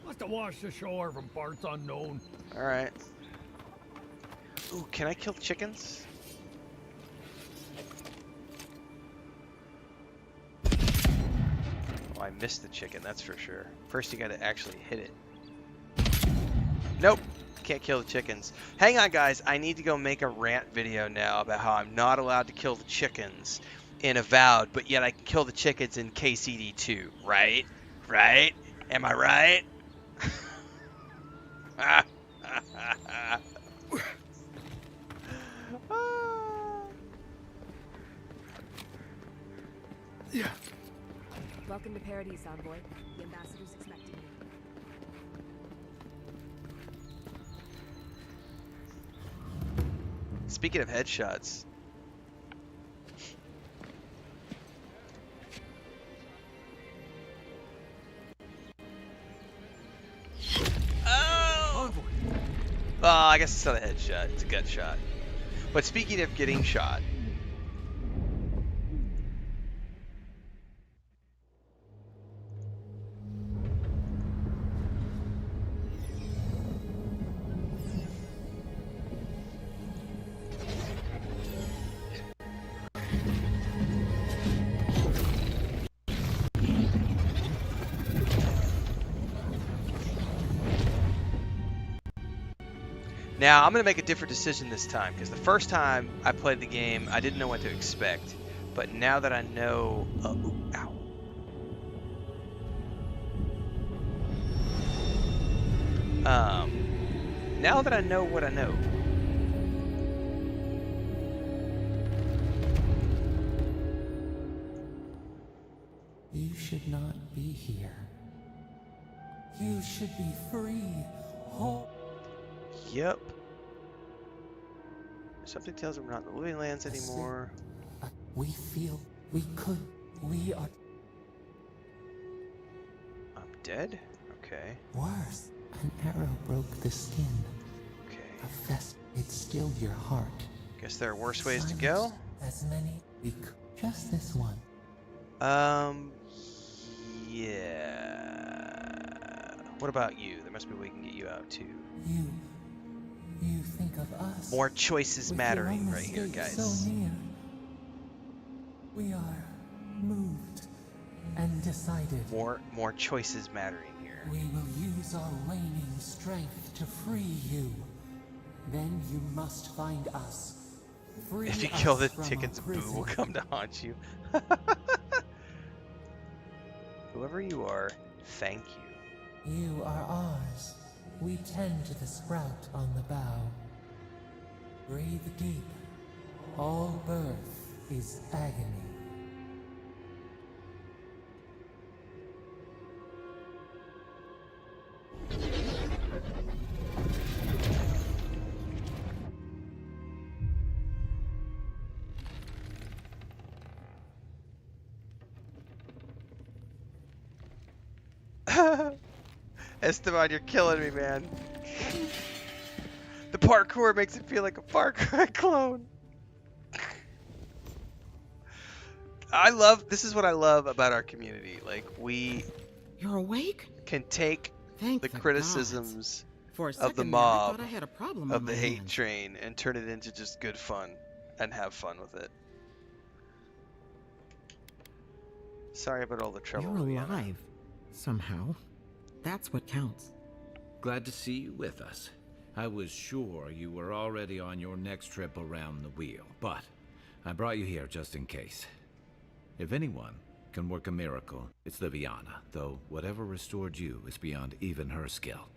Must have washed ashore from parts unknown. All right. Ooh, can I kill chickens? Oh, I missed the chicken, that's for sure. First, you got to actually hit it. Nope, can't kill the chickens. Hang on, guys. I need to go make a rant video now about how I'm not allowed to kill the chickens in Avowed, but yet I can kill the chickens in KCD2, right? Right? Am I right? Yeah. Welcome to Paradise, Envoy. The ambassador's expecting you. Speaking of headshots. Oh! Well, I guess it's not a headshot, it's a gut shot. But speaking of getting shot. Now, I'm going to make a different decision this time, because the first time I played the game, I didn't know what to expect. But now that I know... ooh, ow. Now that I know what I know. You should not be here. You should be free. Whole. Yep. Something tells me we're not in the living lands anymore. We feel we could. We are. I'm dead? Okay. Worse. An arrow broke the skin. Okay. A fest. It stilled your heart. Guess there are worse ways to go. As many. We could. Just this one. Yeah. What about you? There must be a way we can get you out too. You think of us. More choices mattering right here, guys. So near. We are moved and decided. More choices mattering here. We will use our waning strength to free you. Then you must find us. Free if you kill the us chickens, Boo will come to haunt you. Whoever you are, thank you. You are ours. We tend to the sprout on the bough. Breathe deep. All birth is agony. Esteban, you're killing me, man. The parkour makes it feel like a Far Cry clone. This is what I love about our community. Like, You're awake? Can take Thank the the criticisms For a of second the there, I mob, thought I had a problem of on the my hate hands. train, and turn it into just good fun, and have fun with it. Sorry about all the trouble. You're alive, somehow. That's what counts. Glad to see you with us. I was sure you were already on your next trip around the wheel, but I brought you here just in case. If anyone can work a miracle, it's Liviana, though whatever restored you is beyond even her skill.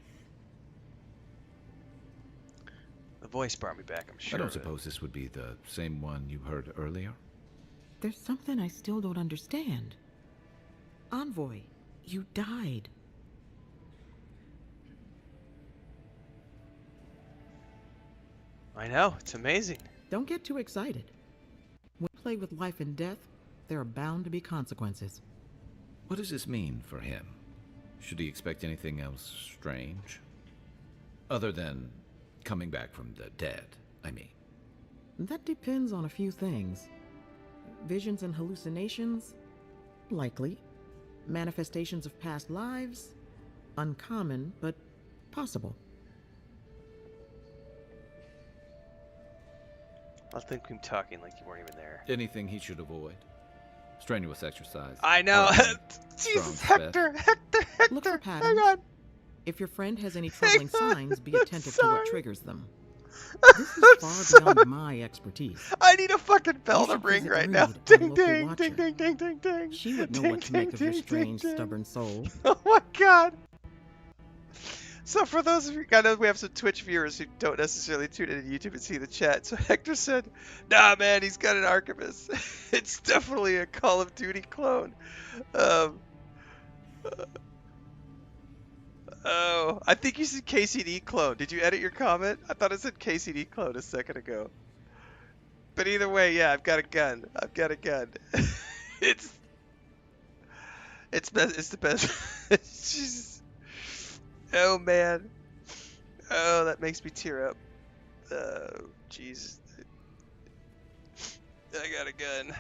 The voice brought me back, I'm sure. I don't of it. suppose this would be the same one you heard earlier? There's something I still don't understand. Envoy, you died. I know, it's amazing. Don't get too excited. When you play with life and death, there are bound to be consequences. What does this mean for him? Should he expect anything else strange? Other than coming back from the dead, I mean. That depends on a few things. Visions and hallucinations? Likely. Manifestations of past lives? Uncommon, but possible. I think I'm talking like you weren't even there. Anything he should avoid? Strenuous exercise. I know. Strong Jesus, stress. Hector. Look for patterns. Hang on. If your friend has any troubling signs, be attentive to what triggers them. This is far beyond my expertise. I need a fucking bell to ring right now. Ding, ding, ding, ding, ding, ding, ding. She would know what to make of your strange, stubborn soul. Oh my god. So for those of you, I know we have some Twitch viewers who don't necessarily tune into YouTube and see the chat. So Hector said, nah man, he's got an Archivist. It's definitely a Call of Duty clone. Oh, I think you said KCD clone. Did you edit your comment? I thought it said KCD clone a second ago. But either way, yeah, I've got a gun. I've got a gun. It's the best. Jesus. Oh man. Oh, that makes me tear up. Oh, jeez. I got a gun.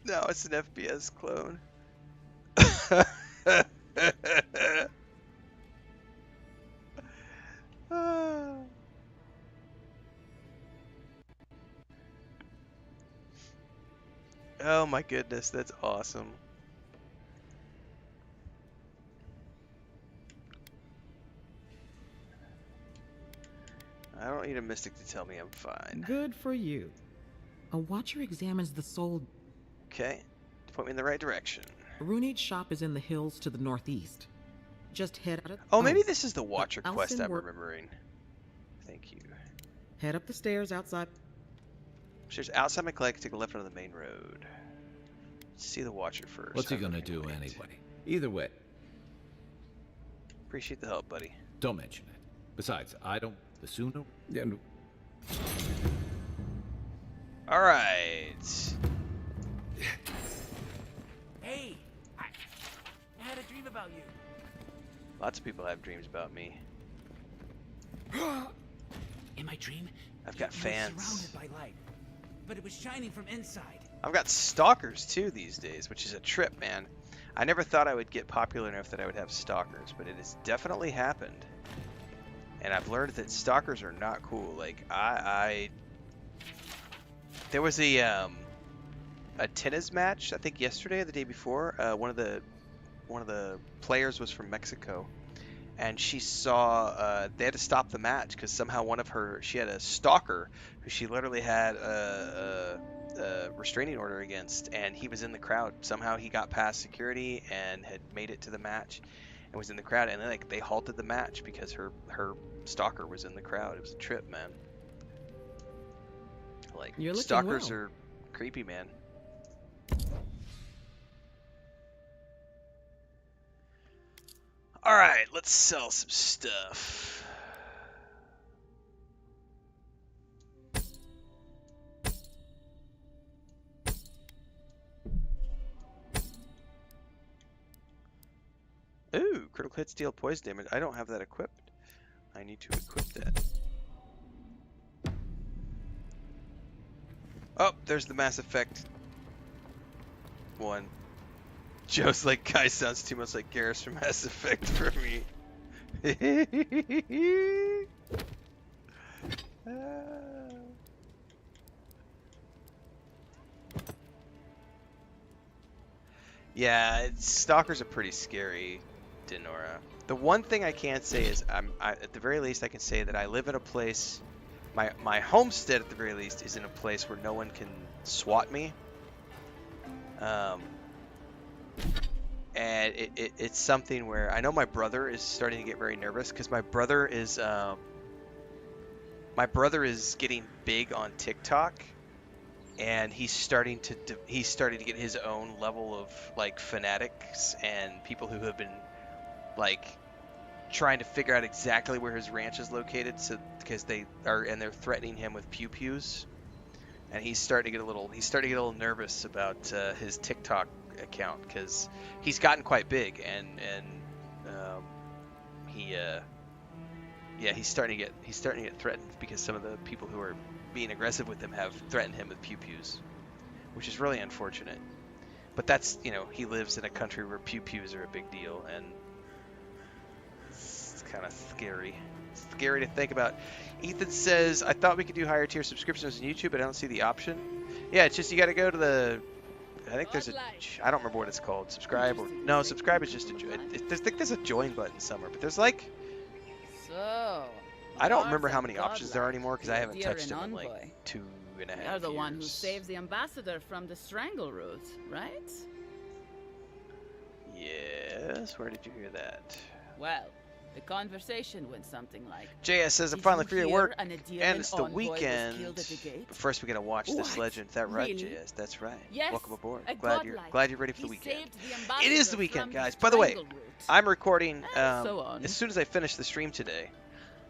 Now it's an FPS clone. Oh my goodness, that's awesome. I don't need a mystic to tell me I'm fine. Good for you. A watcher examines the soul. Okay, point me in the right direction. Runeage's shop is in the hills to the northeast. Just head out. Oh, maybe this is the Watcher quest I'm remembering. Thank you. Head up the stairs outside. Stairs outside my clinic, take a left onto the main road. Let's see the Watcher first. What's he gonna do anyway? Either way. Appreciate the help, buddy. Don't mention it. Besides, I don't. The sooner. Yeah. All right. Hey, I had a dream about you. Lots of people have dreams about me. In my dream, I've got you were fans. surrounded by light, but it was shining from inside. I've got stalkers too these days, which is a trip, man. I never thought I would get popular enough that I would have stalkers, but it has definitely happened. And I've learned that stalkers are not cool. Like there was a tennis match, I think yesterday or the day before. One of the players was from Mexico, and she saw they had to stop the match because somehow she had a stalker who she literally had a restraining order against, and he was in the crowd. Somehow he got past security and had made it to the match and was in the crowd, and then they halted the match because her stalker was in the crowd. It was a trip, man. Like, stalkers are creepy, man. All right, let's sell some stuff. Ooh, critical hits deal poison damage. I don't have that equipped. I need to equip that. Oh, there's the Mass Effect one. Joe's like, guy sounds too much like Garrus from Mass Effect for me. Yeah, stalkers are pretty scary, Denora. The one thing I can say is, at the very least, I can say that I live in a place. My homestead, at the very least, is in a place where no one can swat me. And it's something where I know my brother is starting to get very nervous because my brother is getting big on TikTok, and he's starting to get his own level of like fanatics and people who have been like trying to figure out exactly where his ranch is located, so because they're threatening him with pew-pews, and he's starting to get a little nervous about his TikTok account because he's gotten quite big, and he's starting to get threatened because some of the people who are being aggressive with him have threatened him with pew-pews, which is really unfortunate. But that's, he lives in a country where pew-pews are a big deal, and it's kind of scary. Scary to think about. Ethan says, I thought we could do higher tier subscriptions on YouTube, but I don't see the option. Yeah, it's just you got to go to the, I think there's I don't remember what it's called. Subscribe, or no, subscribe is just I think there's a join button somewhere, but there's like, So, I don't remember how many options there are anymore because I haven't touched them in envoy. like 2.5 You're the years. one who saves the ambassador from the strangle root, right? Yes, where did you hear that? Well, the conversation went something like, JS says I'm "Did finally you free at hear work, an and Adirian it's the envoy was weekend. killed at the gate?" But first, we gotta watch this What? legend. Is that right, Really? JS? That's right. Yes, Welcome aboard. a Glad you're godlike. ready for the He weekend. saved the It is ambassador the weekend, from the guys. By the way, strangle root. I'm recording so on. as soon as I finish the stream today.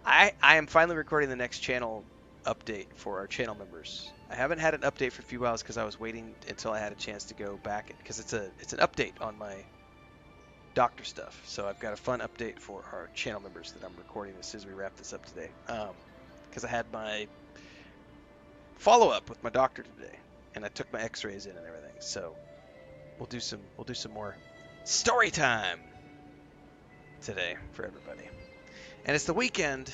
I am finally recording the next channel update for our channel members. I haven't had an update for a few hours because I was waiting until I had a chance to go back because it's an update on my doctor stuff. So I've got a fun update for our channel members that I'm recording as soon as we wrap this up today. Because I had my follow-up with my doctor today, and I took my X-rays in and everything. So we'll do some more story time today for everybody. And it's the weekend.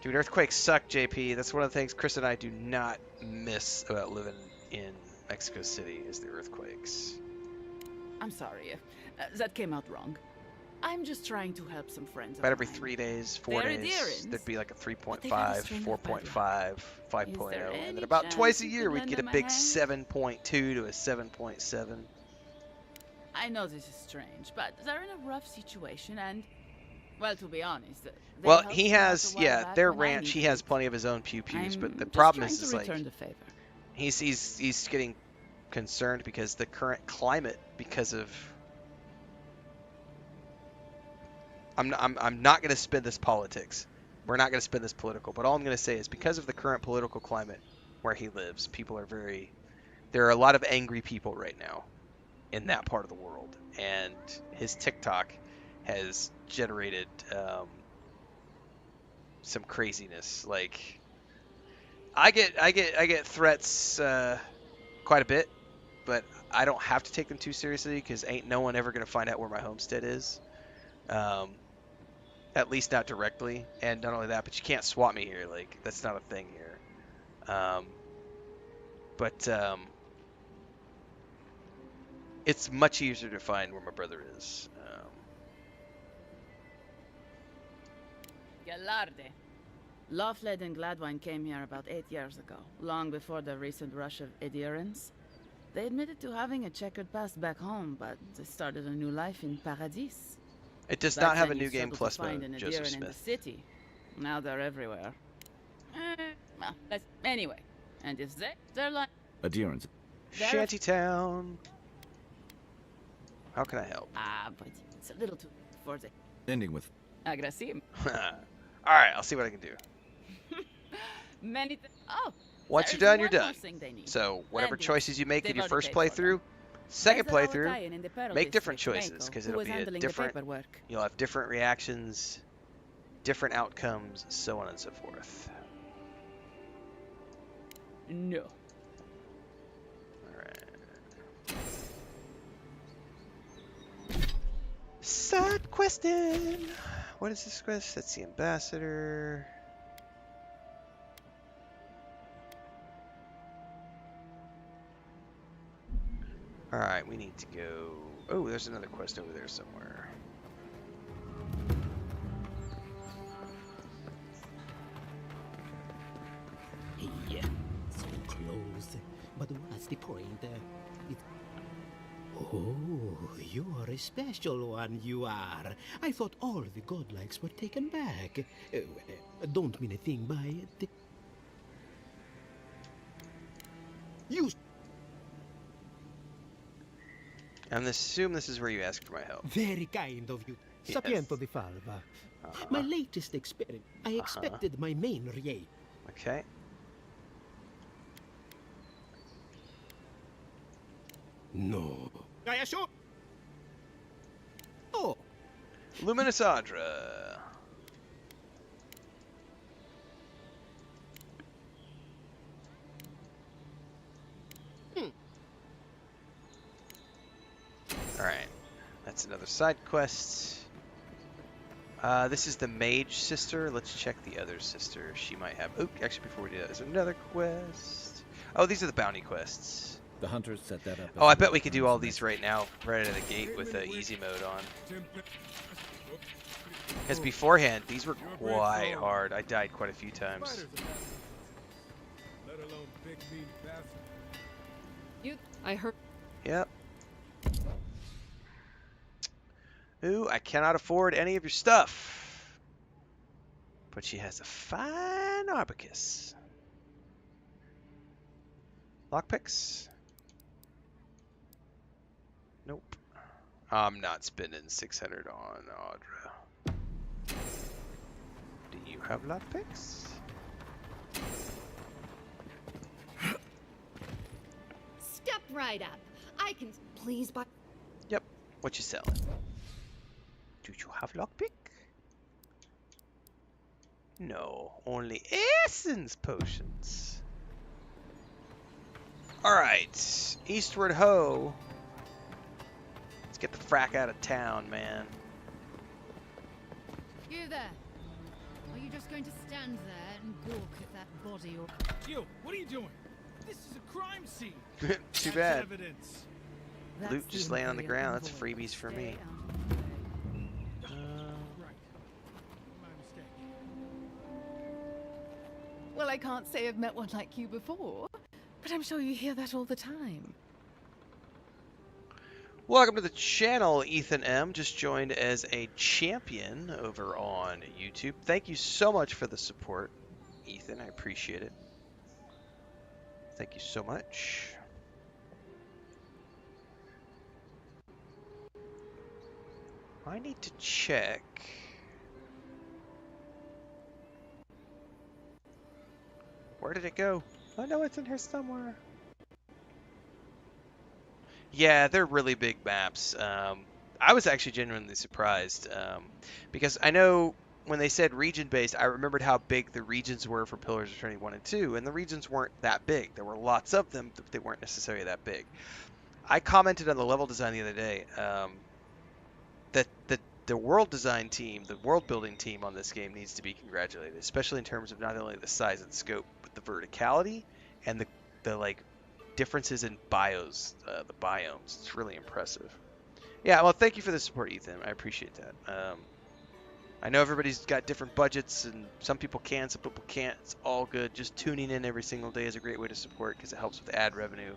Dude, earthquakes suck, JP. That's one of the things Chris and I do not miss about living in Mexico City is the earthquakes. I'm sorry. That came out wrong. I'm just trying to help some friends. About every 3 days, 4 They're days, Adirians, there'd be like a 3.5, they've had a string of 4.5, 5.0, there and any then about chance twice a you year could we'd lend get a them a big hand? 7.2 to a 7.7. I know this is strange, but they're in a rough situation, and, well, to be honest, they Well, helped he me out has, a while back their when I ranch, he needed has it. plenty of his own pew-pews, but the I'm problem just is trying to like, return the favor. he's getting concerned because the current climate, because of, I'm not going to spin this politics. We're not going to spin this political, but all I'm going to say is because of the current political climate where he lives, there are a lot of angry people right now in that part of the world, and his TikTok has generated some craziness. Like, I get threats quite a bit, but I don't have to take them too seriously because ain't no one ever gonna find out where my homestead is. At least not directly, and not only that, but you can't swat me here. Like, that's not a thing here. It's much easier to find where my brother is. Galarde. Lofled and Gladwine came here about 8 years ago, long before the recent rush of adherents. They admitted to having a checkered past back home, but they started a new life in Paradis. It does Back not have a then New you Game struggled Plus to find mode, an Joseph adherent in the Smith. city. Now they're everywhere. Anyway, and if they're like Adherents. Shantytown. How can I help? but it's a little too for the Ending with aggressive. All right, I'll see what I can do. Many. Once there's you're done, you're one more done. thing they need. So whatever Lending. choices you make in They've your already first paid for them. playthrough, second There's a playthrough, Italian in the Pearl make different District, choices because who it'll was be a handling the different. paperwork. You'll have different reactions, different outcomes, so on and so forth. No. Side questing. What is this quest? That's the ambassador. Alright, we need to go... Oh, there's another quest over there somewhere. Yeah, so close. But what's the point? Oh, you're a special one, you are. I thought all the godlikes were taken back. Don't mean a thing by it. You... I'm assume this is where you ask for my help. Very kind of you. Sapiento di Falva. My latest experiment. I expected my main rea. Okay. No. I assure. Oh. Luminous Adra. Alright. That's another side quest. This is the mage sister. Let's check the other sister. She might have... Oh, actually, before we do that, there's another quest. Oh, these are the bounty quests. The hunters set that up. Oh, I bet we could do all these right now, right out of the gate with the easy mode on. Because beforehand, these were quite hard. I died quite a few times. I heard. Yep. Ooh, I cannot afford any of your stuff. But she has a fine abacus. Lockpicks? Nope. I'm not spending 600 on Audra. Do you have lockpicks? Step right up. I can please buy. Yep. What you selling? Do you have lockpick? No, only essence potions. Alright, eastward ho. Let's get the frack out of town, man. You there. Are you just going to stand there and gawk at that body or... You, what are you doing? This is a crime scene. Too bad. Evidence. Loot just laying on the ground. That's freebies for me. Well, I can't say I've met one like you before, but I'm sure you hear that all the time. Welcome to the channel, Ethan M. Just joined as a champion over on YouTube. Thank you so much for the support, Ethan. I appreciate it. Thank you so much. I need to check. Where did it go? I know it's in here somewhere. Yeah, they're really big maps. I was actually genuinely surprised because I know when they said region-based, I remembered how big the regions were for Pillars of Eternity 1 and 2, and the regions weren't that big. There were lots of them, but they weren't necessarily that big. I commented on the level design the other day that the world design team, the world building team on this game needs to be congratulated, especially in terms of not only the size and scope, but the verticality and the like differences in bios, the biomes. It's really impressive. Yeah, well, thank you for the support, Ethan. I appreciate that. I know everybody's got different budgets, and some people can, some people can't. It's all good. Just tuning in every single day is a great way to support because it helps with ad revenue.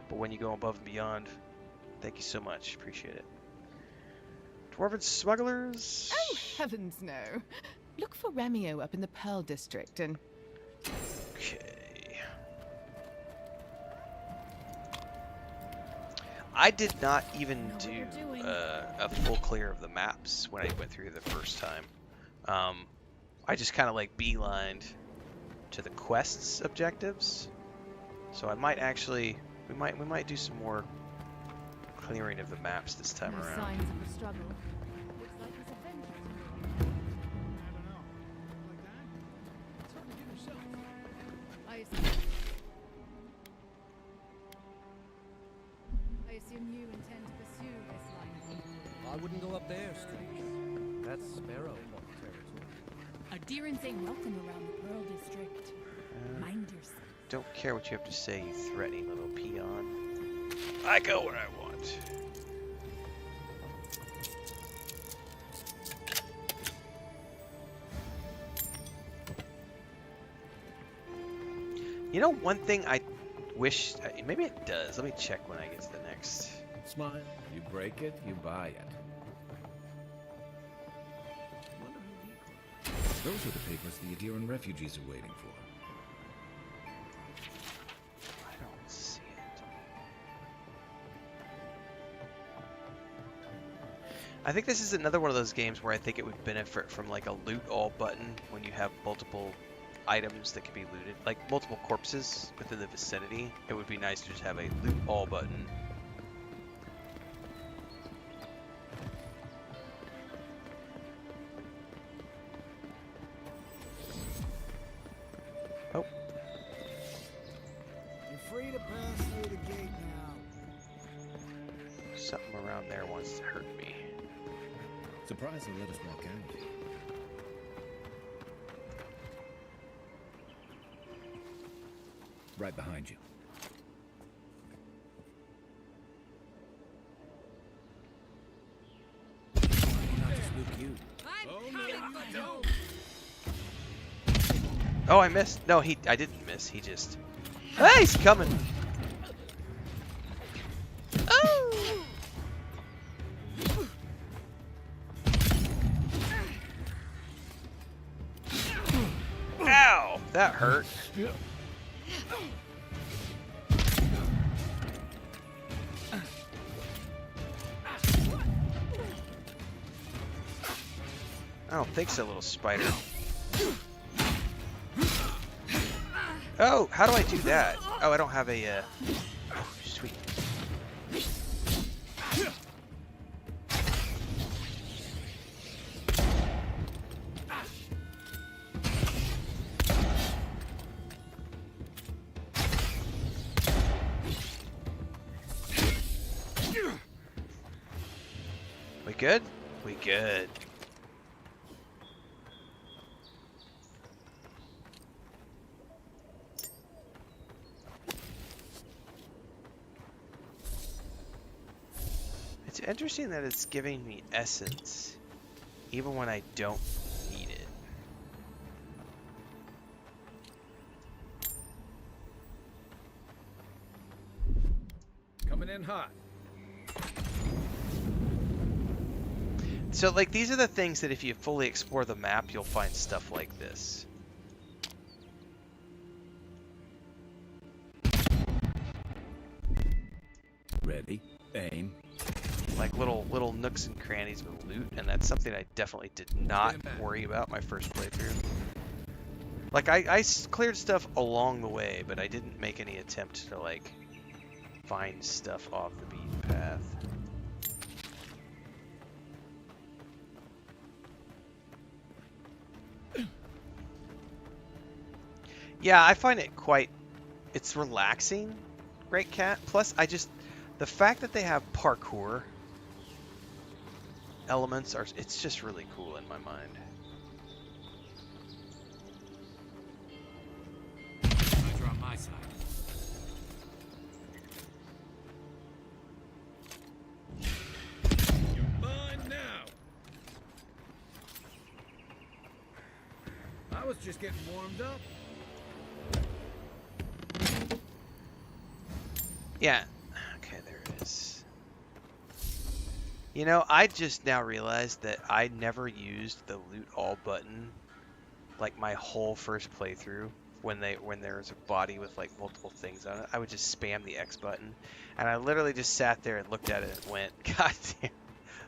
But when you go above and beyond, thank you so much. Appreciate it. Dwarven smugglers? Oh, heavens no. Look for Remio up in the Pearl District and... Okay. I did not even do a full clear of the maps when I went through the first time. I just kind of like beelined to the quests objectives. So I might actually, we might do some more clearing of the maps this time around. Signs of a struggle. Looks like it's a vengeance. I assume you intend to pursue this line of inquiry. I wouldn't go up there, stranger. That's Sparrow territory. Adherents ain't welcome around the Pearl District. Mind yourself. Don't care what you have to say, you threatening little peon. I go where I want. You know, one thing I wish, maybe it does. Let me check when I get to the next. Smile. You break it, you buy it. Those are the papers the Adiran refugees are waiting for. I don't see it. I think this is another one of those games where I think it would benefit from like a loot all button when you have multiple items that can be looted, like multiple corpses within the vicinity. It would be nice to just have a loot all button. Oh. You're free to pass through the gate now. Something around there wants to hurt me. Surprised they let us walk out. Right behind you. Not to spook you. Oh, I missed. No, I didn't miss. He just... Hey, he's coming. Oh! Ow! That hurt. I don't think so, little spider. Oh, how do I do that? Oh, I don't have a, Oh, sweet. We good? We good. It's interesting that it's giving me essence, even when I don't need it. Coming in hot. So, like, these are the things that if you fully explore the map, you'll find stuff like this. Ready, aim. Like little nooks and crannies with loot, and that's something I definitely did not worry about my first playthrough. Like, I cleared stuff along the way, but I didn't make any attempt to, like, find stuff off the beaten path. Yeah, I find it it's relaxing, Great Cat. Plus, the fact that they have parkour elements it's just really cool in my mind. You're on my side. You're mine now. I was just getting warmed up. Yeah. Okay, there it is. You know, I just now realized that I never used the loot all button like my whole first playthrough when there's a body with like multiple things on it. I would just spam the X button, and I literally just sat there and looked at it and went, God damn,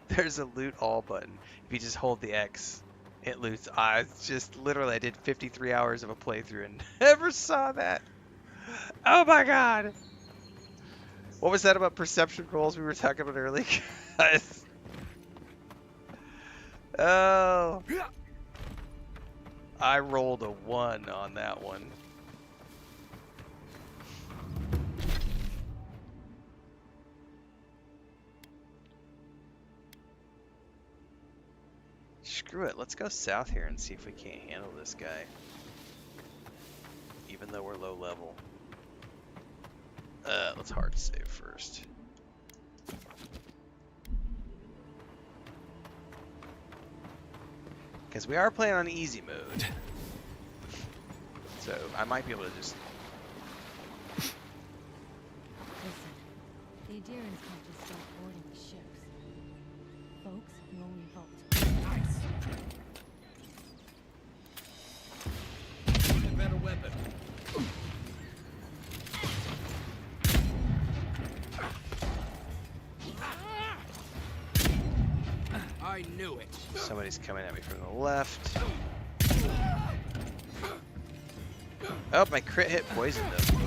there's a loot all button. If you just hold the X, it loots. I did 53 hours of a playthrough and never saw that. Oh my god. What was that about perception rolls we were talking about earlier? Oh. I rolled a 1 on that one. Screw it. Let's go south here and see if we can't handle this guy. Even though we're low level. Let's hard save first. Because we are playing on easy mode. So I might be able to just... Listen, the Adherents can't just start boarding the ships. Folks will revolt. Nice. Need a better weapon. do it. Somebody's coming at me from the left. Oh, my crit hit poisoned them.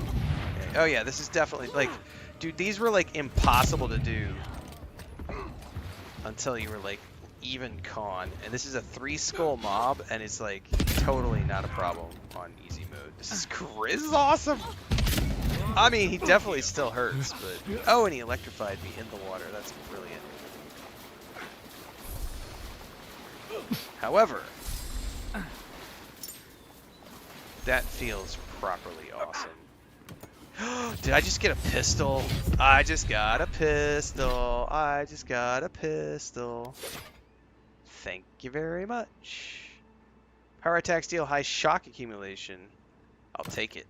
Okay. Oh yeah, this is definitely like, dude, these were like impossible to do until you were like even con. And this is a 3-skull mob, and it's like totally not a problem on easy mode. This is awesome. I mean, he definitely still hurts, but oh, and he electrified me in the water. That's brilliant. However, that feels properly awesome. Did I just get a pistol? I just got a pistol. I just got a pistol. Thank you very much. Power attacks deal high shock accumulation. I'll take it.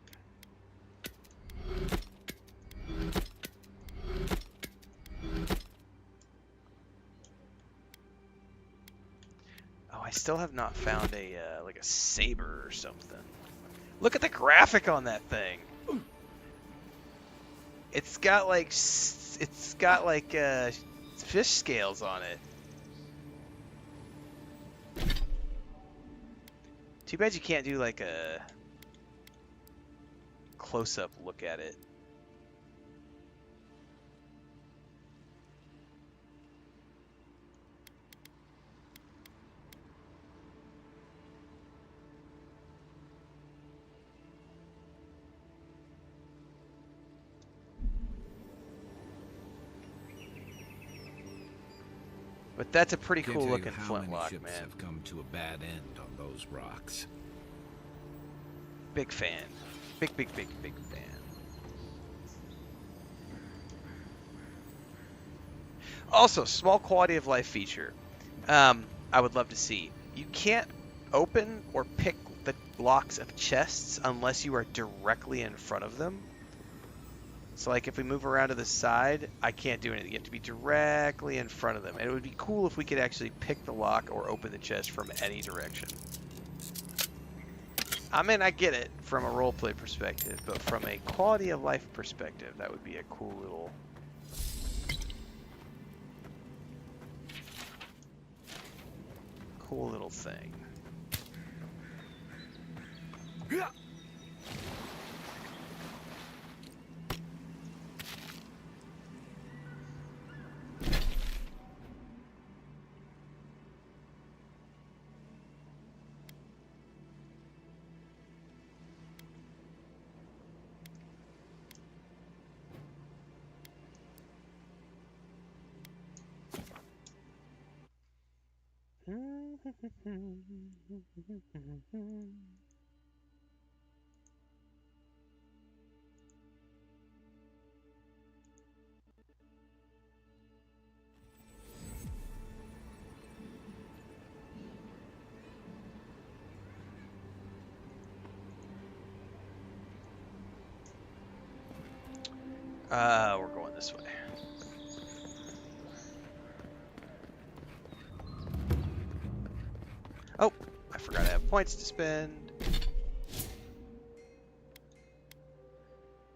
Oh, I still have not found a like a saber or something. Look at the graphic on that thing. It's got like fish scales on it. Too bad you can't do like a close-up look at it. But that's a pretty Can't cool tell you looking how many flintlock, ships man. have come to a bad end on those rocks. Big fan. Big fan. Also, small quality of life feature. I would love to see. You can't open or pick the locks of chests unless you are directly in front of them. So like if we move around to the side, I can't do anything. You have to be directly in front of them. And it would be cool if we could actually pick the lock or open the chest from any direction. I mean, I get it from a roleplay perspective, but from a quality of life perspective, that would be a cool little thing. We're going this way. Oh, I forgot I have points to spend.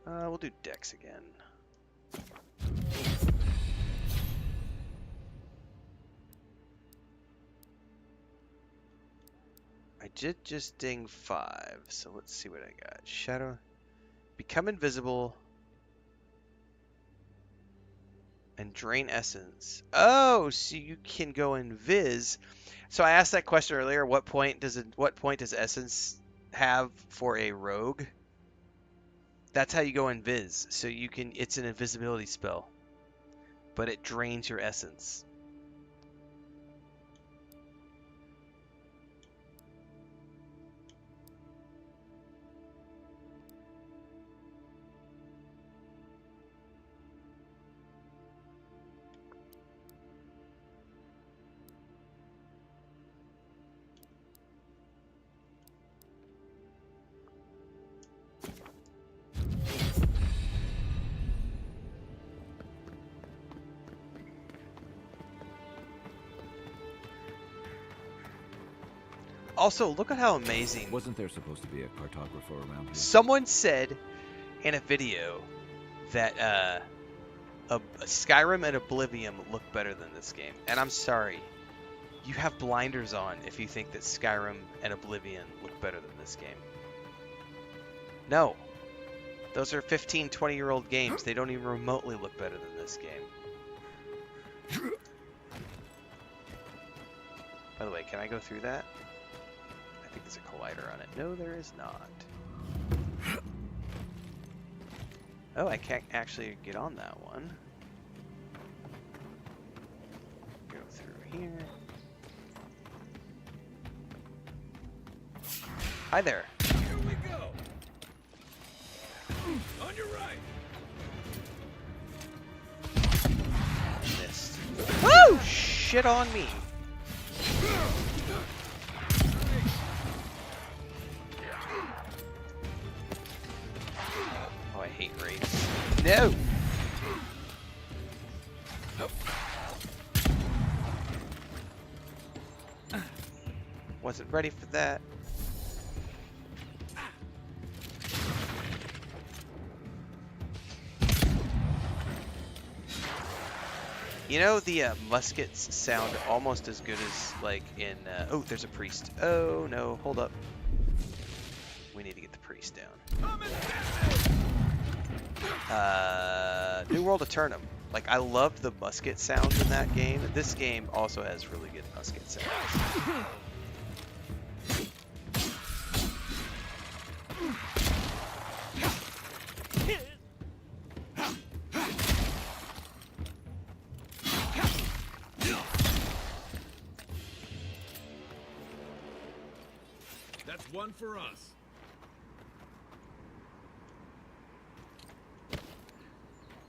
We'll do Dex again. I did just ding 5, so let's see what I got. Shadow. Become invisible. And drain essence. Oh, so you can go invis. So I asked that question earlier. What point does essence have for a rogue? That's how you go invis. So you can. It's an invisibility spell, but it drains your essence. Also, look at how amazing. Wasn't there supposed to be a cartographer around here? Someone said in a video that Skyrim and Oblivion look better than this game, and I'm sorry. You have blinders on if you think that Skyrim and Oblivion look better than this game. No. Those are 15, 20-year-old games. They don't even remotely look better than this game. By the way, can I go through that? I think there's a collider on it. No, there is not. Oh, I can't actually get on that one. Go through here. Hi there. Here we go. On your right. Missed. Woo! Shit on me. Oh, I hate raids. No! Wasn't ready for that. You know, the muskets sound almost as good as, like, in... oh, there's a priest. Oh, no. Hold up. We need to get the priest down. New World Eternum. Like, I loved the musket sounds in that game. This game also has really good musket sounds. That's one for us.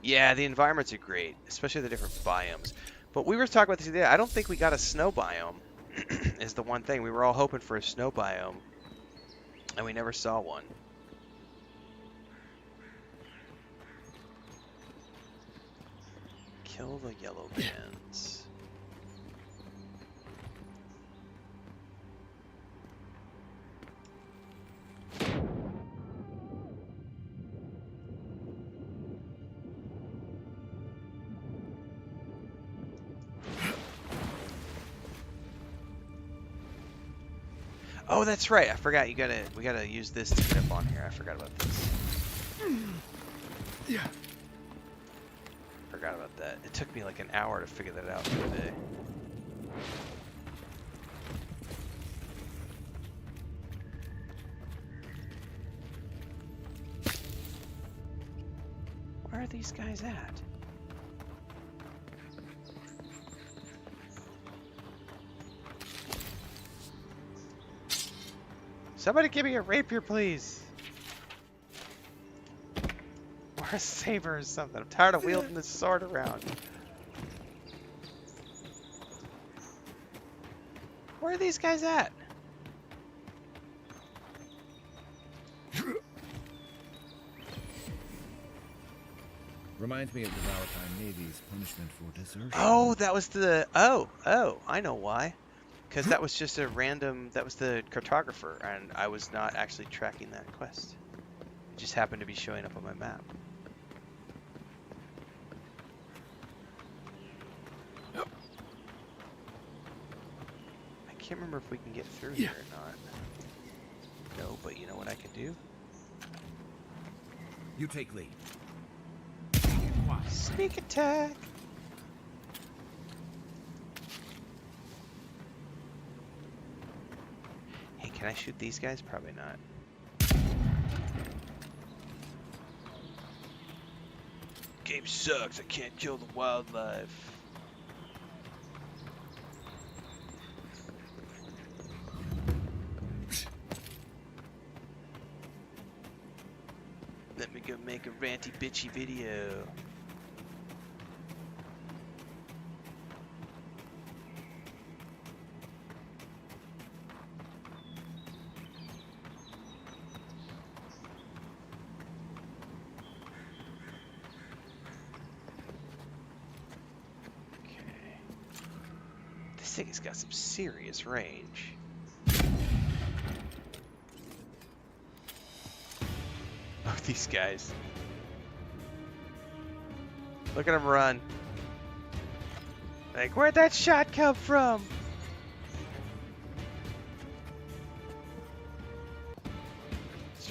Yeah, the environments are great, especially the different biomes. But we were talking about this today. I don't think we got a snow biome, is the one thing. We were all hoping for a snow biome, and we never saw one. Kill the yellow bands. Oh, that's right. I forgot. We gotta use this to get up on here. I forgot about this. Yeah. Forgot about that. It took me like an hour to figure that out the other day. Where are these guys at? Somebody give me a rapier, please. Or a saber or something. I'm tired of wielding this sword around. Where are these guys at? Reminds me of the Valentine Navy's punishment for desertion. Oh, that was the... Oh, I know why. Because that was just a random... That was the cartographer, and I was not actually tracking that quest. It just happened to be showing up on my map. I can't remember if we can get through here or not. No, but you know what I can do? You take lead. Sneak attack! Hey, can I shoot these guys? Probably not. Game sucks. I can't kill the wildlife. Let me go make a ranty bitchy video. This thing has got some serious range. Oh, these guys. Look at them run. Like, where'd that shot come from?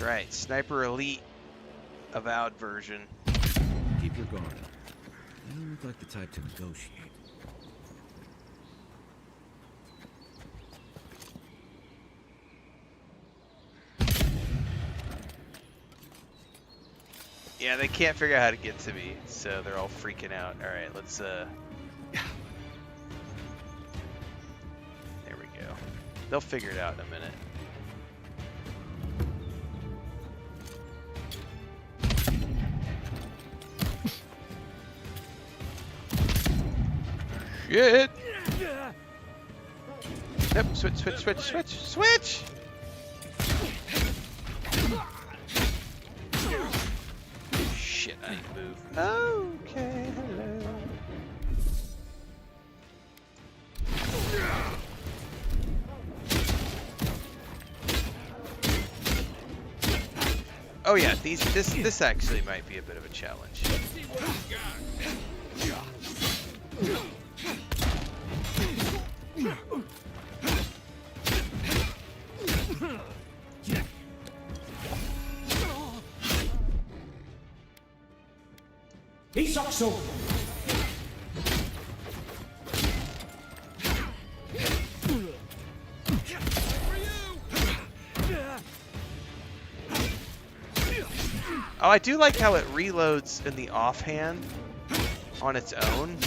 right, Sniper Elite Avowed version. Keep your guard up. You don't look like the type to negotiate. Yeah, they can't figure out how to get to me, so they're all freaking out. All right, let's There we go. They'll figure it out in a minute. Shit! Yep, switch! Shit, I need to move. Okay, hello. Oh yeah, this actually might be a bit of a challenge. Isakso! Oh, I do like how it reloads in the offhand on its own.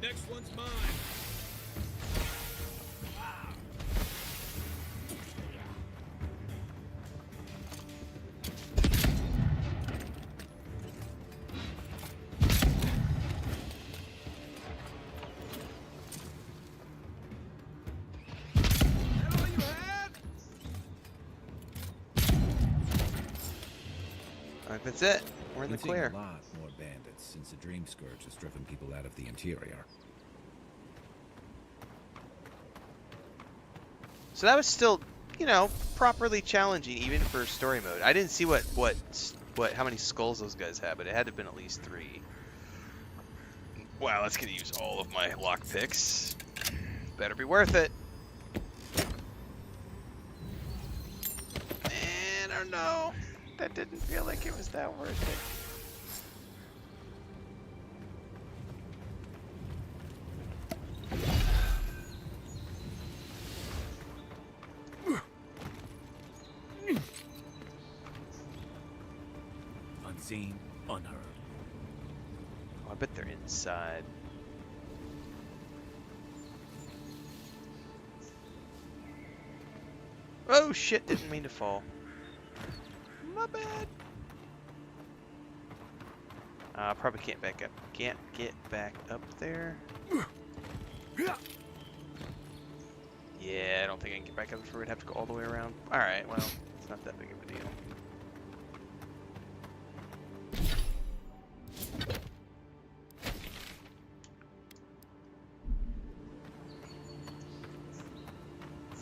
Next one's mine. Alright, that's it. We're in the We've seen clear. a lot more bandits since the Dream Scourge has driven people out of the interior. So that was still, you know, properly challenging even for story mode. I didn't see how many skulls those guys had, but it had to have been at least 3. Wow, that's gonna use all of my lock picks. Better be worth it. Man, I don't know. That didn't feel like it was that worth it. Unseen, unheard. Oh, I bet they're inside. Oh shit, didn't mean to fall. My bad. Probably can't back up. Can't get back up there. Yeah, I don't think I can get back up before we'd have to go all the way around. Alright, well, it's not that big of a deal.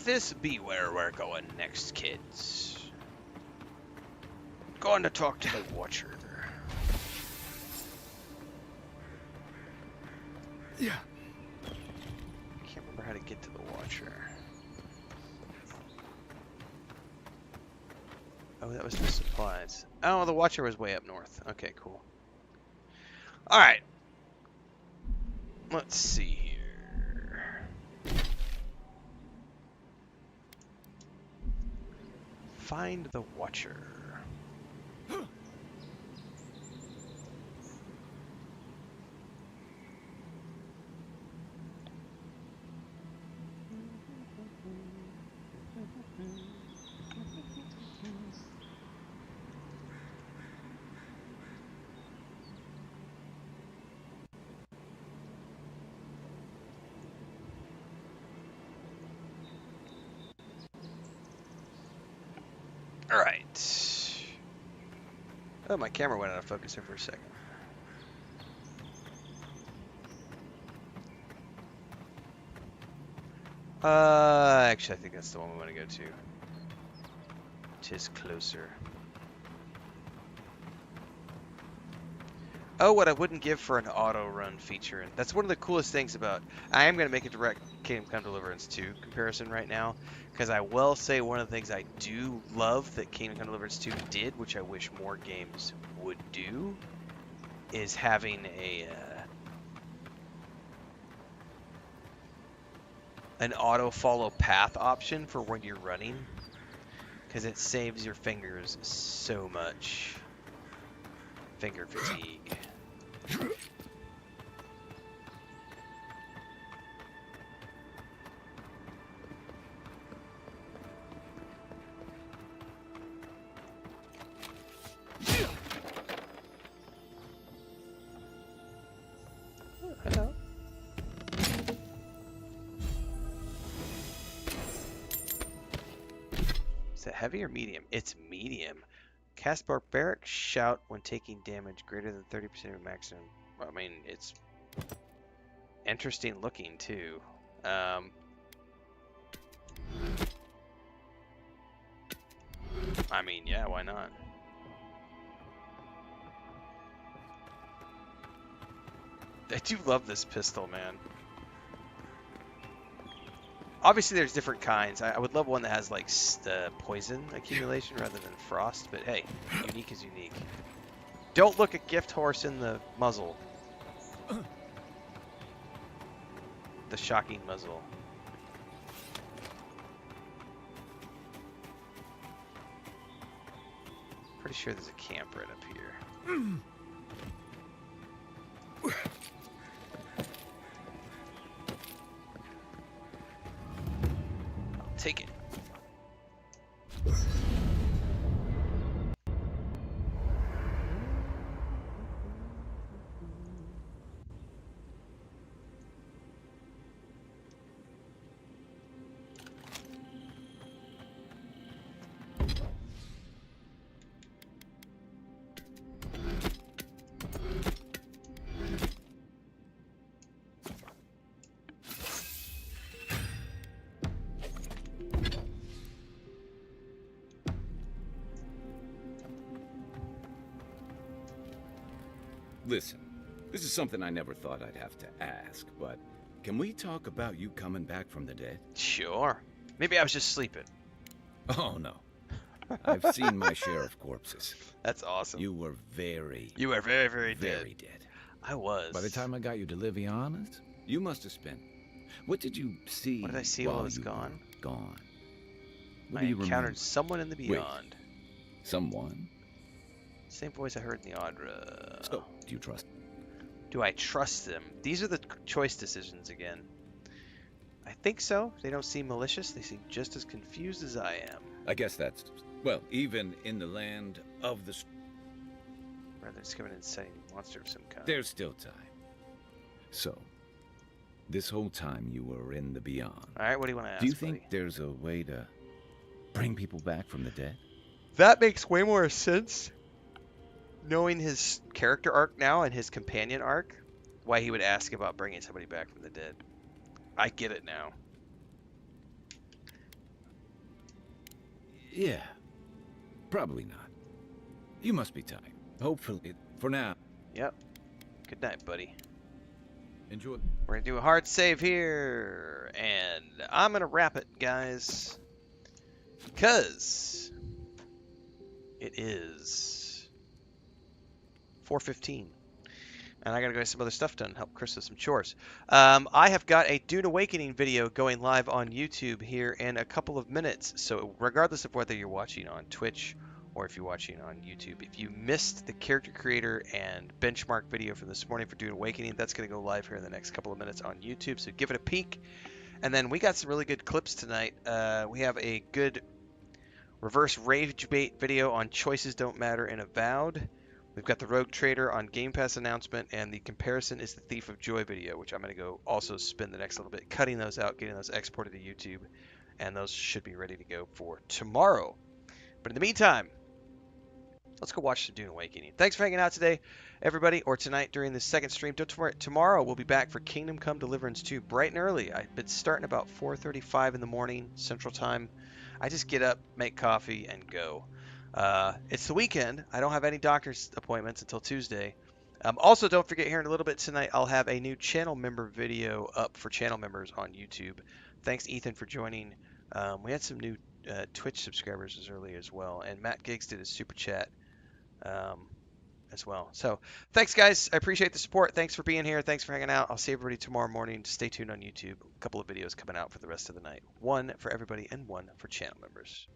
This be where we're going next, kids. Going to talk to the Watcher. Yeah. Can't remember how to get to the Watcher. Oh, that was the supplies. Oh, the Watcher was way up north. Okay, cool. Alright. Let's see here. Find the Watcher. Alright. Oh, my camera went out of focus there for a second. Actually, I think that's the one we want to go to. Tis closer. Oh, what I wouldn't give for an auto run feature. And that's one of the coolest things about... I am going to make a direct Kingdom Come Deliverance 2 comparison right now. Because I will say one of the things I do love that Kingdom Come Deliverance 2 did, which I wish more games would do, is having an auto follow path option for when you're running. Because it saves your fingers so much. Finger fatigue. Hello. Is it heavy or medium? It's medium. Cast Barbaric Shout when taking damage greater than 30% of your maximum. I mean, it's interesting looking too. I mean, yeah, why not? I do love this pistol, man. Obviously, there's different kinds. I would love one that has like poison accumulation rather than frost, but hey, unique is unique. Don't look a gift horse in the muzzle. The shocking muzzle. Pretty sure there's a camp right up here. I'll take it. Listen, this is something I never thought I'd have to ask, but can we talk about you coming back from the dead? Sure. Maybe I was just sleeping. Oh, no. I've seen my share of corpses. That's awesome. You were very... You were very, very dead. Very dead. I was. By the time I got you to Liviana's, you must have spent... What did you see? What did I see while I was gone? Gone. What I do you encountered remember? someone in the beyond. Wait. Someone? Same voice I heard in the Audra. So, do you trust? Do I trust them? These are the choice decisions again. I think so. They don't seem malicious. They seem just as confused as I am. I guess that's... Well, even in the land of the... Rather discover an insane monster of some kind. There's still time. So, this whole time you were in the beyond. Alright, what do you want to ask, Do you think there's a way to bring people back from the dead? That makes way more sense. Knowing his character arc now and his companion arc, why he would ask about bringing somebody back from the dead. I get it now. Yeah. Probably not. You must be tired. Hopefully, for now. Yep. Good night, buddy. Enjoy. We're going to do a hard save here. And I'm going to wrap it, guys. Because it is 4:15. And I gotta go get some other stuff done, help Chris with some chores. I have got a Dune Awakening video going live on YouTube here in a couple of minutes. So regardless of whether you're watching on Twitch or if you're watching on YouTube, if you missed the character creator and benchmark video from this morning for Dune Awakening, that's gonna go live here in the next couple of minutes on YouTube. So give it a peek. And then we got some really good clips tonight. We have a good reverse rage bait video on Choices Don't Matter in Avowed. We've got the Rogue Trader on Game Pass announcement, and the Comparison is the Thief of Joy video, which I'm going to go also spend the next little bit cutting those out, getting those exported to YouTube, and those should be ready to go for tomorrow. But in the meantime, let's go watch the Dune Awakening. Thanks for hanging out today, everybody, or tonight during this second stream. Don't worry, tomorrow we'll be back for Kingdom Come Deliverance 2 bright and early. I've been starting about 4:35 in the morning Central Time. I just get up, make coffee, and go. It's the weekend. I don't have any doctor's appointments until Tuesday. Also, don't forget, here in a little bit tonight, I'll have a new channel member video up for channel members on YouTube. Thanks, Ethan, for joining. We had some new Twitch subscribers as early as well, and Matt Giggs did a super chat as well. So thanks, guys. I appreciate the support. Thanks for being here. Thanks for hanging out. I'll see everybody tomorrow morning. Stay tuned on YouTube. A couple of videos coming out for the rest of the night. One for everybody and one for channel members.